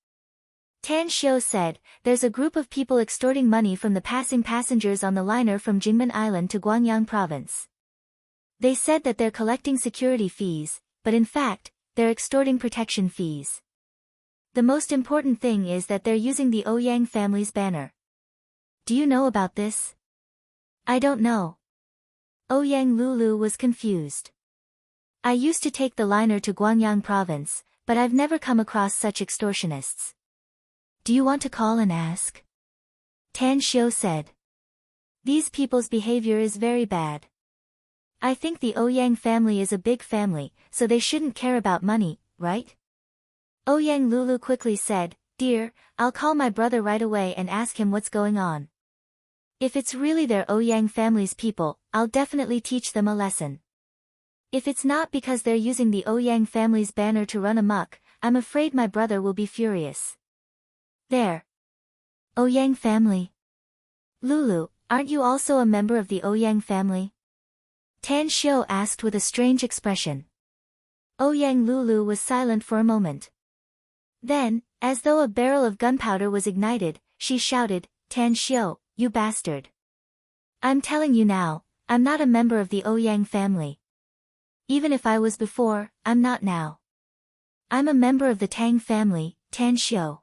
Tan Xiu said, there's a group of people extorting money from the passing passengers on the liner from Jingmen Island to Guangyang province. They said that they're collecting security fees, but in fact, they're extorting protection fees. The most important thing is that they're using the Ouyang family's banner. Do you know about this? I don't know. Ouyang Lulu was confused. I used to take the liner to Guangyang province, but I've never come across such extortionists. Do you want to call and ask? Tan Xiu said. These people's behavior is very bad. I think the Ouyang family is a big family, so they shouldn't care about money, right? Ouyang Lulu quickly said, Dear, I'll call my brother right away and ask him what's going on. If it's really their Ouyang family's people, I'll definitely teach them a lesson. If it's not because they're using the Ouyang family's banner to run amok, I'm afraid my brother will be furious. There. Ouyang family. Lulu, aren't you also a member of the Ouyang family? Tan Xiu asked with a strange expression. Ouyang Lulu was silent for a moment. Then, as though a barrel of gunpowder was ignited, she shouted, Tan Xiu, you bastard. I'm telling you now, I'm not a member of the Ouyang family. Even if I was before, I'm not now. I'm a member of the Tang family, Tan Xiu.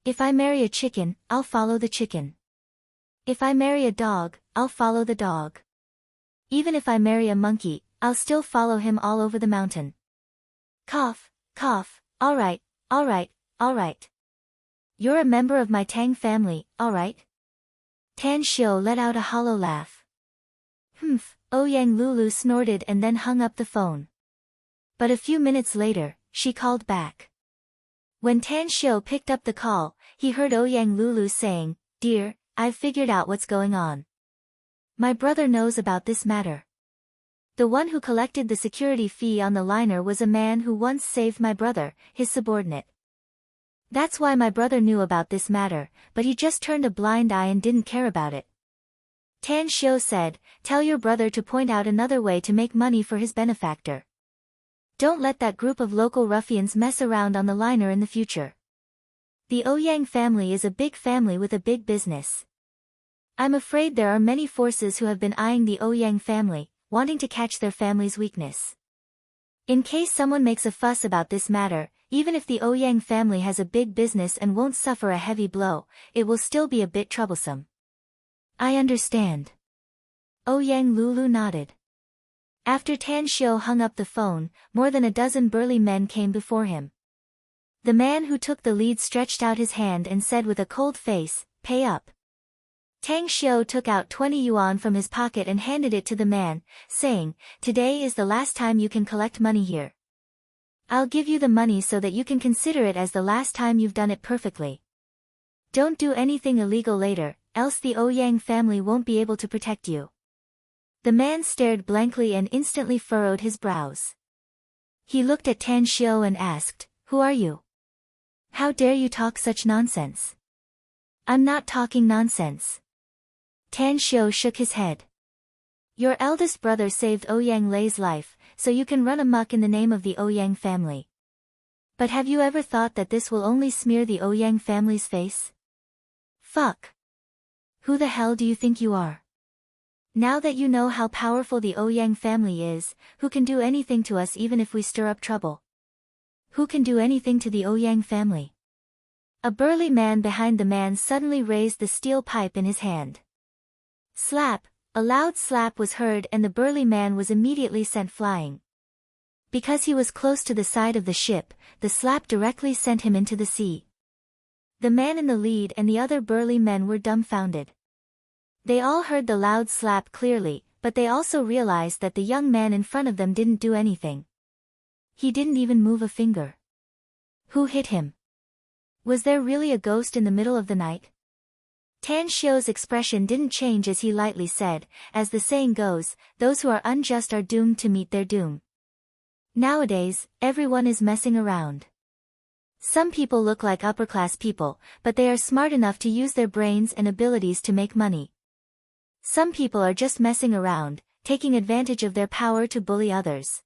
If I marry a chicken, I'll follow the chicken. If I marry a dog, I'll follow the dog. Even if I marry a monkey, I'll still follow him all over the mountain. Cough, cough, alright, alright, alright. You're a member of my Tang family, alright? Tan Xiu let out a hollow laugh. Humph, Ouyang Lulu snorted and then hung up the phone. But a few minutes later, she called back. When Tan Xiu picked up the call, he heard Ouyang Lulu saying, Dear, I've figured out what's going on. My brother knows about this matter. The one who collected the security fee on the liner was a man who once saved my brother, his subordinate. That's why my brother knew about this matter, but he just turned a blind eye and didn't care about it. Tan Xiu said, Tell your brother to point out another way to make money for his benefactor. Don't let that group of local ruffians mess around on the liner in the future. The Ouyang family is a big family with a big business. I'm afraid there are many forces who have been eyeing the Ouyang family, wanting to catch their family's weakness. In case someone makes a fuss about this matter, even if the Ouyang family has a big business and won't suffer a heavy blow, it will still be a bit troublesome. I understand. Ouyang Lulu nodded. After Tan Xiu hung up the phone, more than a dozen burly men came before him. The man who took the lead stretched out his hand and said with a cold face, Pay up. Tang Xiu took out 20 yuan from his pocket and handed it to the man, saying, Today is the last time you can collect money here. I'll give you the money so that you can consider it as the last time you've done it perfectly. Don't do anything illegal later, else the Ouyang family won't be able to protect you. The man stared blankly and instantly furrowed his brows. He looked at Tan Xiu and asked, Who are you? How dare you talk such nonsense? I'm not talking nonsense. Tan Xiu shook his head. Your eldest brother saved Ouyang Lei's life, so you can run amok in the name of the Ouyang family. But have you ever thought that this will only smear the Ouyang family's face? Fuck. Who the hell do you think you are? Now that you know how powerful the Ouyang family is, who can do anything to us even if we stir up trouble? Who can do anything to the Ouyang family? A burly man behind the man suddenly raised the steel pipe in his hand. Slap, a loud slap was heard and the burly man was immediately sent flying. Because he was close to the side of the ship, the slap directly sent him into the sea. The man in the lead and the other burly men were dumbfounded. They all heard the loud slap clearly, but they also realized that the young man in front of them didn't do anything. He didn't even move a finger. Who hit him? Was there really a ghost in the middle of the night? Tan Xiu's expression didn't change as he lightly said, as the saying goes, those who are unjust are doomed to meet their doom. Nowadays, everyone is messing around. Some people look like upper-class people, but they are smart enough to use their brains and abilities to make money. Some people are just messing around, taking advantage of their power to bully others.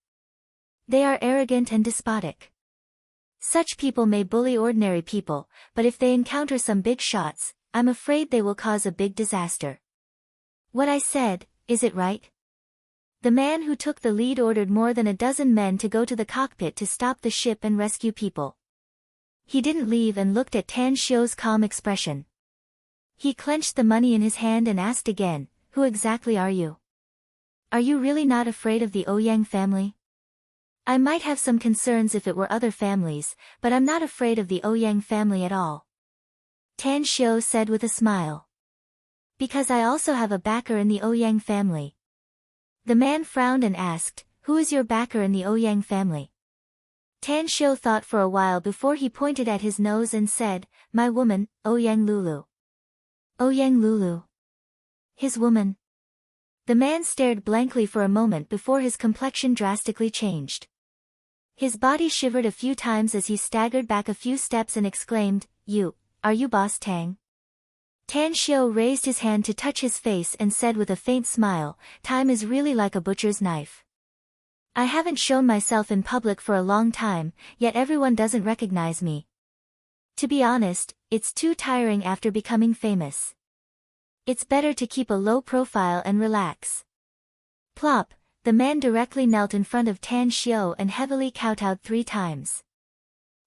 They are arrogant and despotic. Such people may bully ordinary people, but if they encounter some big shots, I'm afraid they will cause a big disaster. What I said, is it right? The man who took the lead ordered more than a dozen men to go to the cockpit to stop the ship and rescue people. He didn't leave and looked at Tan Xiu's calm expression. He clenched the money in his hand and asked again, "Who exactly are you? Are you really not afraid of the Ouyang family?" "I might have some concerns if it were other families, but I'm not afraid of the Ouyang family at all," Tan Xiu said with a smile. "Because I also have a backer in the Ouyang family." The man frowned and asked, "Who is your backer in the Ouyang family?" Tan Xiu thought for a while before he pointed at his nose and said, "My woman, Ouyang Lulu." Ouyang Lulu? His woman? The man stared blankly for a moment before his complexion drastically changed. His body shivered a few times as he staggered back a few steps and exclaimed, Are you Boss Tang?" Tan Xiu raised his hand to touch his face and said with a faint smile, "Time is really like a butcher's knife. I haven't shown myself in public for a long time, yet everyone doesn't recognize me. To be honest, it's too tiring after becoming famous. It's better to keep a low profile and relax." Plop, the man directly knelt in front of Tan Xiu and heavily kowtowed 3 times.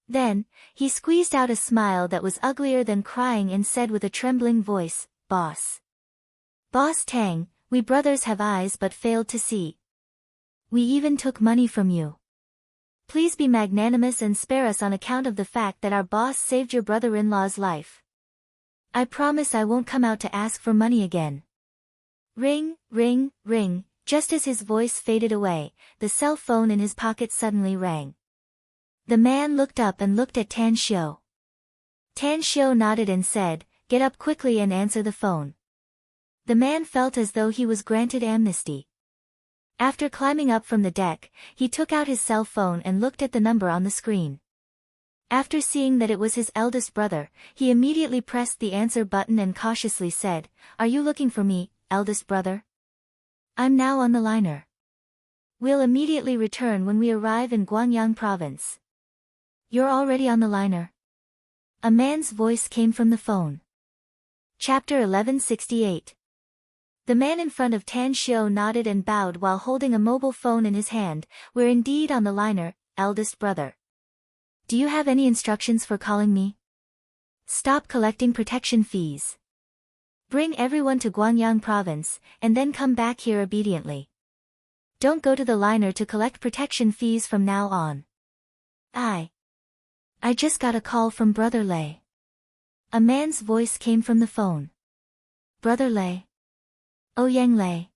Then, he squeezed out a smile that was uglier than crying and said with a trembling voice, "Boss. Boss Tang, we brothers have eyes but failed to see. We even took money from you. Please be magnanimous and spare us on account of the fact that our boss saved your brother-in-law's life. I promise I won't come out to ask for money again." Ring, ring, ring. Just as his voice faded away, the cell phone in his pocket suddenly rang. The man looked up and looked at Tan Xiu. Tan Xiu nodded and said, "Get up quickly and answer the phone." The man felt as though he was granted amnesty. After climbing up from the deck, he took out his cell phone and looked at the number on the screen. After seeing that it was his eldest brother, he immediately pressed the answer button and cautiously said, "Are you looking for me, eldest brother? I'm now on the liner. We'll immediately return when we arrive in Guangyang province." "You're already on the liner?" A man's voice came from the phone. Chapter 1168. The man in front of Tan Xiu nodded and bowed while holding a mobile phone in his hand. "We're indeed on the liner, eldest brother. Do you have any instructions for calling me?" "Stop collecting protection fees. Bring everyone to Guangyang province, and then come back here obediently. Don't go to the liner to collect protection fees from now on." I just got a call from Brother Lei." A man's voice came from the phone. "Brother Lei? Ouyang Lei?"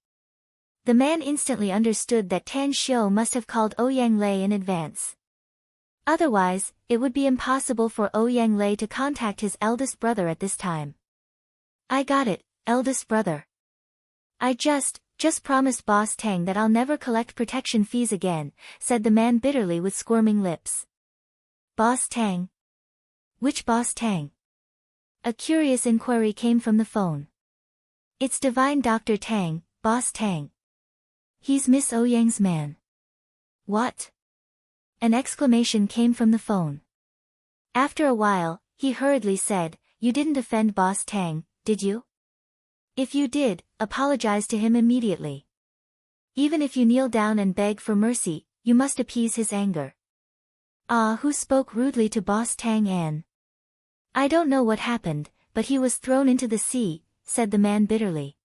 The man instantly understood that Tan Xiu must have called Ouyang Lei in advance. Otherwise, it would be impossible for Ouyang Lei to contact his eldest brother at this time. "I got it, eldest brother. I just promised Boss Tang that I'll never collect protection fees again," said the man bitterly with squirming lips. "Boss Tang? Which Boss Tang?" A curious inquiry came from the phone. "It's Divine Dr. Tang, Boss Tang. He's Miss Ouyang's man." "What?" An exclamation came from the phone. After a while, he hurriedly said, "You didn't offend Boss Tang, did you? If you did, apologize to him immediately. Even if you kneel down and beg for mercy, you must appease his anger." "Who spoke rudely to Boss Tang An?" "I don't know what happened, but he was thrown into the sea," said the man bitterly.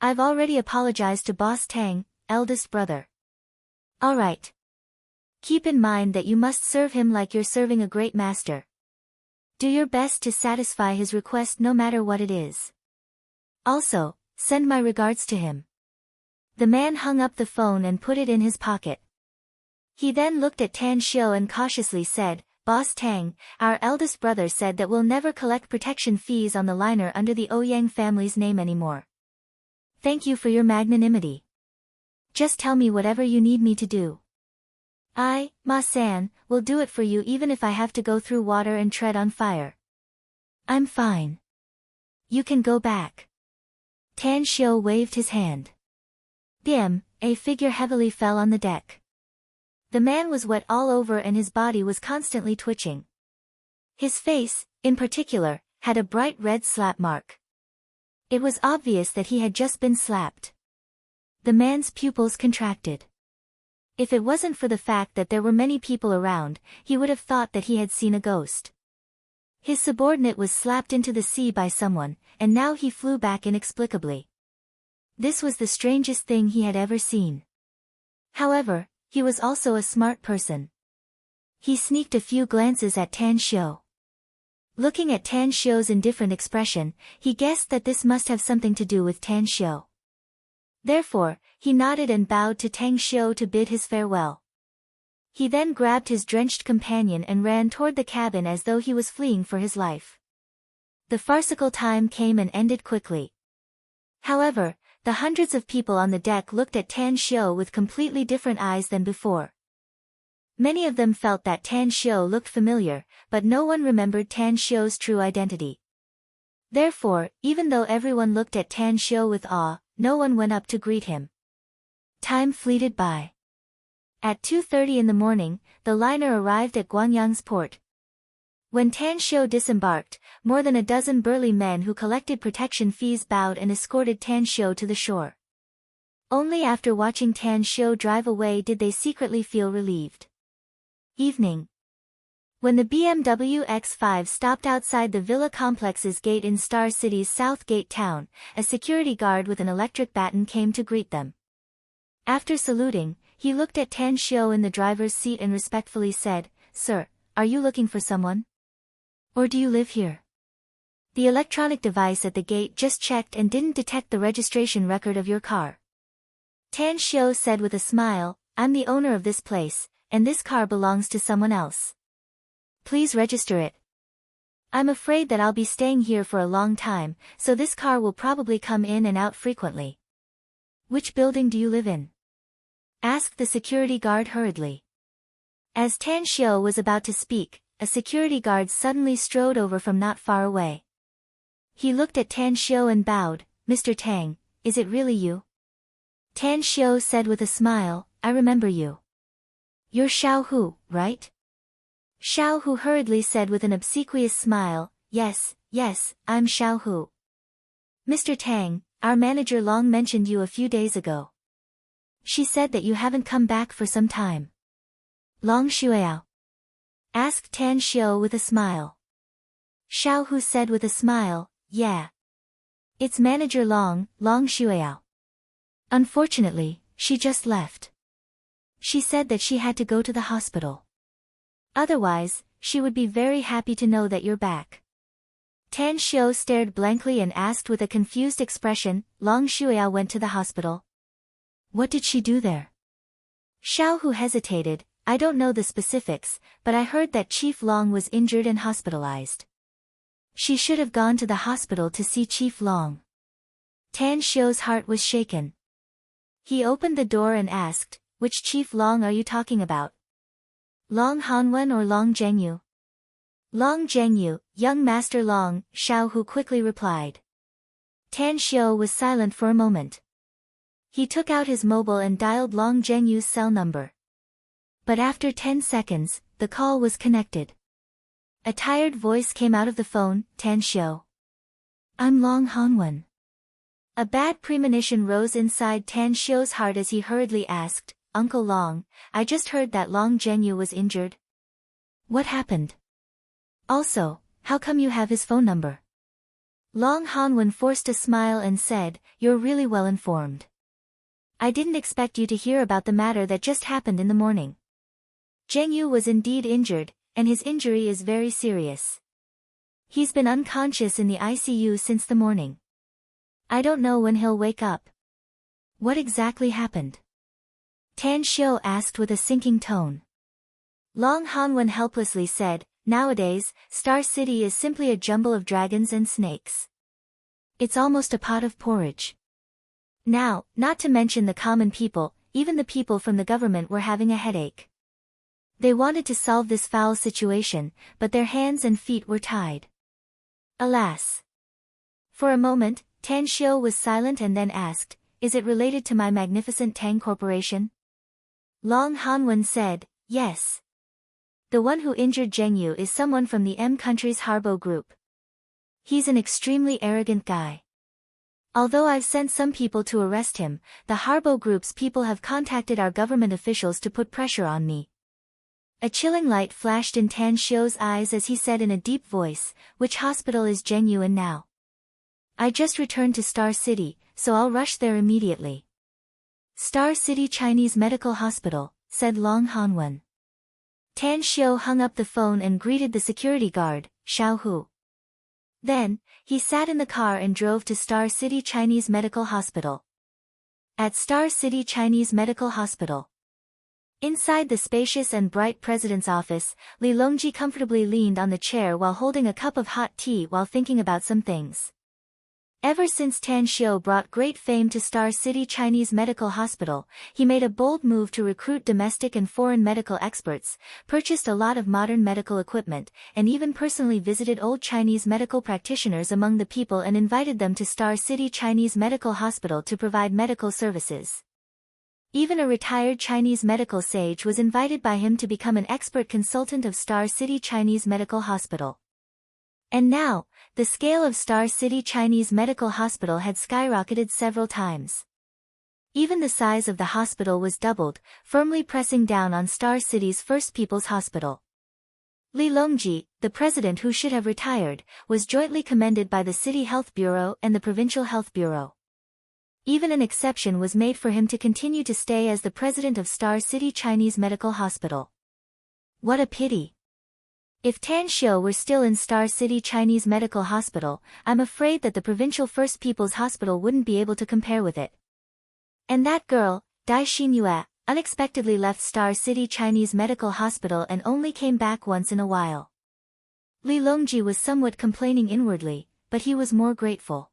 "I've already apologized to Boss Tang, eldest brother." "All right. Keep in mind that you must serve him like you're serving a great master. Do your best to satisfy his request no matter what it is. Also, send my regards to him." The man hung up the phone and put it in his pocket. He then looked at Tan Xiu and cautiously said, "Boss Tang, our eldest brother said that we'll never collect protection fees on the liner under the Ouyang family's name anymore. Thank you for your magnanimity. Just tell me whatever you need me to do. Ma-san, will do it for you even if I have to go through water and tread on fire. I'm fine. You can go back." Tan Xiu waved his hand. Bim, a figure heavily fell on the deck. The man was wet all over and his body was constantly twitching. His face, in particular, had a bright red slap mark. It was obvious that he had just been slapped. The man's pupils contracted. If it wasn't for the fact that there were many people around, he would have thought that he had seen a ghost. His subordinate was slapped into the sea by someone, and now he flew back inexplicably. This was the strangest thing he had ever seen. However, he was also a smart person. He sneaked a few glances at Tan Xiu. Looking at Tan Xiu's indifferent expression, he guessed that this must have something to do with Tan Xiu. Therefore, he nodded and bowed to Tang Xiu to bid his farewell. He then grabbed his drenched companion and ran toward the cabin as though he was fleeing for his life. The farcical time came and ended quickly. However, the hundreds of people on the deck looked at Tan Xiu with completely different eyes than before. Many of them felt that Tan Xiu looked familiar, but no one remembered Tan Xiu's true identity. Therefore, even though everyone looked at Tan Xiu with awe, no one went up to greet him. Time fleeted by. At 2:30 in the morning, the liner arrived at Guanyang's port. When Tan Xiu disembarked, more than a dozen burly men who collected protection fees bowed and escorted Tan Xiu to the shore. Only after watching Tan Xiu drive away did they secretly feel relieved. Evening. When the BMW X5 stopped outside the villa complex's gate in Star City's South Gate town, a security guard with an electric baton came to greet them. After saluting, he looked at Tan Xiu in the driver's seat and respectfully said, "Sir, are you looking for someone? Or do you live here?" The electronic device at the gate just checked and didn't detect the registration record of your car. Tan Xiu said with a smile, "I'm the owner of this place, and this car belongs to someone else. Please register it. I'm afraid that I'll be staying here for a long time, so this car will probably come in and out frequently." "Which building do you live in?" asked the security guard hurriedly. As Tan Xiu was about to speak, a security guard suddenly strode over from not far away. He looked at Tan Xiu and bowed. "Mr. Tang, is it really you?" Tan Xiu said with a smile, "I remember you. You're Xiao Hu, right?" Xiao Hu hurriedly said with an obsequious smile, Yes, I'm Xiao Hu. "Mr. Tang, our manager Long mentioned you a few days ago. She said that you haven't come back for some time." "Long Shuiao?" asked Tan Xiu with a smile. Xiao Hu said with a smile, "Yeah. It's manager Long Shuiao. Unfortunately, she just left. She said that she had to go to the hospital. Otherwise, she would be very happy to know that you're back." Tan Xiu stared blankly and asked with a confused expression, "Long Shuiao went to the hospital? What did she do there?" Xiao Hu hesitated. "I don't know the specifics, but I heard that Chief Long was injured and hospitalized. She should have gone to the hospital to see Chief Long." Tan Xiu's heart was shaken. He opened the door and asked, "Which Chief Long are you talking about? Long Hanwen or Long Zhengyu?" "Long Zhengyu, young Master Long," Xiao Hu quickly replied. Tan Xiu was silent for a moment. He took out his mobile and dialed Long Zhengyu's cell number. But after 10 seconds, the call was connected. A tired voice came out of the phone, "Tan Xiu. I'm Long Hanwen." A bad premonition rose inside Tan Xiu's heart as he hurriedly asked, "Uncle Long, I just heard that Long Zhengyu was injured. What happened? Also, how come you have his phone number?" Long Hanwen forced a smile and said, "You're really well informed. I didn't expect you to hear about the matter that just happened in the morning. Zhengyu was indeed injured, and his injury is very serious. He's been unconscious in the ICU since the morning. I don't know when he'll wake up." "What exactly happened?" Tan Xiu asked with a sinking tone. Long Hanwen helplessly said, "Nowadays, Star City is simply a jumble of dragons and snakes. It's almost a pot of porridge. Now, not to mention the common people, even the people from the government were having a headache. They wanted to solve this foul situation, but their hands and feet were tied. Alas." For a moment, Tan Xiu was silent and then asked, "Is it related to my magnificent Tang Corporation?" Long Hanwen said, yes. The one who injured Zheng Yu is someone from the M country's Harbo group. He's an extremely arrogant guy. Although I've sent some people to arrest him, the Harbo group's people have contacted our government officials to put pressure on me. A chilling light flashed in Tan Xiu's eyes as he said in a deep voice, which hospital is Zheng Yu in now? I just returned to Star City, so I'll rush there immediately. Star City Chinese Medical Hospital, said Long Hanwen. Tan Xiu hung up the phone and greeted the security guard, Xiao Hu. Then, he sat in the car and drove to Star City Chinese Medical Hospital. At Star City Chinese Medical Hospital. Inside the spacious and bright president's office, Li Longji comfortably leaned on the chair while holding a cup of hot tea while thinking about some things. Ever since Tan Xiu brought great fame to Star City Chinese Medical Hospital, he made a bold move to recruit domestic and foreign medical experts, purchased a lot of modern medical equipment, and even personally visited old Chinese medical practitioners among the people and invited them to Star City Chinese Medical Hospital to provide medical services. Even a retired Chinese medical sage was invited by him to become an expert consultant of Star City Chinese Medical Hospital. And now, the scale of Star City Chinese Medical Hospital had skyrocketed several times. Even the size of the hospital was doubled, firmly pressing down on Star City's First People's Hospital. Li Longji, the president who should have retired, was jointly commended by the City Health Bureau and the Provincial Health Bureau. Even an exception was made for him to continue to stay as the president of Star City Chinese Medical Hospital. What a pity. If Tan Xiu were still in Star City Chinese Medical Hospital, I'm afraid that the Provincial First People's Hospital wouldn't be able to compare with it. And that girl, Dai Xinyue, unexpectedly left Star City Chinese Medical Hospital and only came back once in a while. Li Longji was somewhat complaining inwardly, but he was more grateful.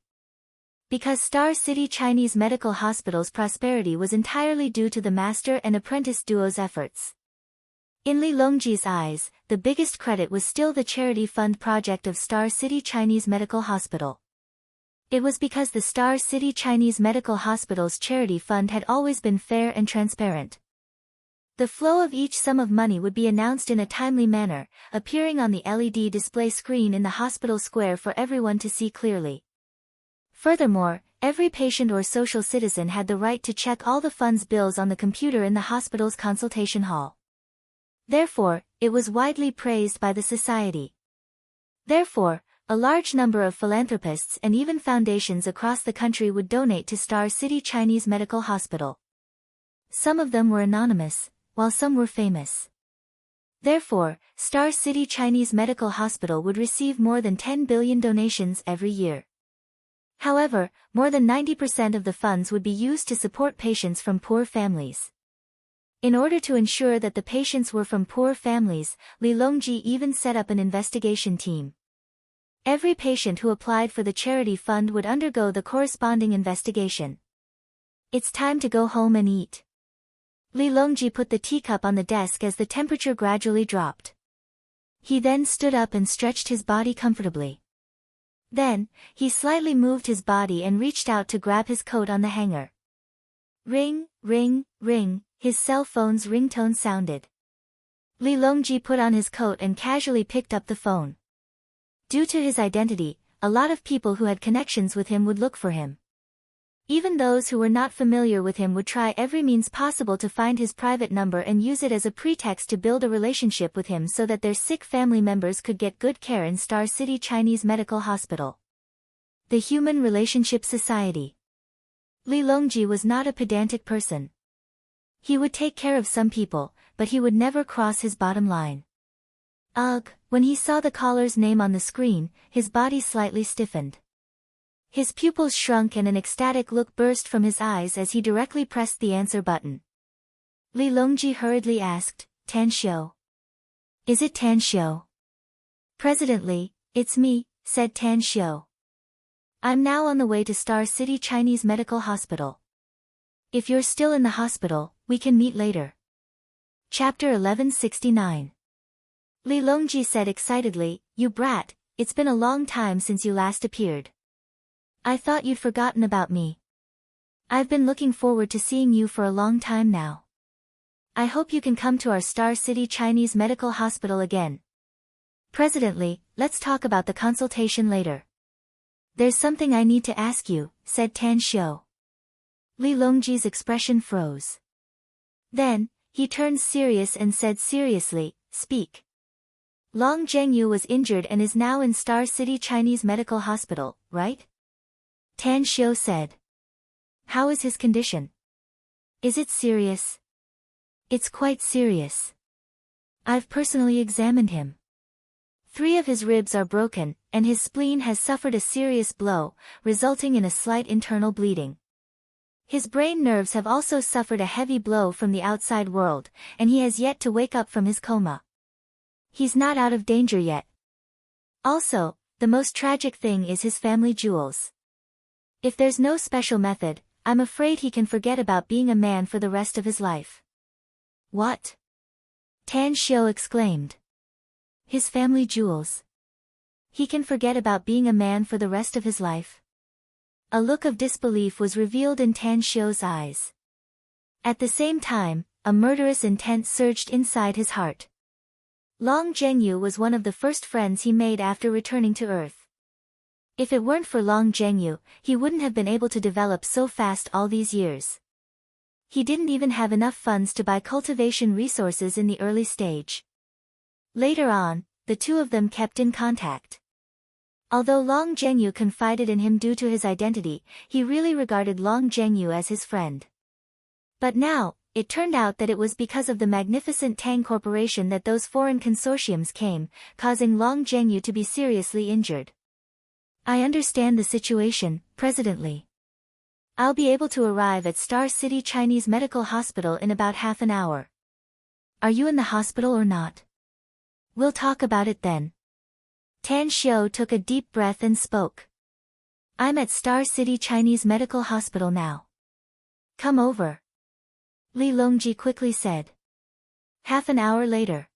Because Star City Chinese Medical Hospital's prosperity was entirely due to the master and apprentice duo's efforts. In Li Longji's eyes, the biggest credit was still the charity fund project of Star City Chinese Medical Hospital. It was because the Star City Chinese Medical Hospital's charity fund had always been fair and transparent. The flow of each sum of money would be announced in a timely manner, appearing on the LED display screen in the hospital square for everyone to see clearly. Furthermore, every patient or social citizen had the right to check all the fund's bills on the computer in the hospital's consultation hall. Therefore, it was widely praised by the society. Therefore, a large number of philanthropists and even foundations across the country would donate to Star City Chinese Medical Hospital. Some of them were anonymous, while some were famous. Therefore, Star City Chinese Medical Hospital would receive more than 10 billion donations every year. However, more than 90% of the funds would be used to support patients from poor families. In order to ensure that the patients were from poor families, Li Longji even set up an investigation team. Every patient who applied for the charity fund would undergo the corresponding investigation. It's time to go home and eat. Li Longji put the teacup on the desk as the temperature gradually dropped. He then stood up and stretched his body comfortably. Then, he slightly moved his body and reached out to grab his coat on the hanger. Ring, ring, ring. His cell phone's ringtone sounded. Li Longji put on his coat and casually picked up the phone. Due to his identity, a lot of people who had connections with him would look for him. Even those who were not familiar with him would try every means possible to find his private number and use it as a pretext to build a relationship with him so that their sick family members could get good care in Star City Chinese Medical Hospital. The Human Relationship Society. Li Longji was not a pedantic person. He would take care of some people, but he would never cross his bottom line. Ugh, when he saw the caller's name on the screen, his body slightly stiffened. His pupils shrunk and an ecstatic look burst from his eyes as he directly pressed the answer button. Li Longji hurriedly asked, Tan Xiu. Is it Tan Xiu? President Li, it's me, said Tan Xiu. I'm now on the way to Star City Chinese Medical Hospital. If you're still in the hospital, we can meet later. Chapter 1169. Li Longji said excitedly, You brat, it's been a long time since you last appeared. I thought you'd forgotten about me. I've been looking forward to seeing you for a long time now. I hope you can come to our Star City Chinese Medical Hospital again. President Li, let's talk about the consultation later. There's something I need to ask you, said Tan Xiu. Li Longji's expression froze. Then, he turned serious and said seriously, speak. Long Zhengyu was injured and is now in Star City Chinese Medical Hospital, right? Tan Xiu said. How is his condition? Is it serious? It's quite serious. I've personally examined him. 3 of his ribs are broken, and his spleen has suffered a serious blow, resulting in a slight internal bleeding. His brain nerves have also suffered a heavy blow from the outside world, and he has yet to wake up from his coma. He's not out of danger yet. Also, the most tragic thing is his family jewels. If there's no special method, I'm afraid he can forget about being a man for the rest of his life. What? Tan Xiu exclaimed. His family jewels. He can forget about being a man for the rest of his life? A look of disbelief was revealed in Tan Xiu's eyes. At the same time, a murderous intent surged inside his heart. Long Zhengyu was one of the first friends he made after returning to Earth. If it weren't for Long Zhengyu, he wouldn't have been able to develop so fast all these years. He didn't even have enough funds to buy cultivation resources in the early stage. Later on, the two of them kept in contact. Although Long Zhengyu confided in him due to his identity, he really regarded Long Zhengyu as his friend. But now, it turned out that it was because of the magnificent Tang Corporation that those foreign consortiums came, causing Long Zhengyu to be seriously injured. I understand the situation, President Li. I'll be able to arrive at Star City Chinese Medical Hospital in about half an hour. Are you in the hospital or not? We'll talk about it then. Tan Xiu took a deep breath and spoke. I'm at Star City Chinese Medical Hospital now. Come over. Li Longji quickly said. Half an hour later.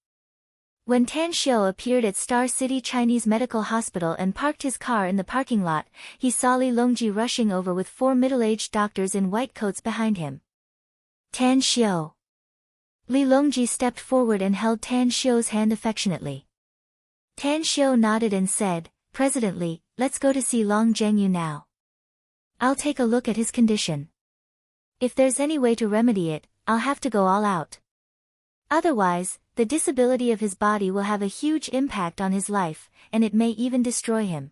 When Tan Xiu appeared at Star City Chinese Medical Hospital and parked his car in the parking lot, he saw Li Longji rushing over with 4 middle-aged doctors in white coats behind him. Tan Xiu. Li Longji stepped forward and held Tan Xiu's hand affectionately. Tan Xiu nodded and said, President Li, let's go to see Long Zhengyu now. I'll take a look at his condition. If there's any way to remedy it, I'll have to go all out. Otherwise, the disability of his body will have a huge impact on his life, and it may even destroy him.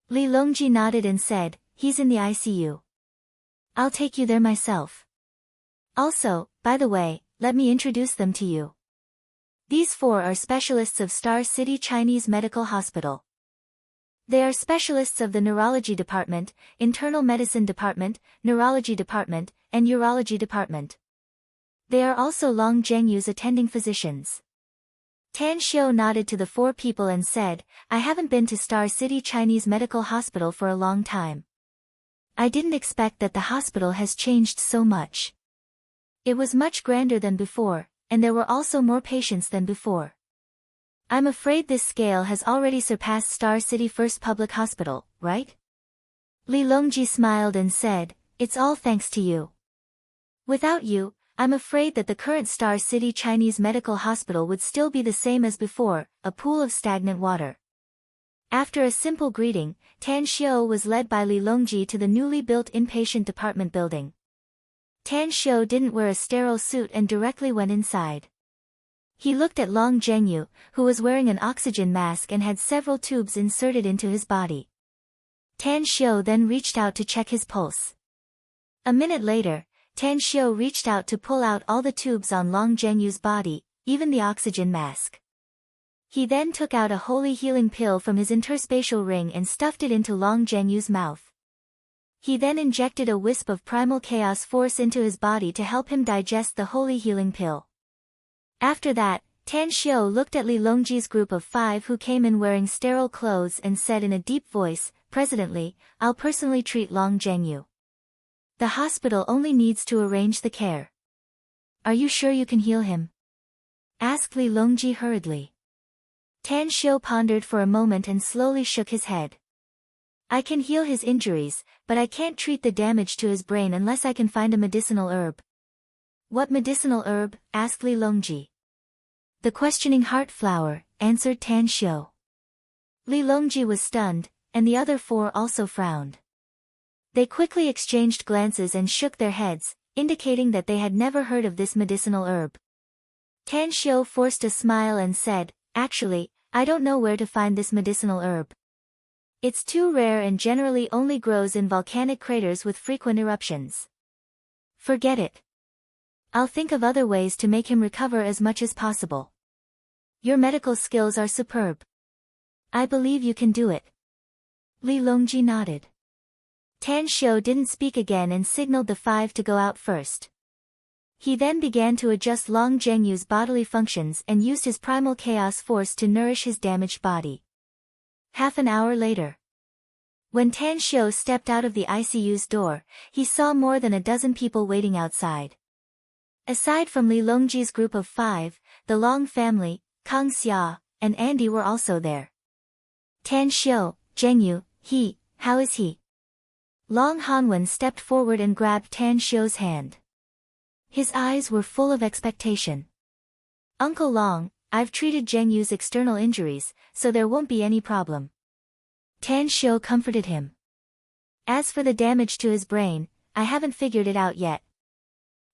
Li Longji nodded and said, he's in the ICU. I'll take you there myself. Also, by the way, let me introduce them to you. These 4 are specialists of Star City Chinese Medical Hospital. They are specialists of the Neurology Department, Internal Medicine Department, Neurology Department, and Urology Department. They are also Long Zhengyu's attending physicians. Tan Xiu nodded to the 4 people and said, I haven't been to Star City Chinese Medical Hospital for a long time. I didn't expect that the hospital has changed so much. It was much grander than before, and there were also more patients than before. I'm afraid this scale has already surpassed Star City First Public Hospital, right? Li Longji smiled and said, it's all thanks to you. Without you, I'm afraid that the current Star City Chinese Medical Hospital would still be the same as before, a pool of stagnant water. After a simple greeting, Tan Xiu was led by Li Longji to the newly built inpatient department building. Tan Xiu didn't wear a sterile suit and directly went inside. He looked at Long Zhengyu, who was wearing an oxygen mask and had several tubes inserted into his body. Tan Xiu then reached out to check his pulse. A minute later, Tan Xiu reached out to pull out all the tubes on Long Zhengyu's body, even the oxygen mask. He then took out a holy healing pill from his interspatial ring and stuffed it into Long Zhengyu's mouth. He then injected a wisp of primal chaos force into his body to help him digest the holy healing pill. After that, Tan Xiu looked at Li Longji's group of 5 who came in wearing sterile clothes and said in a deep voice, President Li, I'll personally treat Long Zhengyu. The hospital only needs to arrange the care. Are you sure you can heal him? Asked Li Longji hurriedly. Tan Xiu pondered for a moment and slowly shook his head. I can heal his injuries, but I can't treat the damage to his brain unless I can find a medicinal herb. What medicinal herb? Asked Li Longji. The questioning heart flower, answered Tan Xiu. Li Longji was stunned, and the other four also frowned. They quickly exchanged glances and shook their heads, indicating that they had never heard of this medicinal herb. Tan Xiu forced a smile and said, Actually, I don't know where to find this medicinal herb. It's too rare and generally only grows in volcanic craters with frequent eruptions. Forget it. I'll think of other ways to make him recover as much as possible. Your medical skills are superb. I believe you can do it. Li Longji nodded. Tan Xiu didn't speak again and signaled the five to go out first. He then began to adjust Long Zhengyu's bodily functions and used his primal chaos force to nourish his damaged body. Half an hour later. When Tan Xiu stepped out of the ICU's door, he saw more than a dozen people waiting outside. Aside from Li Longji's group of five, the Long family, Kang Xia, and Andy were also there. Tan Xiu, Zhengyu, how is he? Long Hanwen stepped forward and grabbed Tan Xiu's hand. His eyes were full of expectation. Uncle Long, I've treated Zhengyu's external injuries, so there won't be any problem. Tan Xiu comforted him. As for the damage to his brain, I haven't figured it out yet.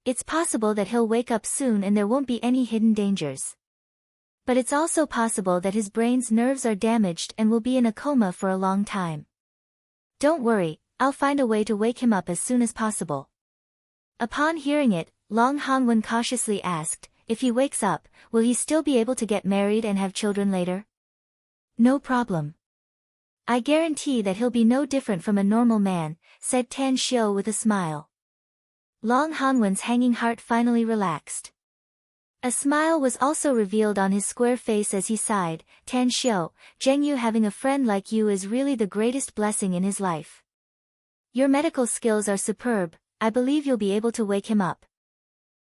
It's possible that he'll wake up soon and there won't be any hidden dangers. But it's also possible that his brain's nerves are damaged and will be in a coma for a long time. Don't worry, I'll find a way to wake him up as soon as possible. Upon hearing it, Long Hanwen cautiously asked, if he wakes up, will he still be able to get married and have children later? No problem. I guarantee that he'll be no different from a normal man, said Tan Xiu with a smile. Long Hanwen's hanging heart finally relaxed. A smile was also revealed on his square face as he sighed, Tan Xiu, Zhengyu having a friend like you is really the greatest blessing in his life. Your medical skills are superb, I believe you'll be able to wake him up.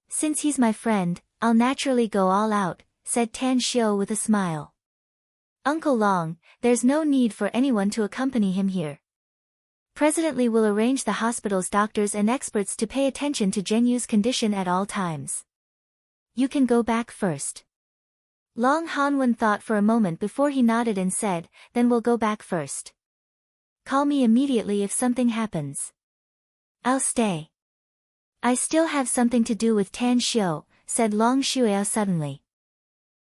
Since he's my friend, I'll naturally go all out, said Tan Xiu with a smile. Uncle Long, there's no need for anyone to accompany him here. President Li will arrange the hospital's doctors and experts to pay attention to Zhengyu's condition at all times. You can go back first. Long Hanwen thought for a moment before he nodded and said, then we'll go back first. Call me immediately if something happens. I'll stay. I still have something to do with Tan Xiu, said Long Shuiao suddenly.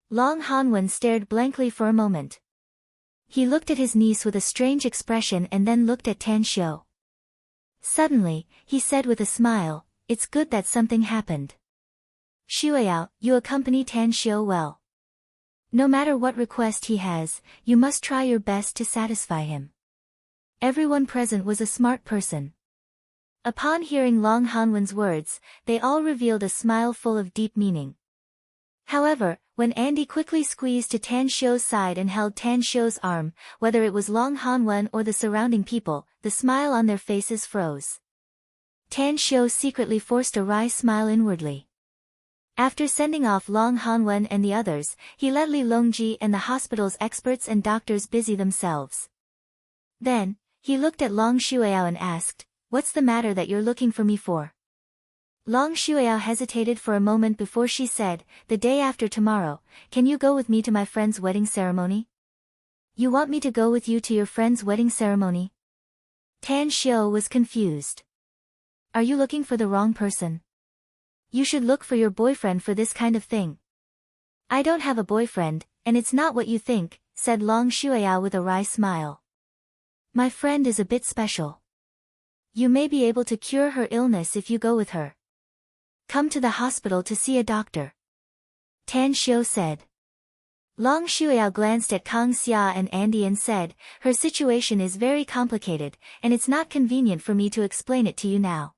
Long Hanwen stared blankly for a moment. He looked at his niece with a strange expression and then looked at Tan Xiu. Suddenly, he said with a smile, it's good that something happened. Shuiao, you accompany Tan Xiu well. No matter what request he has, you must try your best to satisfy him. Everyone present was a smart person. Upon hearing Long Hanwen's words, they all revealed a smile full of deep meaning. However, when Andy quickly squeezed to Tan Xiu's side and held Tan Xiu's arm, whether it was Long Hanwen or the surrounding people, the smile on their faces froze. Tan Xiu secretly forced a wry smile inwardly. After sending off Long Hanwen and the others, he let Li Longji and the hospital's experts and doctors busy themselves. Then, he looked at Long Shuiao and asked, what's the matter that you're looking for me for? Long Shuiao hesitated for a moment before she said, the day after tomorrow, can you go with me to my friend's wedding ceremony? You want me to go with you to your friend's wedding ceremony? Tan Xiu was confused. Are you looking for the wrong person? You should look for your boyfriend for this kind of thing. I don't have a boyfriend, and it's not what you think, said Long Shuiao with a wry smile. My friend is a bit special. You may be able to cure her illness if you go with her. Come to the hospital to see a doctor. Tan Xiu said. Long Shuiao glanced at Kang Xia and Andy and said, her situation is very complicated, and it's not convenient for me to explain it to you now.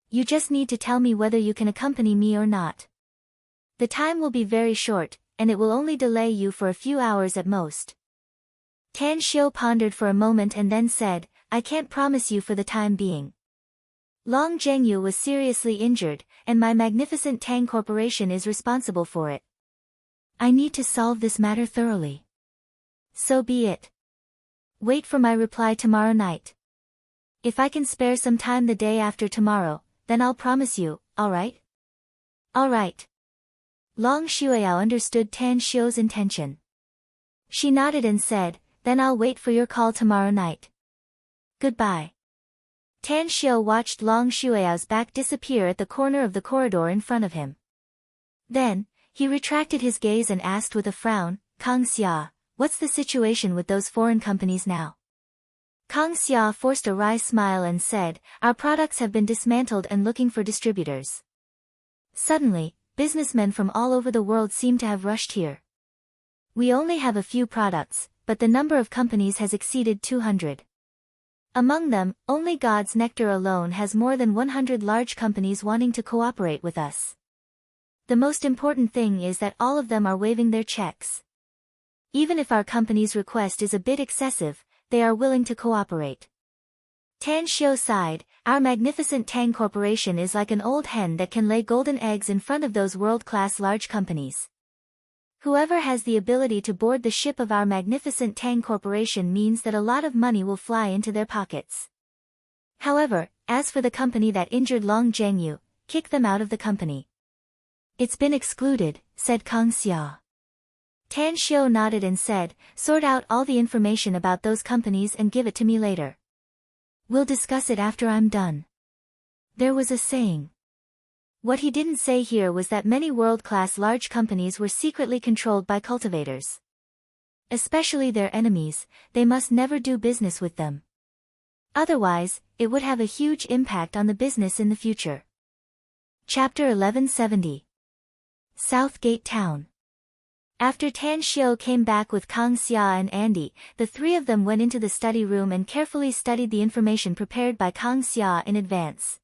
You just need to tell me whether you can accompany me or not. The time will be very short, and it will only delay you for a few hours at most. Tan Xiu pondered for a moment and then said, I can't promise you for the time being. Long Zhengyu was seriously injured, and my magnificent Tang Corporation is responsible for it. I need to solve this matter thoroughly. So be it. Wait for my reply tomorrow night. If I can spare some time the day after tomorrow, then I'll promise you, all right? All right. Long Shueyao understood Tan Xiu's intention. She nodded and said, then I'll wait for your call tomorrow night. Goodbye. Tan Xiu watched Long Shueyao's back disappear at the corner of the corridor in front of him. Then, he retracted his gaze and asked with a frown, Kang Xia, what's the situation with those foreign companies now? Kang Xia forced a wry smile and said, our products have been dismantled and looking for distributors. Suddenly, businessmen from all over the world seem to have rushed here. We only have a few products, but the number of companies has exceeded 200. Among them, only God's Nectar alone has more than 100 large companies wanting to cooperate with us. The most important thing is that all of them are waiving their checks. Even if our company's request is a bit excessive, they are willing to cooperate. Tan Xiu sighed, our magnificent Tang Corporation is like an old hen that can lay golden eggs in front of those world-class large companies. Whoever has the ability to board the ship of our magnificent Tang Corporation means that a lot of money will fly into their pockets. However, as for the company that injured Long Zhengyu, kick them out of the company. It's been excluded, said Kang Xia. Tan Xiu nodded and said, sort out all the information about those companies and give it to me later. We'll discuss it after I'm done. There was a saying. What he didn't say here was that many world-class large companies were secretly controlled by cultivators. Especially their enemies, they must never do business with them. Otherwise, it would have a huge impact on the business in the future. Chapter 1170. Southgate Town. After Tan Xiu came back with Kang Xia and Andy, the three of them went into the study room and carefully studied the information prepared by Kang Xia in advance.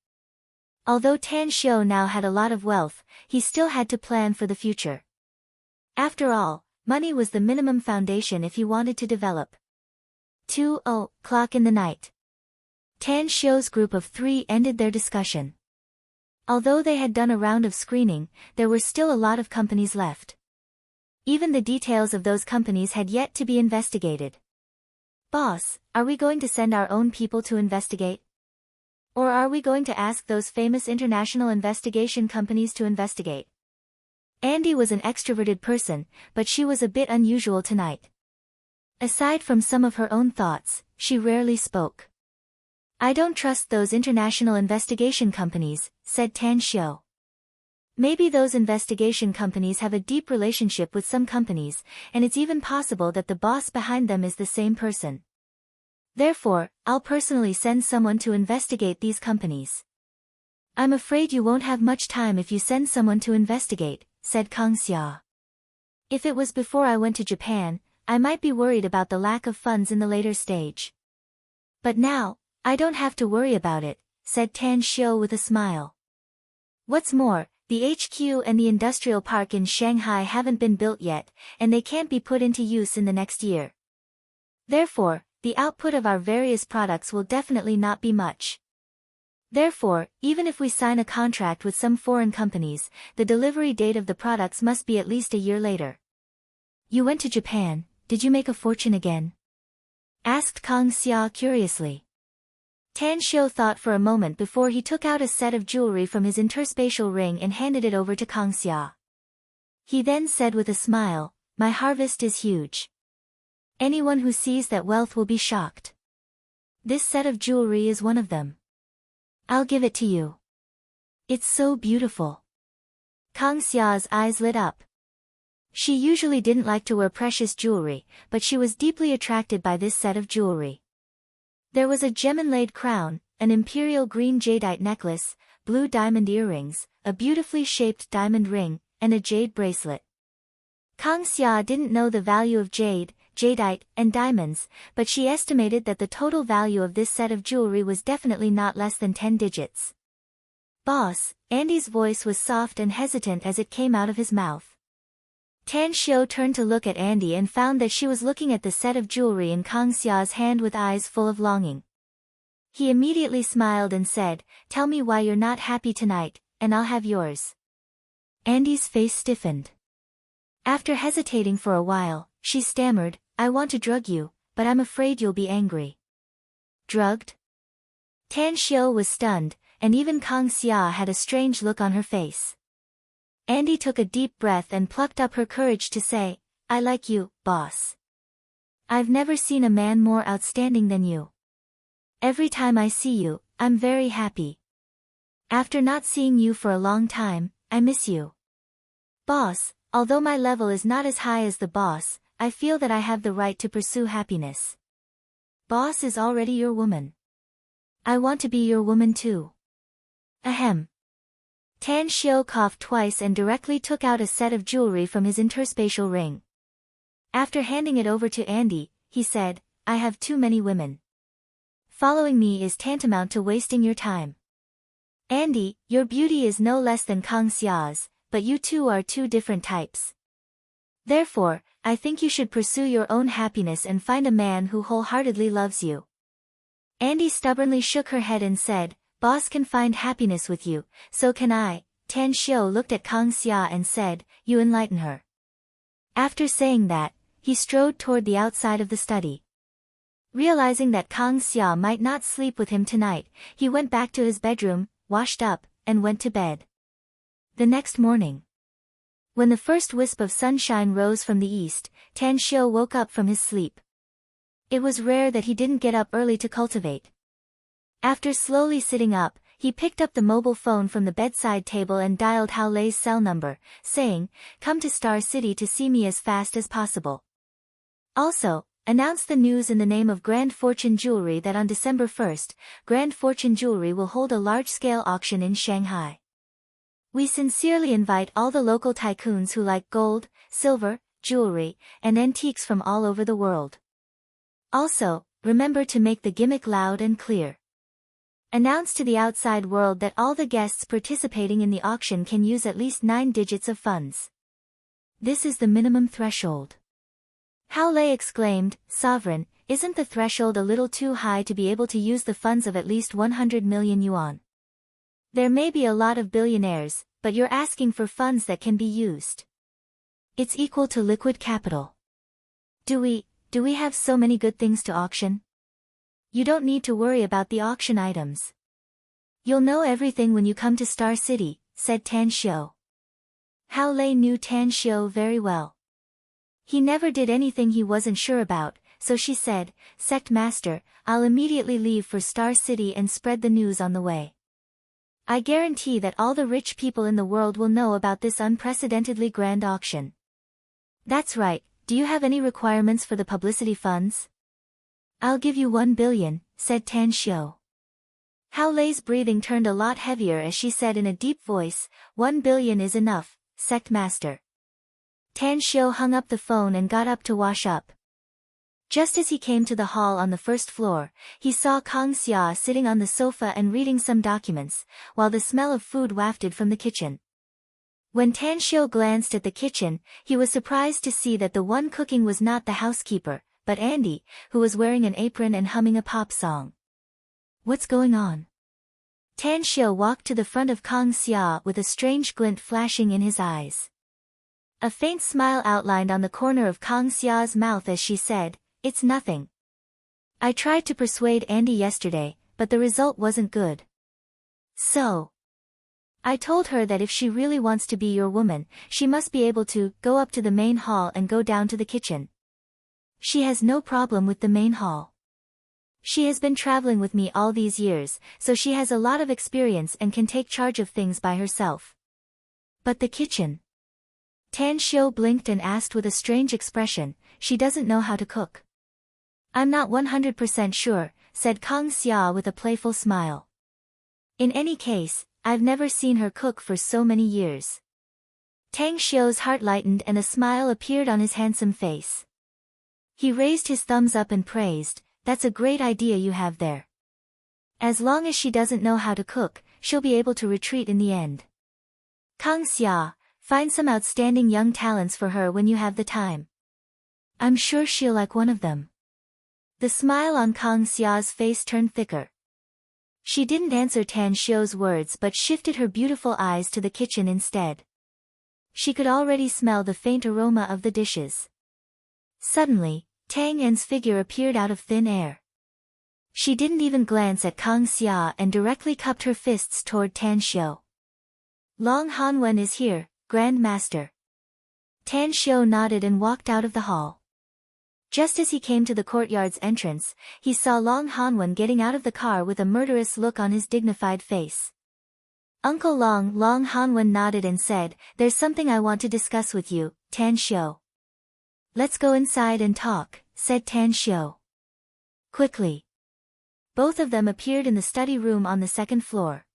Although Tan Xiu now had a lot of wealth, he still had to plan for the future. After all, money was the minimum foundation if he wanted to develop. 2:00 in the night. Tan Xiu's group of three ended their discussion. Although they had done a round of screening, there were still a lot of companies left. Even the details of those companies had yet to be investigated. Boss, are we going to send our own people to investigate? Or are we going to ask those famous international investigation companies to investigate? Andy was an extroverted person, but she was a bit unusual tonight. Aside from some of her own thoughts, she rarely spoke. I don't trust those international investigation companies, said Tan Xiu. Maybe those investigation companies have a deep relationship with some companies, and it's even possible that the boss behind them is the same person. Therefore, I'll personally send someone to investigate these companies. I'm afraid you won't have much time if you send someone to investigate, said Kang Xia. If it was before I went to Japan, I might be worried about the lack of funds in the later stage. But now, I don't have to worry about it, said Tan Xiu with a smile. What's more, the HQ and the industrial park in Shanghai haven't been built yet, and they can't be put into use in the next year. Therefore, the output of our various products will definitely not be much. Therefore, even if we sign a contract with some foreign companies, the delivery date of the products must be at least a year later. You went to Japan, did you make a fortune again? Asked Kang Xia curiously. Tan Xiu thought for a moment before he took out a set of jewelry from his interspatial ring and handed it over to Kang Xia. He then said with a smile, my harvest is huge. Anyone who sees that wealth will be shocked. This set of jewelry is one of them. I'll give it to you. It's so beautiful. Kang Xia's eyes lit up. She usually didn't like to wear precious jewelry, but she was deeply attracted by this set of jewelry. There was a gem-inlaid crown, an imperial green jadeite necklace, blue diamond earrings, a beautifully shaped diamond ring, and a jade bracelet. Kang Xia didn't know the value of jade, jadeite, and diamonds, but she estimated that the total value of this set of jewelry was definitely not less than 10 digits. Boss, Andy's voice was soft and hesitant as it came out of his mouth. Tan Xiu turned to look at Andy and found that she was looking at the set of jewelry in Kang Xia's hand with eyes full of longing. He immediately smiled and said, tell me why you're not happy tonight, and I'll have yours. Andy's face stiffened. After hesitating for a while, she stammered, I want to drug you, but I'm afraid you'll be angry. Drugged? Tan Xiu was stunned, and even Kang Xia had a strange look on her face. Andy took a deep breath and plucked up her courage to say, I like you, boss. I've never seen a man more outstanding than you. Every time I see you, I'm very happy. After not seeing you for a long time, I miss you. Boss, although my level is not as high as the boss, I feel that I have the right to pursue happiness. Boss is already your woman. I want to be your woman too. Ahem. Tan Xiao coughed twice and directly took out a set of jewelry from his interspatial ring. After handing it over to Andy, he said, I have too many women. Following me is tantamount to wasting your time. Andy, your beauty is no less than Kang Xia's, but you two are two different types. Therefore, I think you should pursue your own happiness and find a man who wholeheartedly loves you. Andy stubbornly shook her head and said, Boss can find happiness with you, so can I. Tan Xiao looked at Kang Xia and said, You enlighten her. After saying that, he strode toward the outside of the study. Realizing that Kang Xia might not sleep with him tonight, he went back to his bedroom, washed up, and went to bed. The next morning, when the first wisp of sunshine rose from the east, Tan Xiao woke up from his sleep. It was rare that he didn't get up early to cultivate. After slowly sitting up, he picked up the mobile phone from the bedside table and dialed Hao Lei's cell number, saying, Come to Star City to see me as fast as possible. Also, announce the news in the name of Grand Fortune Jewelry that on December 1st, Grand Fortune Jewelry will hold a large-scale auction in Shanghai. We sincerely invite all the local tycoons who like gold, silver, jewelry, and antiques from all over the world. Also, remember to make the gimmick loud and clear. Announce to the outside world that all the guests participating in the auction can use at least 9 digits of funds. This is the minimum threshold. Hao Lei exclaimed, Sovereign, isn't the threshold a little too high to be able to use the funds of at least 100 million yuan? There may be a lot of billionaires, but you're asking for funds that can be used. It's equal to liquid capital. Do we have so many good things to auction? You don't need to worry about the auction items. You'll know everything when you come to Star City, said Tan Xiao. Hao Lei knew Tan Xiao very well. He never did anything he wasn't sure about, so she said, Sect Master, I'll immediately leave for Star City and spread the news on the way. I guarantee that all the rich people in the world will know about this unprecedentedly grand auction. That's right, do you have any requirements for the publicity funds? I'll give you 1 billion, said Tan Xiao. Hao Lei's breathing turned a lot heavier as she said in a deep voice, 1 billion is enough, Sect Master. Tan Xiao hung up the phone and got up to wash up. Just as he came to the hall on the first floor, he saw Kang Xia sitting on the sofa and reading some documents, while the smell of food wafted from the kitchen. When Tan Xiao glanced at the kitchen, he was surprised to see that the one cooking was not the housekeeper, but Andy, who was wearing an apron and humming a pop song. What's going on? Tan Xiao walked to the front of Kang Xia with a strange glint flashing in his eyes. A faint smile outlined on the corner of Kang Xia's mouth as she said, It's nothing. I tried to persuade Andy yesterday, but the result wasn't good. So, I told her that if she really wants to be your woman, she must be able to go up to the main hall and go down to the kitchen. She has no problem with the main hall. She has been traveling with me all these years, so she has a lot of experience and can take charge of things by herself. But the kitchen? Tan Xiao blinked and asked with a strange expression, She doesn't know how to cook. I'm not 100% sure, said Kang Xia with a playful smile. In any case, I've never seen her cook for so many years. Tan Xiao's heart lightened and a smile appeared on his handsome face. He raised his thumbs up and praised, That's a great idea you have there. As long as she doesn't know how to cook, she'll be able to retreat in the end. Kang Xia, find some outstanding young talents for her when you have the time. I'm sure she'll like one of them. The smile on Kang Xia's face turned thicker. She didn't answer Tan Xiao's words but shifted her beautiful eyes to the kitchen instead. She could already smell the faint aroma of the dishes. Suddenly, Tang En's figure appeared out of thin air. She didn't even glance at Kang Xia and directly cupped her fists toward Tan Xiao. Long Hanwen is here, Grand Master. Tan Xiu nodded and walked out of the hall. Just as he came to the courtyard's entrance, he saw Long Hanwen getting out of the car with a murderous look on his dignified face. Uncle Long. Long Hanwen nodded and said, "There's something I want to discuss with you, Tan Xiu." "Let's go inside and talk," said Tan Xiu. Quickly. Both of them appeared in the study room on the second floor.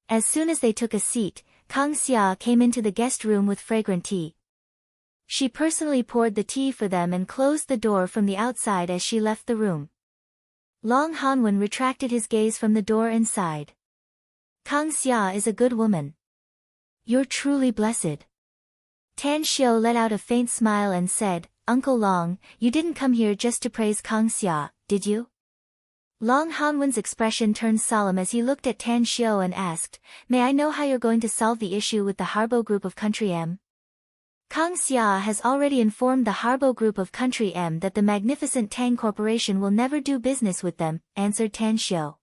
As soon as they took a seat, Kang Xia came into the guest room with fragrant tea. She personally poured the tea for them and closed the door from the outside as she left the room. Long Hanwen retracted his gaze from the door and sighed. "Kang Xia is a good woman. You're truly blessed." Tan Xiu let out a faint smile and said, "Uncle Long, you didn't come here just to praise Kang Xia, did you?" Long Hanwen's expression turned solemn as he looked at Tan Xiu and asked, "May I know how you're going to solve the issue with the Harbo Group of Country M?" Kang Xia has already informed the Harbo Group of Country M that the magnificent Tang Corporation will never do business with them, answered Tan Xiu.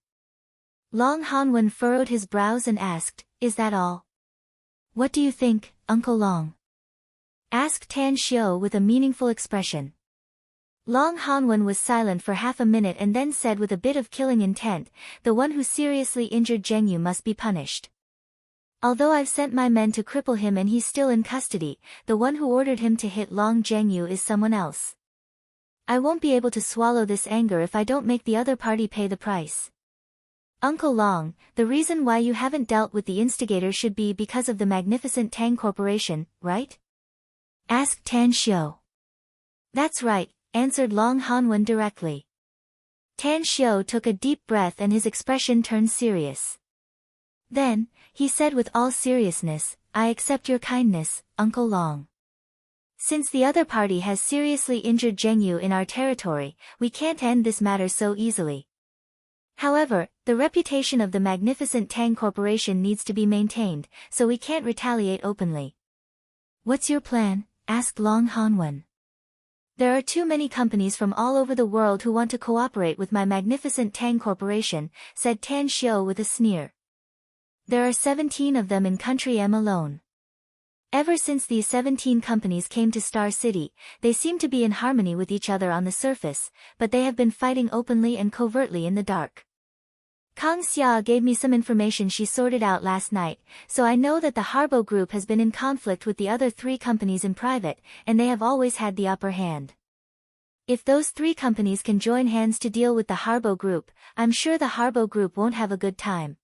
Long Hanwen furrowed his brows and asked, "Is that all?" "What do you think, Uncle Long?" asked Tan Xiu with a meaningful expression. Long Hanwen was silent for half a minute and then said with a bit of killing intent, "The one who seriously injured Zheng Yu must be punished. Although I've sent my men to cripple him and he's still in custody, the one who ordered him to hit Long Zheng Yu is someone else. I won't be able to swallow this anger if I don't make the other party pay the price. Uncle Long, the reason why you haven't dealt with the instigator should be because of the magnificent Tang Corporation, right?" asked Tan Xiu. "That's right," answered Long Hanwen directly. Tan Xiu took a deep breath and his expression turned serious. Then, he said with all seriousness, "I accept your kindness, Uncle Long. Since the other party has seriously injured Zheng Yu in our territory, we can't end this matter so easily. However, the reputation of the magnificent Tang Corporation needs to be maintained, so we can't retaliate openly." "What's your plan?" asked Long Hanwen. "There are too many companies from all over the world who want to cooperate with my magnificent Tang Corporation," said Tan Xiu with a sneer. "There are 17 of them in Country M alone. Ever since these 17 companies came to Star City, they seem to be in harmony with each other on the surface, but they have been fighting openly and covertly in the dark. Kang Xia gave me some information she sorted out last night, so I know that the Harbo Group has been in conflict with the other 3 companies in private, and they have always had the upper hand. If those 3 companies can join hands to deal with the Harbo Group, I'm sure the Harbo Group won't have a good time.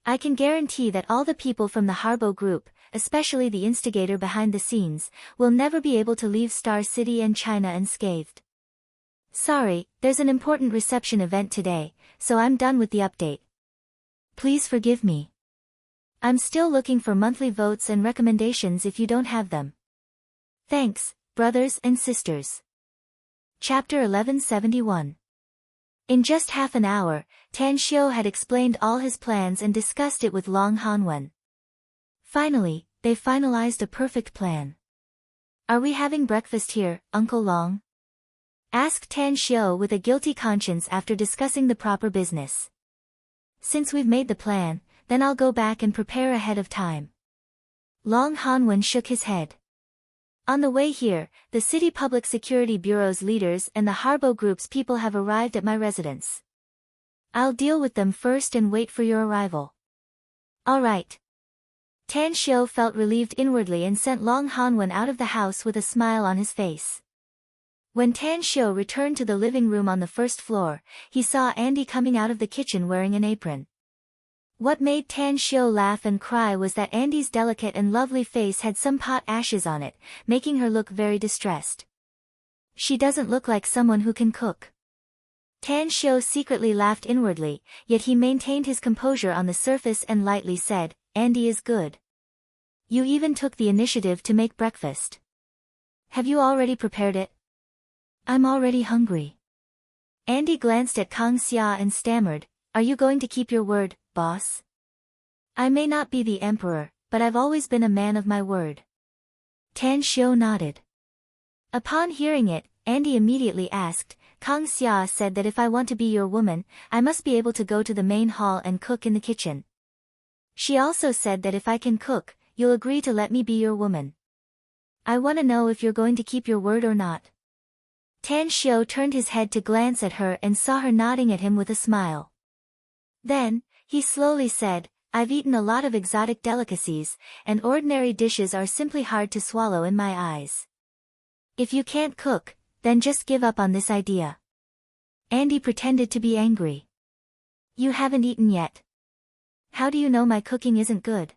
I can guarantee that all the people from the Harbo Group, especially the instigator behind the scenes, will never be able to leave Star City and China unscathed. Sorry, there's an important reception event today, so I'm done with the update. Please forgive me. I'm still looking for monthly votes and recommendations if you don't have them. Thanks, brothers and sisters." Chapter 1171. In just half an hour, Tan Xiu had explained all his plans and discussed it with Long Hanwen. Finally, they finalized a perfect plan. "Are we having breakfast here, Uncle Long?" asked Tan Xiu with a guilty conscience after discussing the proper business. "Since we've made the plan, then I'll go back and prepare ahead of time." Long Hanwen shook his head. "On the way here, the City Public Security Bureau's leaders and the Harbo Group's people have arrived at my residence. I'll deal with them first and wait for your arrival." "All right." Tan Xiu felt relieved inwardly and sent Long Hanwen out of the house with a smile on his face. When Tan Xiu returned to the living room on the first floor, he saw Andy coming out of the kitchen wearing an apron. What made Tan Xiu laugh and cry was that Andy's delicate and lovely face had some pot ashes on it, making her look very distressed. "She doesn't look like someone who can cook." Tan Xiu secretly laughed inwardly, yet he maintained his composure on the surface and lightly said, "Andy is good. You even took the initiative to make breakfast. Have you already prepared it?" "I'm already hungry." Andy glanced at Kang Xia and stammered, "Are you going to keep your word, boss?" "I may not be the emperor, but I've always been a man of my word." Tan Xiu nodded. Upon hearing it, Andy immediately asked, "Kang Xia said that if I want to be your woman, I must be able to go to the main hall and cook in the kitchen. She also said that if I can cook, you'll agree to let me be your woman. I want to know if you're going to keep your word or not. Tan Xiao turned his head to glance at her and saw her nodding at him with a smile. Then, he slowly said, I've eaten a lot of exotic delicacies, and ordinary dishes are simply hard to swallow in my eyes. If you can't cook, then just give up on this idea. Andy pretended to be angry. You haven't eaten yet. How do you know my cooking isn't good?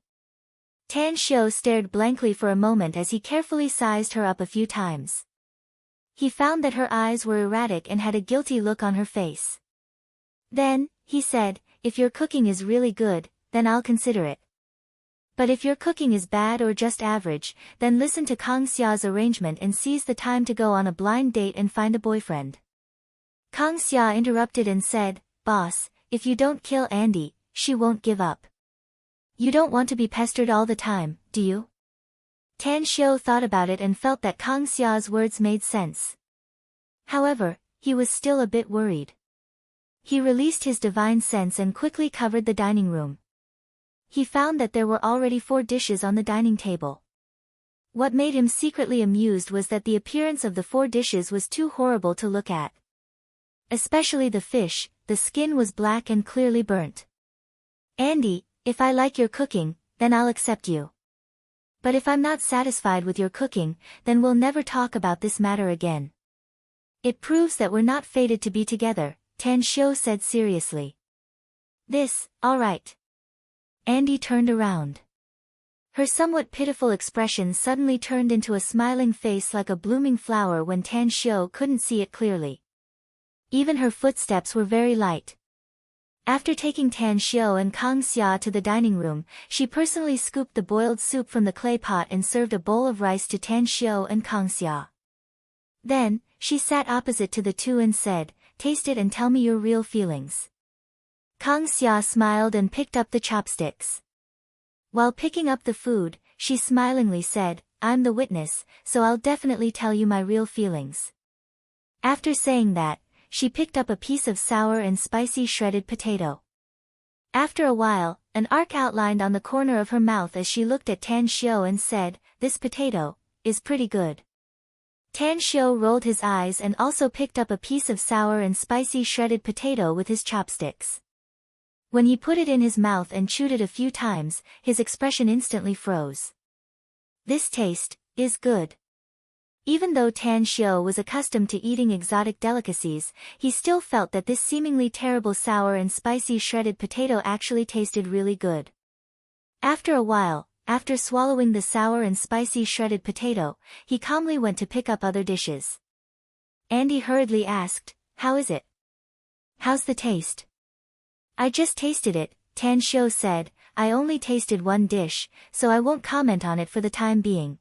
Tan Xiao stared blankly for a moment as he carefully sized her up a few times. He found that her eyes were erratic and had a guilty look on her face. Then, he said, if your cooking is really good, then I'll consider it. But if your cooking is bad or just average, then listen to Kang Xia's arrangement and seize the time to go on a blind date and find a boyfriend. Kang Xia interrupted and said, Boss, if you don't kill Andy, she won't give up. You don't want to be pestered all the time, do you? Tan Xiao thought about it and felt that Kang Xia's words made sense. However, he was still a bit worried. He released his divine sense and quickly covered the dining room. He found that there were already 4 dishes on the dining table. What made him secretly amused was that the appearance of the 4 dishes was too horrible to look at. Especially the fish, the skin was black and clearly burnt. Andy, if I like your cooking, then I'll accept you. But if I'm not satisfied with your cooking, then we'll never talk about this matter again. It proves that we're not fated to be together, Tan Xiao said seriously. All right. Andy turned around. Her somewhat pitiful expression suddenly turned into a smiling face like a blooming flower when Tan Xiao couldn't see it clearly. Even her footsteps were very light. After taking Tan Xiao and Kang Xia to the dining room, she personally scooped the boiled soup from the clay pot and served a bowl of rice to Tan Xiao and Kang Xia. Then, she sat opposite to the two and said, Taste it and tell me your real feelings. Kang Xia smiled and picked up the chopsticks. While picking up the food, she smilingly said, I'm the witness, so I'll definitely tell you my real feelings. After saying that, she picked up a piece of sour and spicy shredded potato. After a while, an arc outlined on the corner of her mouth as she looked at Tan Xiao and said, This potato is pretty good. Tan Xiao rolled his eyes and also picked up a piece of sour and spicy shredded potato with his chopsticks. When he put it in his mouth and chewed it a few times, his expression instantly froze. This taste is good. Even though Tan Xiao was accustomed to eating exotic delicacies, he still felt that this seemingly terrible sour and spicy shredded potato actually tasted really good. After a while, after swallowing the sour and spicy shredded potato, he calmly went to pick up other dishes. Andy hurriedly asked, How is it? How's the taste? I just tasted it, Tan Xiao said. I only tasted one dish, so I won't comment on it for the time being.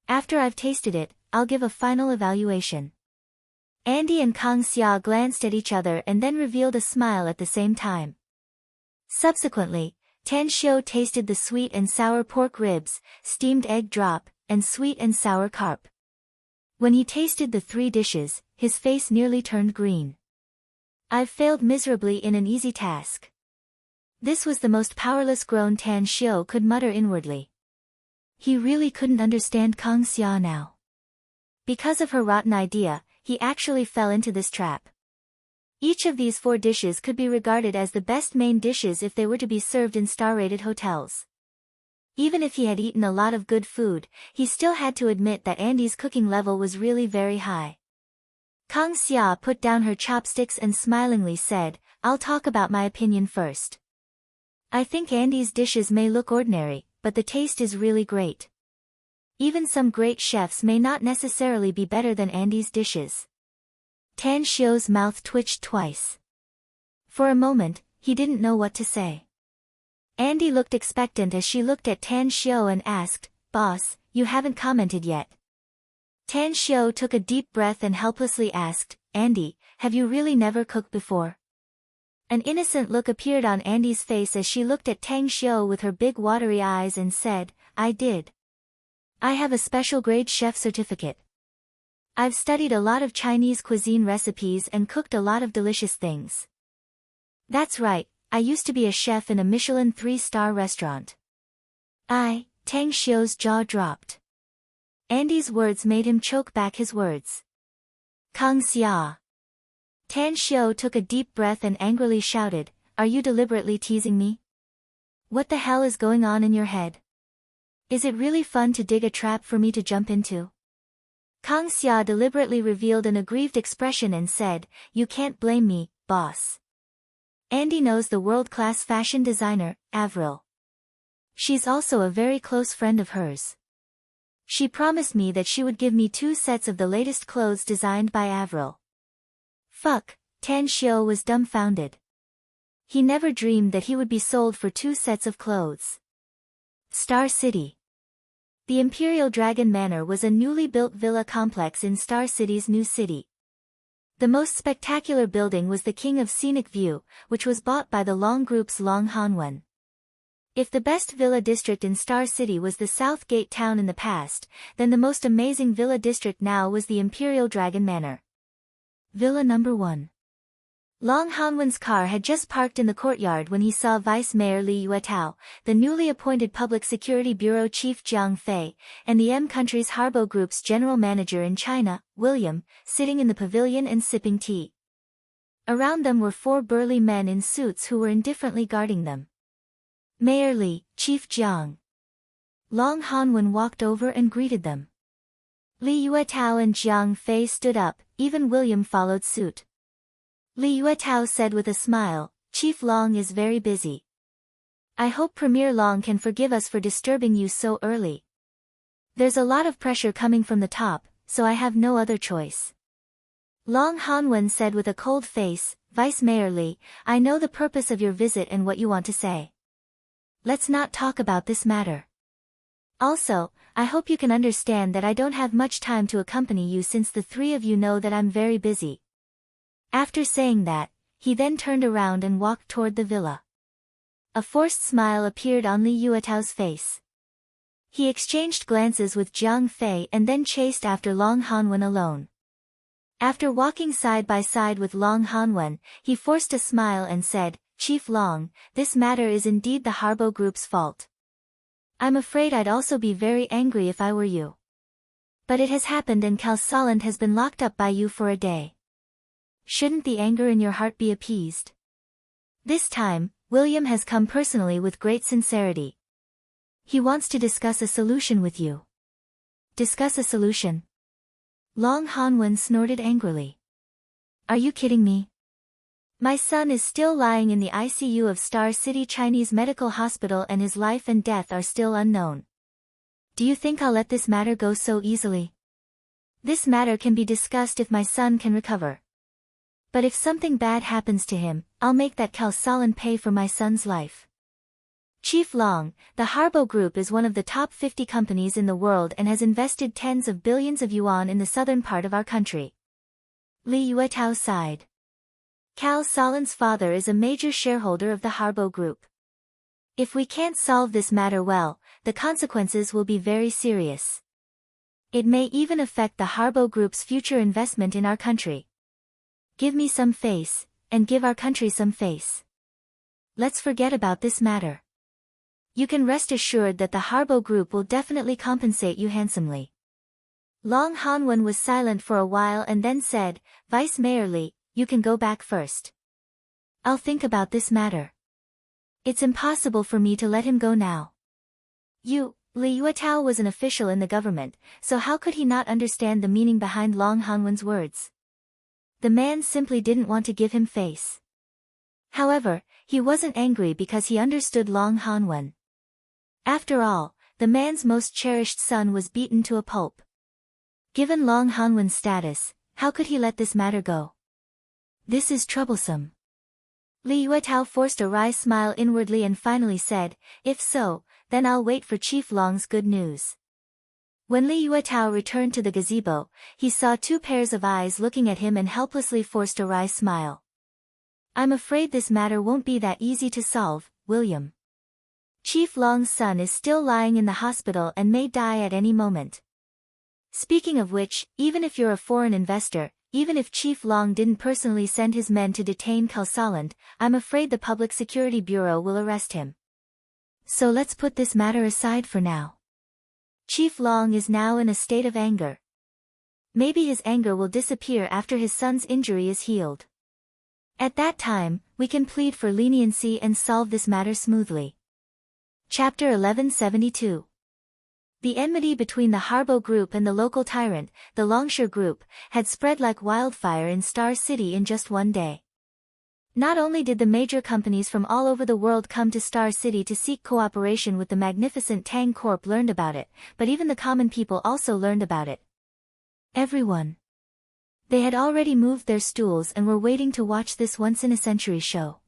After I've tasted it, I'll give a final evaluation. Andy and Kang Xia glanced at each other and then revealed a smile at the same time. Subsequently, Tan Xiao tasted the sweet and sour pork ribs, steamed egg drop, and sweet and sour carp. When he tasted the 3 dishes, his face nearly turned green. I've failed miserably in an easy task. This was the most powerless groan Tan Xiao could mutter inwardly. He really couldn't understand Kang Xia now. Because of her rotten idea, he actually fell into this trap. Each of these 4 dishes could be regarded as the best main dishes if they were to be served in star-rated hotels. Even if he had eaten a lot of good food, he still had to admit that Andy's cooking level was really very high. Kang Xia put down her chopsticks and smilingly said, I'll talk about my opinion first. I think Andy's dishes may look ordinary, but the taste is really great. Even some great chefs may not necessarily be better than Andy's dishes. Tan Xiao's mouth twitched twice. For a moment, he didn't know what to say. Andy looked expectant as she looked at Tan Xiao and asked, Boss, you haven't commented yet. Tan Xiao took a deep breath and helplessly asked, Andy, have you really never cooked before? An innocent look appeared on Andy's face as she looked at Tan Xiao with her big watery eyes and said, I did. I have a special grade chef certificate. I've studied a lot of Chinese cuisine recipes and cooked a lot of delicious things. That's right, I used to be a chef in a Michelin 3-star restaurant. Tang Xiu's jaw dropped. Andy's words made him choke back his words. Kang Xia. Tan Xiu took a deep breath and angrily shouted, "Are you deliberately teasing me? What the hell is going on in your head? Is it really fun to dig a trap for me to jump into?" Kang Xia deliberately revealed an aggrieved expression and said, "You can't blame me, boss. Andy knows the world-class fashion designer, Avril. She's also a very close friend of hers. She promised me that she would give me 2 sets of the latest clothes designed by Avril." Fuck, Tan Xiu was dumbfounded. He never dreamed that he would be sold for 2 sets of clothes. Star City. The Imperial Dragon Manor was a newly built villa complex in Star City's new city. The most spectacular building was the King of Scenic View, which was bought by the Long Group's Long Hanwen. If the best villa district in Star City was the South Gate town in the past, then the most amazing villa district now was the Imperial Dragon Manor. Villa number 1. Long Hanwen's car had just parked in the courtyard when he saw Vice Mayor Li Yuetao, the newly appointed Public Security Bureau Chief Jiang Fei, and the M Country's Harbo Group's General Manager in China, William, sitting in the pavilion and sipping tea. Around them were 4 burly men in suits who were indifferently guarding them. "Mayor Li, Chief Jiang." Long Hanwen walked over and greeted them. Li Yuetao and Jiang Fei stood up, even William followed suit. Li Yuetao said with a smile, "Chief Long is very busy. I hope Premier Long can forgive us for disturbing you so early. There's a lot of pressure coming from the top, so I have no other choice." Long Hanwen said with a cold face, "Vice Mayor Li, I know the purpose of your visit and what you want to say. Let's not talk about this matter. Also, I hope you can understand that I don't have much time to accompany you since the 3 of you know that I'm very busy." After saying that, he then turned around and walked toward the villa. A forced smile appeared on Li Yuetao's face. He exchanged glances with Jiang Fei and then chased after Long Hanwen alone. After walking side by side with Long Hanwen, he forced a smile and said, "Chief Long, this matter is indeed the Harbo Group's fault. I'm afraid I'd also be very angry if I were you. But it has happened and Calsolent has been locked up by you for a day. Shouldn't the anger in your heart be appeased? This time, William has come personally with great sincerity. He wants to discuss a solution with you." "Discuss a solution?" Long Hanwen snorted angrily. "Are you kidding me? My son is still lying in the ICU of Star City Chinese Medical Hospital and his life and death are still unknown. Do you think I'll let this matter go so easily? This matter can be discussed if my son can recover. But if something bad happens to him, I'll make that Calsolent pay for my son's life. Chief Long, the Harbo Group is one of the top 50 companies in the world and has invested tens of billions of yuan in the southern part of our country." Li Yuetao sighed. Calsolent's father is a major shareholder of the Harbo Group. If we can't solve this matter well, the consequences will be very serious. It may even affect the Harbo Group's future investment in our country. Give me some face, and give our country some face. Let's forget about this matter. You can rest assured that the Harbo Group will definitely compensate you handsomely." Long Hanwen was silent for a while and then said, "Vice Mayor Li, you can go back first. I'll think about this matter. It's impossible for me to let him go now." Li Yuetao was an official in the government, so how could he not understand the meaning behind Long Hanwen's words? The man simply didn't want to give him face. However, he wasn't angry because he understood Long Hanwen. After all, the man's most cherished son was beaten to a pulp. Given Long Hanwen's status, how could he let this matter go? This is troublesome. Li Yuetao forced a wry smile inwardly and finally said, "If so, then I'll wait for Chief Long's good news." When Li Yuetao returned to the gazebo, he saw 2 pairs of eyes looking at him and helplessly forced a wry smile. "I'm afraid this matter won't be that easy to solve, William. Chief Long's son is still lying in the hospital and may die at any moment. Speaking of which, even if you're a foreign investor, even if Chief Long didn't personally send his men to detain Calsolent, I'm afraid the Public Security Bureau will arrest him. So let's put this matter aside for now. Chief Long is now in a state of anger. Maybe his anger will disappear after his son's injury is healed. At that time, we can plead for leniency and solve this matter smoothly. Chapter 1172. The enmity between the Harbo Group and the local tyrant, the Longshire Group, had spread like wildfire in Star City in just one day. Not only did the major companies from all over the world come to Star City to seek cooperation with the magnificent Tang Corp learned about it, but even the common people also learned about it. Everyone. They had already moved their stools and were waiting to watch this once-in-a-century show.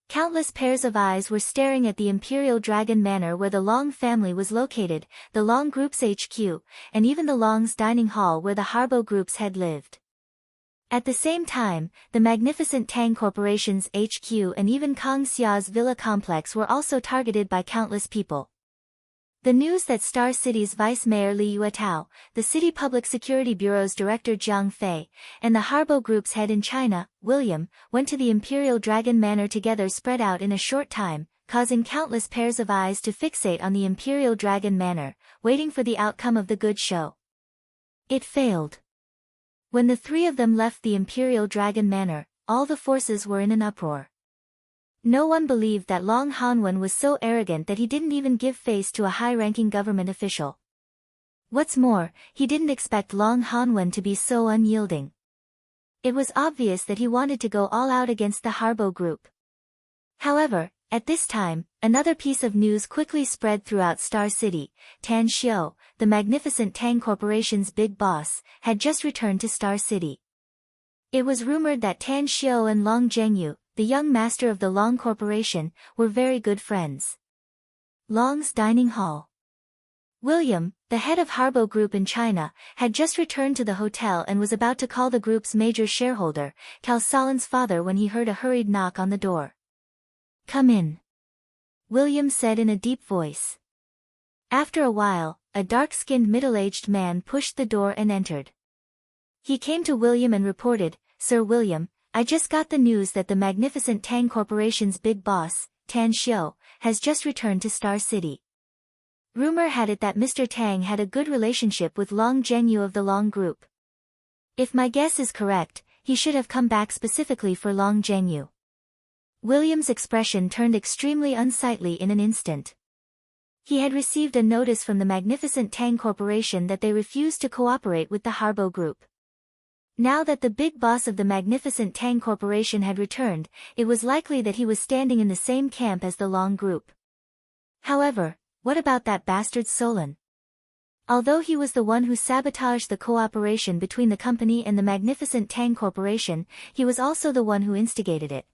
Countless pairs of eyes were staring at the Imperial Dragon Manor where the Long family was located, the Long Group's HQ, and even the Long's dining hall where the Harbo Group's head lived. At the same time, the magnificent Tang Corporation's HQ and even Kang Xia's villa complex were also targeted by countless people. The news that Star City's Vice Mayor Li Yuetao, the City Public Security Bureau's Director Jiang Fei, and the Harbo Group's head in China, William, went to the Imperial Dragon Manor together spread out in a short time, causing countless pairs of eyes to fixate on the Imperial Dragon Manor, waiting for the outcome of the good show. It failed. When the three of them left the Imperial Dragon Manor, all the forces were in an uproar. No one believed that Long Hanwen was so arrogant that he didn't even give face to a high-ranking government official. What's more, he didn't expect Long Hanwen to be so unyielding. It was obvious that he wanted to go all out against the Harbo Group. However, at this time, another piece of news quickly spread throughout Star City. Tan Xiao, the magnificent Tang Corporation's big boss, had just returned to Star City. It was rumored that Tan Xiao and Long Zhengyu, the young master of the Long Corporation, were very good friends. Long's dining hall. William, the head of Harbo Group in China, had just returned to the hotel and was about to call the group's major shareholder, Cal Solan's father, when he heard a hurried knock on the door. "Come in," William said in a deep voice. After a while, a dark-skinned middle-aged man pushed the door and entered. He came to William and reported, "Sir William, I just got the news that the magnificent Tang Corporation's big boss, Tan Xiao, has just returned to Star City. Rumor had it that Mr. Tang had a good relationship with Long Zhengyu of the Long Group. If my guess is correct, he should have come back specifically for Long Zhengyu." William's expression turned extremely unsightly in an instant. He had received a notice from the magnificent Tang Corporation that they refused to cooperate with the Harbo Group. Now that the big boss of the magnificent Tang Corporation had returned, it was likely that he was standing in the same camp as the Long Group. However, what about that bastard Solan? Although he was the one who sabotaged the cooperation between the company and the magnificent Tang Corporation, he was also the one who instigated it.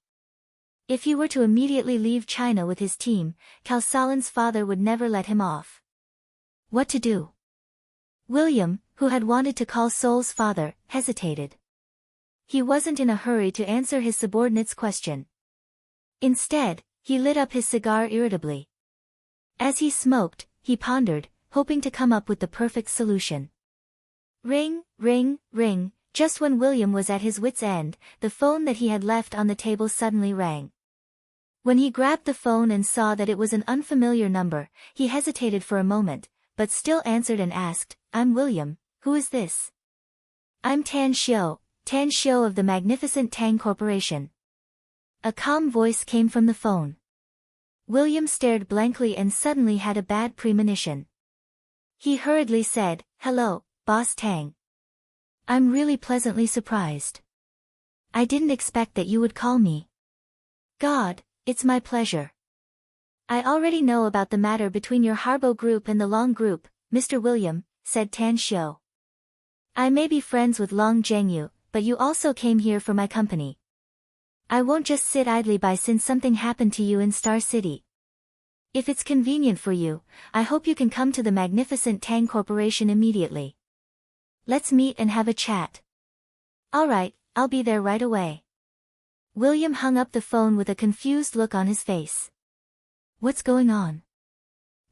If he were to immediately leave China with his team, Cal Solan's father would never let him off. What to do? William, who had wanted to call Sol's father, hesitated. He wasn't in a hurry to answer his subordinate's question. Instead, he lit up his cigar irritably. As he smoked, he pondered, hoping to come up with the perfect solution. Ring, ring, ring. Just when William was at his wit's end, the phone that he had left on the table suddenly rang. When he grabbed the phone and saw that it was an unfamiliar number, he hesitated for a moment, but still answered and asked, "I'm William, who is this?" "I'm Tan Xiao of the magnificent Tang Corporation." A calm voice came from the phone. William stared blankly and suddenly had a bad premonition. He hurriedly said, "Hello, Boss Tang. I'm really pleasantly surprised. I didn't expect that you would call me." "God, it's my pleasure. I already know about the matter between your Harbo Group and the Long Group, Mr. William," said Tan Xiao. "I may be friends with Long Zhengyu, but you also came here for my company. I won't just sit idly by since something happened to you in Star City. If it's convenient for you, I hope you can come to the magnificent Tang Corporation immediately. Let's meet and have a chat." "All right, I'll be there right away." William hung up the phone with a confused look on his face. What's going on?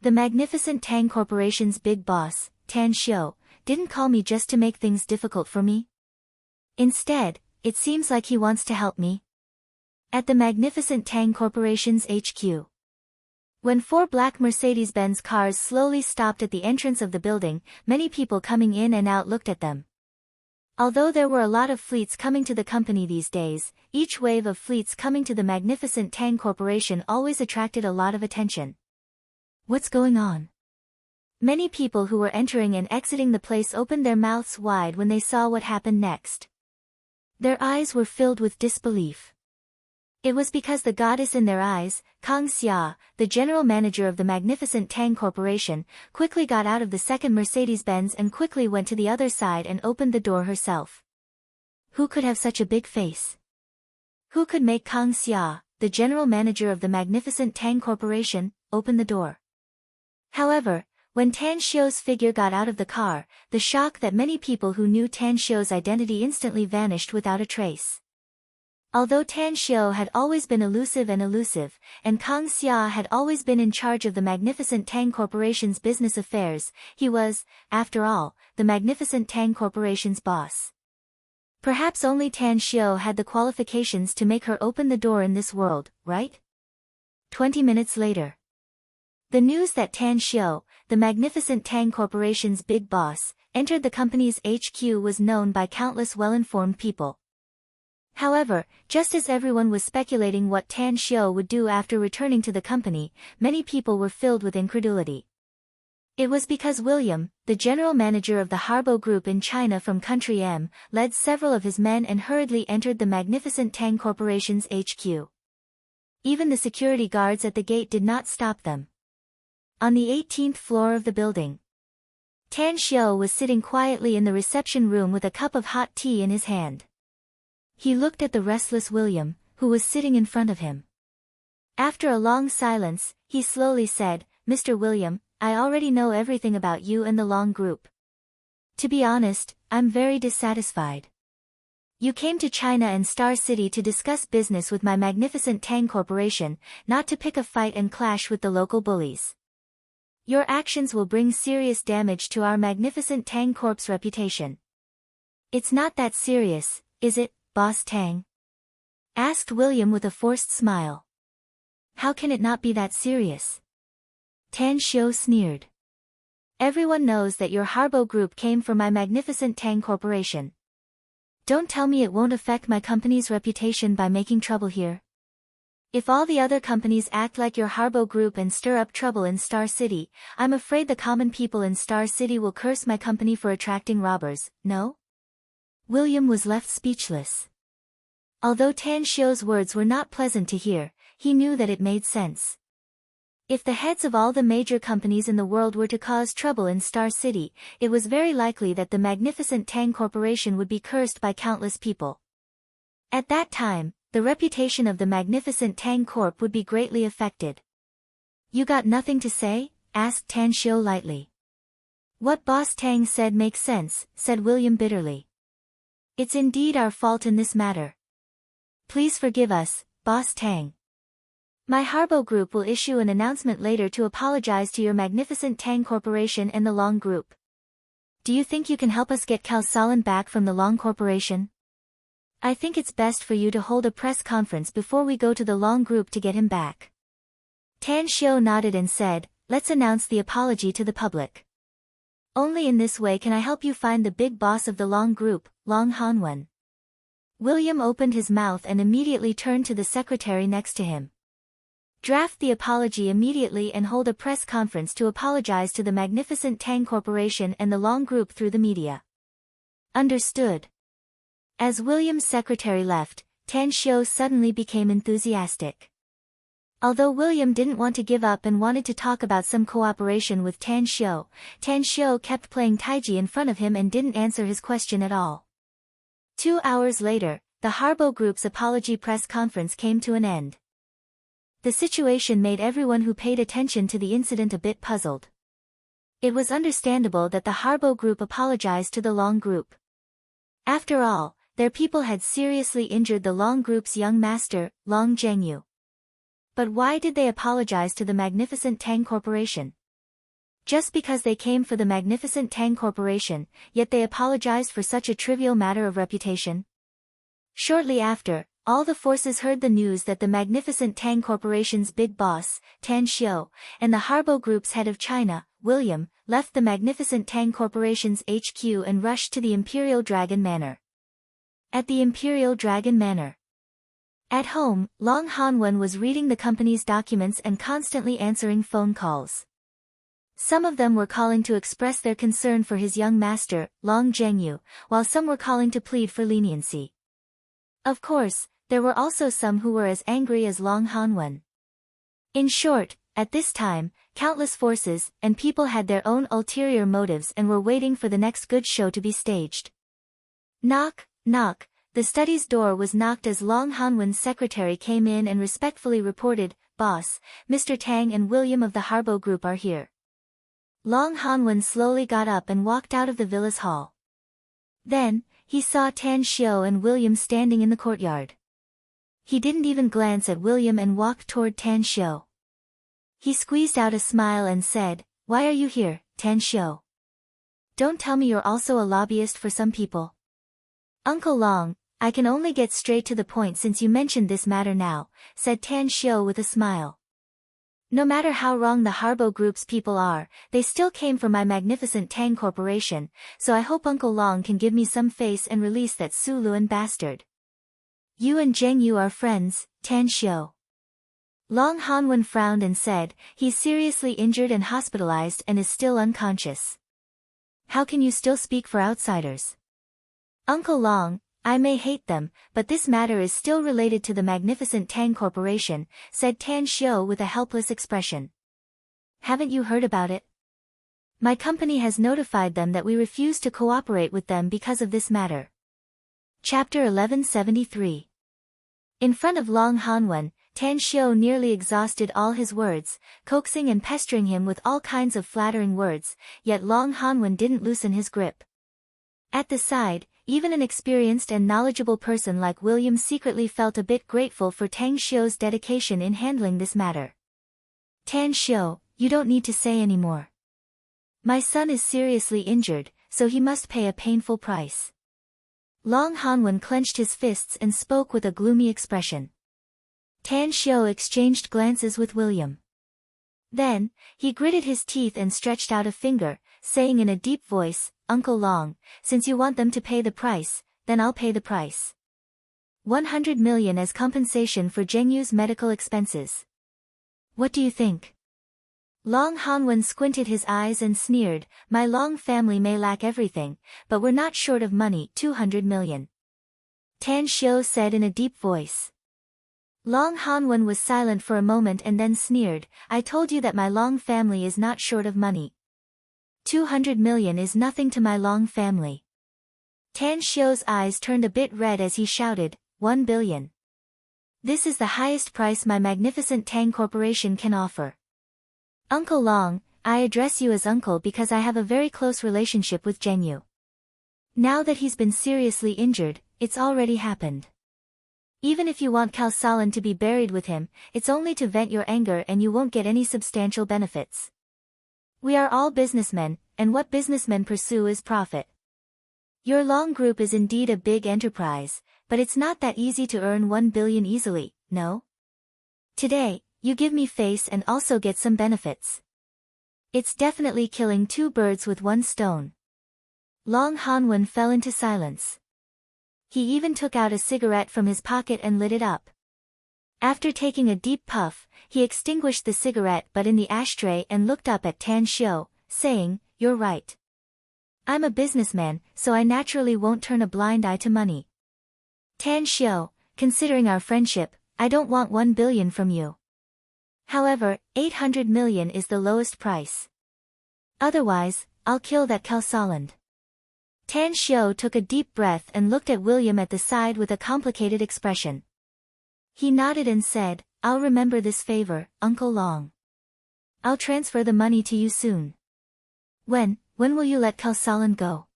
The magnificent Tang Corporation's big boss, Tan Xiao, didn't call me just to make things difficult for me. Instead, it seems like he wants to help me. At the magnificent Tang Corporation's HQ. When 4 black Mercedes-Benz cars slowly stopped at the entrance of the building, many people coming in and out looked at them. Although there were a lot of fleets coming to the company these days, each wave of fleets coming to the magnificent Tang Corporation always attracted a lot of attention. What's going on? Many people who were entering and exiting the place opened their mouths wide when they saw what happened next. Their eyes were filled with disbelief. It was because the goddess in their eyes, Kang Xia, the general manager of the magnificent Tang Corporation, quickly got out of the second Mercedes-Benz and quickly went to the other side and opened the door herself. Who could have such a big face? Who could make Kang Xia, the general manager of the magnificent Tang Corporation, open the door? However, when Tan Xiu's figure got out of the car, the shock that many people who knew Tan Xiu's identity instantly vanished without a trace. Although Tan Xiu had always been elusive, and Kang Xia had always been in charge of the magnificent Tang Corporation's business affairs, he was, after all, the magnificent Tang Corporation's boss. Perhaps only Tan Xiu had the qualifications to make her open the door in this world, right? 20 minutes later. The news that Tan Xiu, the magnificent Tang Corporation's big boss, entered the company's HQ was known by countless well-informed people. However, just as everyone was speculating what Tan Xiu would do after returning to the company, many people were filled with incredulity. It was because William, the general manager of the Harbo Group in China from Country M, led several of his men and hurriedly entered the magnificent Tang Corporation's HQ. Even the security guards at the gate did not stop them. On the 18th floor of the building, Tan Xiu was sitting quietly in the reception room with a cup of hot tea in his hand. He looked at the restless William, who was sitting in front of him. After a long silence, he slowly said, "Mr. William, I already know everything about you and the Long Group. To be honest, I'm very dissatisfied. You came to China and Star City to discuss business with my magnificent Tang Corporation, not to pick a fight and clash with the local bullies. Your actions will bring serious damage to our magnificent Tang Corp's reputation." "It's not that serious, is it, Boss Tang?" asked William with a forced smile. "How can it not be that serious?" Tan Xiu sneered. "Everyone knows that your Harbo Group came from my magnificent Tang Corporation. Don't tell me it won't affect my company's reputation by making trouble here. If all the other companies act like your Harbo Group and stir up trouble in Star City, I'm afraid the common people in Star City will curse my company for attracting robbers, no?" William was left speechless. Although Tan Xiu's words were not pleasant to hear, he knew that it made sense. If the heads of all the major companies in the world were to cause trouble in Star City, it was very likely that the magnificent Tang Corporation would be cursed by countless people. At that time, the reputation of the magnificent Tang Corp would be greatly affected. "You got nothing to say?" asked Tan Xiu lightly. "What Boss Tang said makes sense," said William bitterly. "It's indeed our fault in this matter. Please forgive us, Boss Tang. My Harbo Group will issue an announcement later to apologize to your magnificent Tang Corporation and the Long Group. Do you think you can help us get Cao Solin back from the Long Corporation? I think it's best for you to hold a press conference before we go to the Long Group to get him back." Tan Xiu nodded and said, "Let's announce the apology to the public. Only in this way can I help you find the big boss of the Long Group, Long Hanwen." William opened his mouth and immediately turned to the secretary next to him. "Draft the apology immediately and hold a press conference to apologize to the magnificent Tang Corporation and the Long Group through the media." "Understood." As William's secretary left, Tan Xiu suddenly became enthusiastic. Although William didn't want to give up and wanted to talk about some cooperation with Tan Xiu kept playing taiji in front of him and didn't answer his question at all. 2 hours later, the Harbo Group's apology press conference came to an end. The situation made everyone who paid attention to the incident a bit puzzled. It was understandable that the Harbo Group apologized to the Long Group. After all, their people had seriously injured the Long Group's young master, Long Zhengyu. But why did they apologize to the magnificent Tang Corporation? Just because they came for the magnificent Tang Corporation, yet they apologized for such a trivial matter of reputation? Shortly after, all the forces heard the news that the magnificent Tang Corporation's big boss, Tan Xiu, and the Harbo Group's head of China, William, left the magnificent Tang Corporation's HQ and rushed to the Imperial Dragon Manor. At the Imperial Dragon Manor. At home, Long Hanwen was reading the company's documents and constantly answering phone calls. Some of them were calling to express their concern for his young master, Long Zhengyu, while some were calling to plead for leniency. Of course, there were also some who were as angry as Long Hanwen. In short, at this time, countless forces and people had their own ulterior motives and were waiting for the next good show to be staged. Knock, knock, the study's door was knocked as Long Hanwen's secretary came in and respectfully reported, "Boss, Mr. Tang and William of the Harbo Group are here." Long Hanwen slowly got up and walked out of the villa's hall. Then, he saw Tan Xiu and William standing in the courtyard. He didn't even glance at William and walked toward Tan Xiu. He squeezed out a smile and said, "Why are you here, Tan Xiu? Don't tell me you're also a lobbyist for some people." "Uncle Long, I can only get straight to the point since you mentioned this matter now," said Tan Xiu with a smile. "No matter how wrong the Harbo Group's people are, they still came for my magnificent Tang Corporation, so I hope Uncle Long can give me some face and release that Su Luan bastard." "You and Zheng Yu are friends, Tan Xiu." Long Hanwen frowned and said, "He's seriously injured and hospitalized and is still unconscious. How can you still speak for outsiders?" "Uncle Long, I may hate them, but this matter is still related to the magnificent Tang Corporation," said Tan Xiu with a helpless expression. "Haven't you heard about it? My company has notified them that we refuse to cooperate with them because of this matter." Chapter 1173. In front of Long Hanwen, Tan Xiu nearly exhausted all his words, coaxing and pestering him with all kinds of flattering words, yet Long Hanwen didn't loosen his grip. At the side, even an experienced and knowledgeable person like William secretly felt a bit grateful for Tan Xiu's dedication in handling this matter. "Tan Xiu, you don't need to say any more. My son is seriously injured, so he must pay a painful price." Long Hanwen clenched his fists and spoke with a gloomy expression. Tan Xiu exchanged glances with William. Then, he gritted his teeth and stretched out a finger, saying in a deep voice, "Uncle Long, since you want them to pay the price, then I'll pay the price. 100 million as compensation for Zhengyu's medical expenses. What do you think?" Long Hanwen squinted his eyes and sneered, "My Long family may lack everything, but we're not short of money, 200 million. Tan Xiu said in a deep voice. Long Hanwen was silent for a moment and then sneered, "I told you that my Long family is not short of money. 200 million is nothing to my Long family." Tan Xiu's eyes turned a bit red as he shouted, 1 billion. This is the highest price my magnificent Tang Corporation can offer. Uncle Long, I address you as uncle because I have a very close relationship with Zhengyu. Now that he's been seriously injured, it's already happened. Even if you want Kalsalan to be buried with him, it's only to vent your anger and you won't get any substantial benefits. We are all businessmen, and what businessmen pursue is profit. Your Long Group is indeed a big enterprise, but it's not that easy to earn 1 billion easily, no? Today, you give me face and also get some benefits. It's definitely killing 2 birds with 1 stone. Long Hanwen fell into silence. He even took out a cigarette from his pocket and lit it up. After taking a deep puff, he extinguished the cigarette but in the ashtray and looked up at Tan Xiu, saying, "You're right. I'm a businessman, so I naturally won't turn a blind eye to money. Tan Xiu, considering our friendship, I don't want 1 billion from you. However, 800 million is the lowest price. Otherwise, I'll kill that Kalsaland." Tan Xiu took a deep breath and looked at William at the side with a complicated expression. He nodded and said, "I'll remember this favor, Uncle Long. I'll transfer the money to you soon." When will you let Kalsalan go?"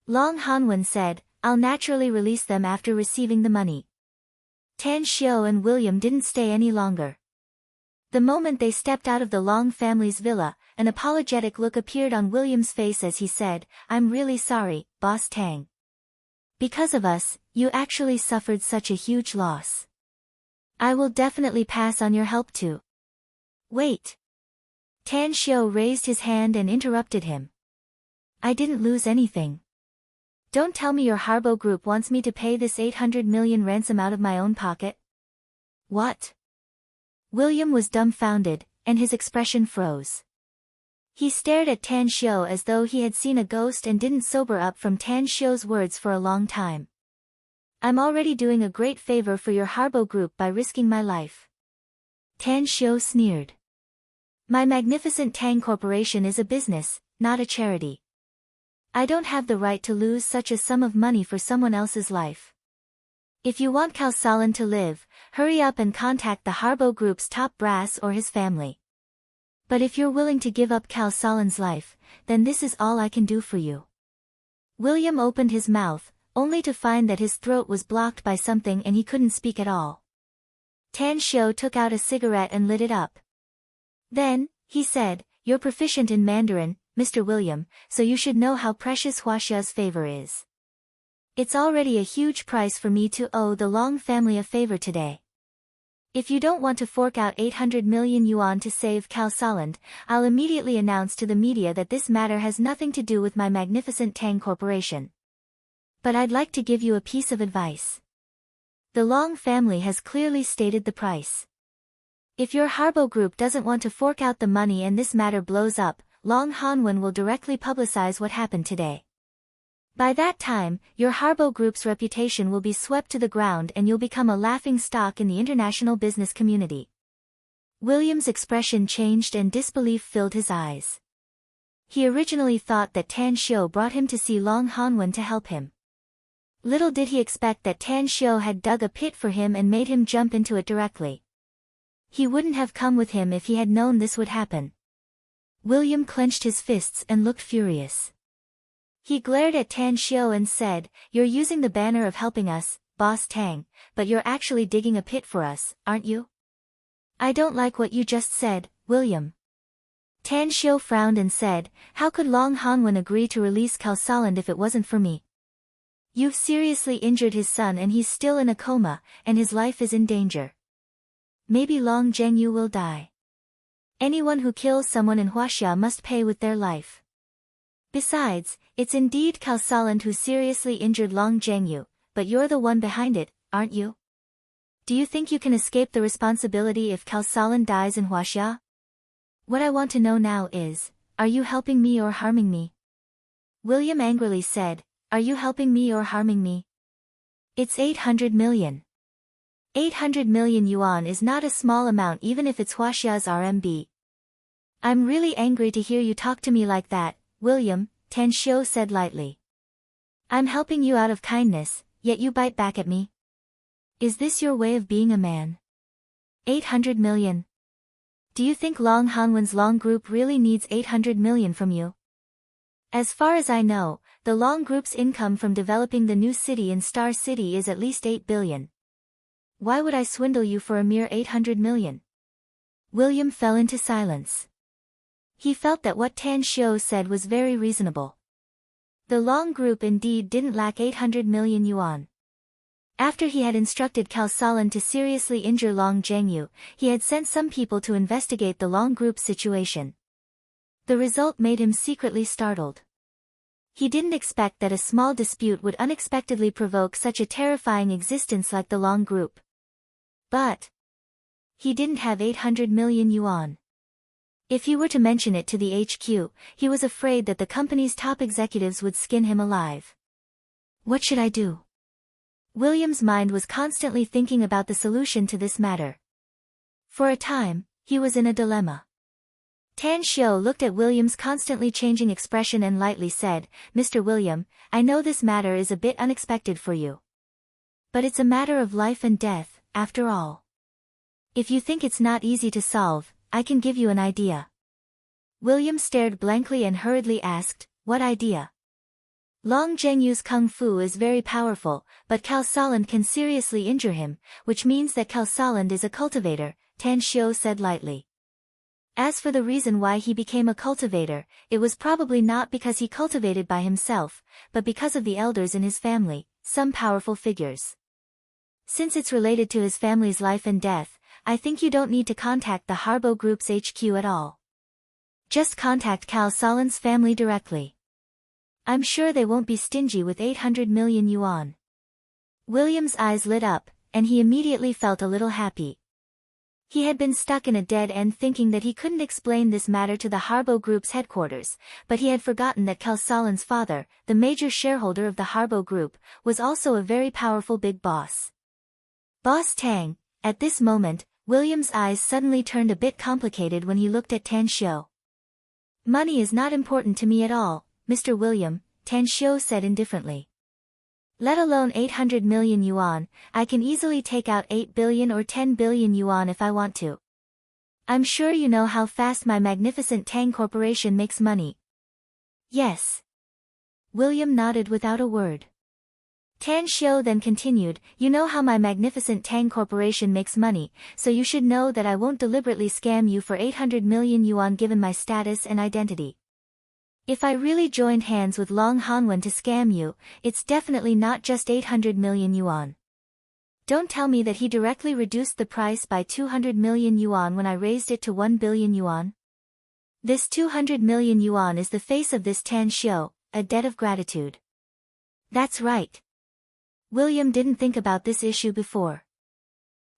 Long Hanwen said, "I'll naturally release them after receiving the money." Tan Xiu and William didn't stay any longer. The moment they stepped out of the Long family's villa, an apologetic look appeared on William's face as he said, "I'm really sorry, Boss Tang. Because of us, You actually suffered such a huge loss. I will definitely pass on your help too. Wait. Tan Xiu raised his hand and interrupted him. I didn't lose anything. Don't tell me your Harbo group wants me to pay this 800 million ransom out of my own pocket? What? William was dumbfounded, and his expression froze. He stared at Tan Xiu as though he had seen a ghost and didn't sober up from Tan Xiu's words for a long time. I'm already doing a great favor for your Harbo group by risking my life. Tan Xiu sneered. My magnificent Tang Corporation is a business, not a charity. I don't have the right to lose such a sum of money for someone else's life. If you want Cao Salan to live, hurry up and contact the Harbo Group's top brass or his family. But if you're willing to give up Cao Salan's life, then this is all I can do for you. William opened his mouth, only to find that his throat was blocked by something and he couldn't speak at all. Tan Xiu took out a cigarette and lit it up. Then, he said, you're proficient in Mandarin, Mr. William, so you should know how precious Huaxia's favor is. It's already a huge price for me to owe the Long family a favor today. If you don't want to fork out 800 million yuan to save Cao Salan, I'll immediately announce to the media that this matter has nothing to do with my magnificent Tang Corporation. But I'd like to give you a piece of advice. The Long family has clearly stated the price. If your Harbo group doesn't want to fork out the money and this matter blows up, Long Hanwen will directly publicize what happened today. By that time, your Harbo group's reputation will be swept to the ground and you'll become a laughing stock in the international business community. William's expression changed and disbelief filled his eyes. He originally thought that Tan Xiu brought him to see Long Hanwen to help him. Little did he expect that Tan Xiu had dug a pit for him and made him jump into it directly. He wouldn't have come with him if he had known this would happen. William clenched his fists and looked furious. He glared at Tan Xiu and said, you're using the banner of helping us, Boss Tang, but you're actually digging a pit for us, aren't you? I don't like what you just said, William. Tan Xiu frowned and said, how could Long Hanwen agree to release Cao Salan if it wasn't for me? You've seriously injured his son and he's still in a coma, and his life is in danger. Maybe Long Zhengyu will die. Anyone who kills someone in Huaxia must pay with their life. Besides, it's indeed Cao Salan who seriously injured Long Zhengyu, but you're the one behind it, aren't you? Do you think you can escape the responsibility if Cao Salan dies in Huaxia? What I want to know now is, are you helping me or harming me? William angrily said, are you helping me or harming me? It's 800 million. 800 million yuan is not a small amount even if it's Huaxia's RMB. I'm really angry to hear you talk to me like that, William, Tan Xiu said lightly. I'm helping you out of kindness, yet you bite back at me. Is this your way of being a man? 800 million. Do you think Long Hanwen's Long Group really needs 800 million from you? As far as I know, the Long Group's income from developing the new city in Star City is at least 8 billion. Why would I swindle you for a mere 800 million? William fell into silence. He felt that what Tan Xiu said was very reasonable. The Long Group indeed didn't lack 800 million yuan. After he had instructed Cao Salan to seriously injure Long Zhengyu, he had sent some people to investigate the Long Group's situation. The result made him secretly startled. He didn't expect that a small dispute would unexpectedly provoke such a terrifying existence like the Long Group. But he didn't have 800 million yuan. If he were to mention it to the HQ, he was afraid that the company's top executives would skin him alive. What should I do? William's mind was constantly thinking about the solution to this matter. For a time, he was in a dilemma. Tan Xiu looked at William's constantly changing expression and lightly said, Mr. William, I know this matter is a bit unexpected for you. But it's a matter of life and death, after all. If you think it's not easy to solve, I can give you an idea. William stared blankly and hurriedly asked, what idea? Long Zhengyu's kung fu is very powerful, but Cao Salan can seriously injure him, which means that Cao Salan is a cultivator, Tan Xiu said lightly. As for the reason why he became a cultivator, it was probably not because he cultivated by himself, but because of the elders in his family, some powerful figures. Since it's related to his family's life and death, I think you don't need to contact the Harbo Group's HQ at all. Just contact Cal Solan's family directly. I'm sure they won't be stingy with 800 million yuan. William's eyes lit up, and he immediately felt a little happy. He had been stuck in a dead end thinking that he couldn't explain this matter to the Harbo Group's headquarters, but he had forgotten that Cal Solan's father, the major shareholder of the Harbo Group, was also a very powerful big boss. Boss Tang. At this moment, William's eyes suddenly turned a bit complicated when he looked at Tan Xiu. Money is not important to me at all, Mr. William, Tan Xiu said indifferently. Let alone 800 million yuan, I can easily take out 8 billion or 10 billion yuan if I want to. I'm sure you know how fast my magnificent Tang Corporation makes money. Yes. William nodded without a word. Tan Xiu then continued, you know how my magnificent Tang Corporation makes money, so you should know that I won't deliberately scam you for 800 million yuan given my status and identity. If I really joined hands with Long Hanwen to scam you, it's definitely not just 800 million yuan. Don't tell me that he directly reduced the price by 200 million yuan when I raised it to 1 billion yuan. This 200 million yuan is the face of this Tan Xiu, a debt of gratitude. That's right. William didn't think about this issue before.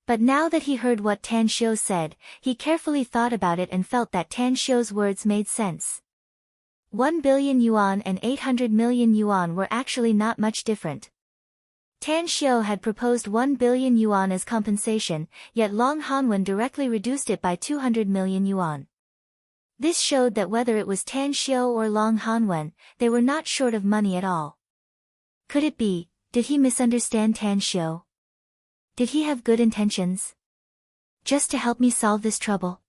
But now that he heard what Tan Xiu said, he carefully thought about it and felt that Tan Xiu's words made sense. 1 billion yuan and 800 million yuan were actually not much different. Tan Xiu had proposed 1 billion yuan as compensation, yet Long Hanwen directly reduced it by 200 million yuan. This showed that whether it was Tan Xiu or Long Hanwen, they were not short of money at all. Could it be, did he misunderstand Tan Xiu? Did he have good intentions? Just to help me solve this trouble?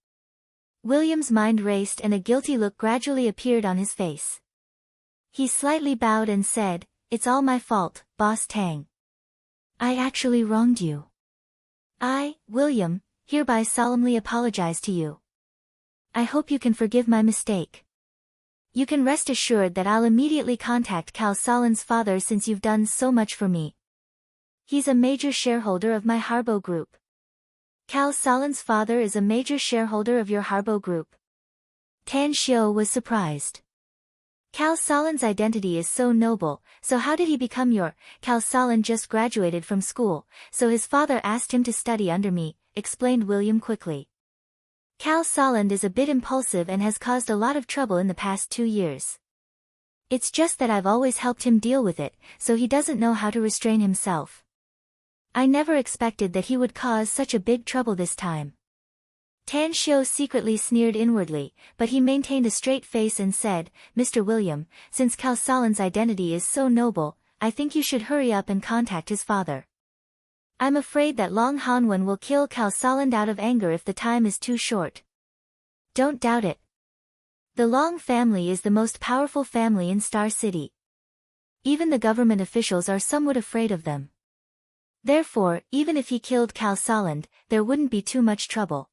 William's mind raced and a guilty look gradually appeared on his face. He slightly bowed and said, it's all my fault, Boss Tang. I actually wronged you. I, William, hereby solemnly apologize to you. I hope you can forgive my mistake. You can rest assured that I'll immediately contact Cal Solan's father since you've done so much for me. He's a major shareholder of my Harbo Group. Cal Solan's father is a major shareholder of your Harbo Group. Tan Xiu was surprised. Cal Solan's identity is so noble, so how did he become your? Cal Solan just graduated from school, so his father asked him to study under me, explained William quickly. Cal Solan is a bit impulsive and has caused a lot of trouble in the past 2 years. It's just that I've always helped him deal with it, so he doesn't know how to restrain himself. I never expected that he would cause such a big trouble this time. Tan Xiu secretly sneered inwardly, but he maintained a straight face and said, Mr. William, since Cal Solan's identity is so noble, I think you should hurry up and contact his father. I'm afraid that Long Hanwen will kill Cal Solan out of anger if the time is too short. Don't doubt it. The Long family is the most powerful family in Star City. Even the government officials are somewhat afraid of them. Therefore, even if he killed Cal Solan, there wouldn't be too much trouble.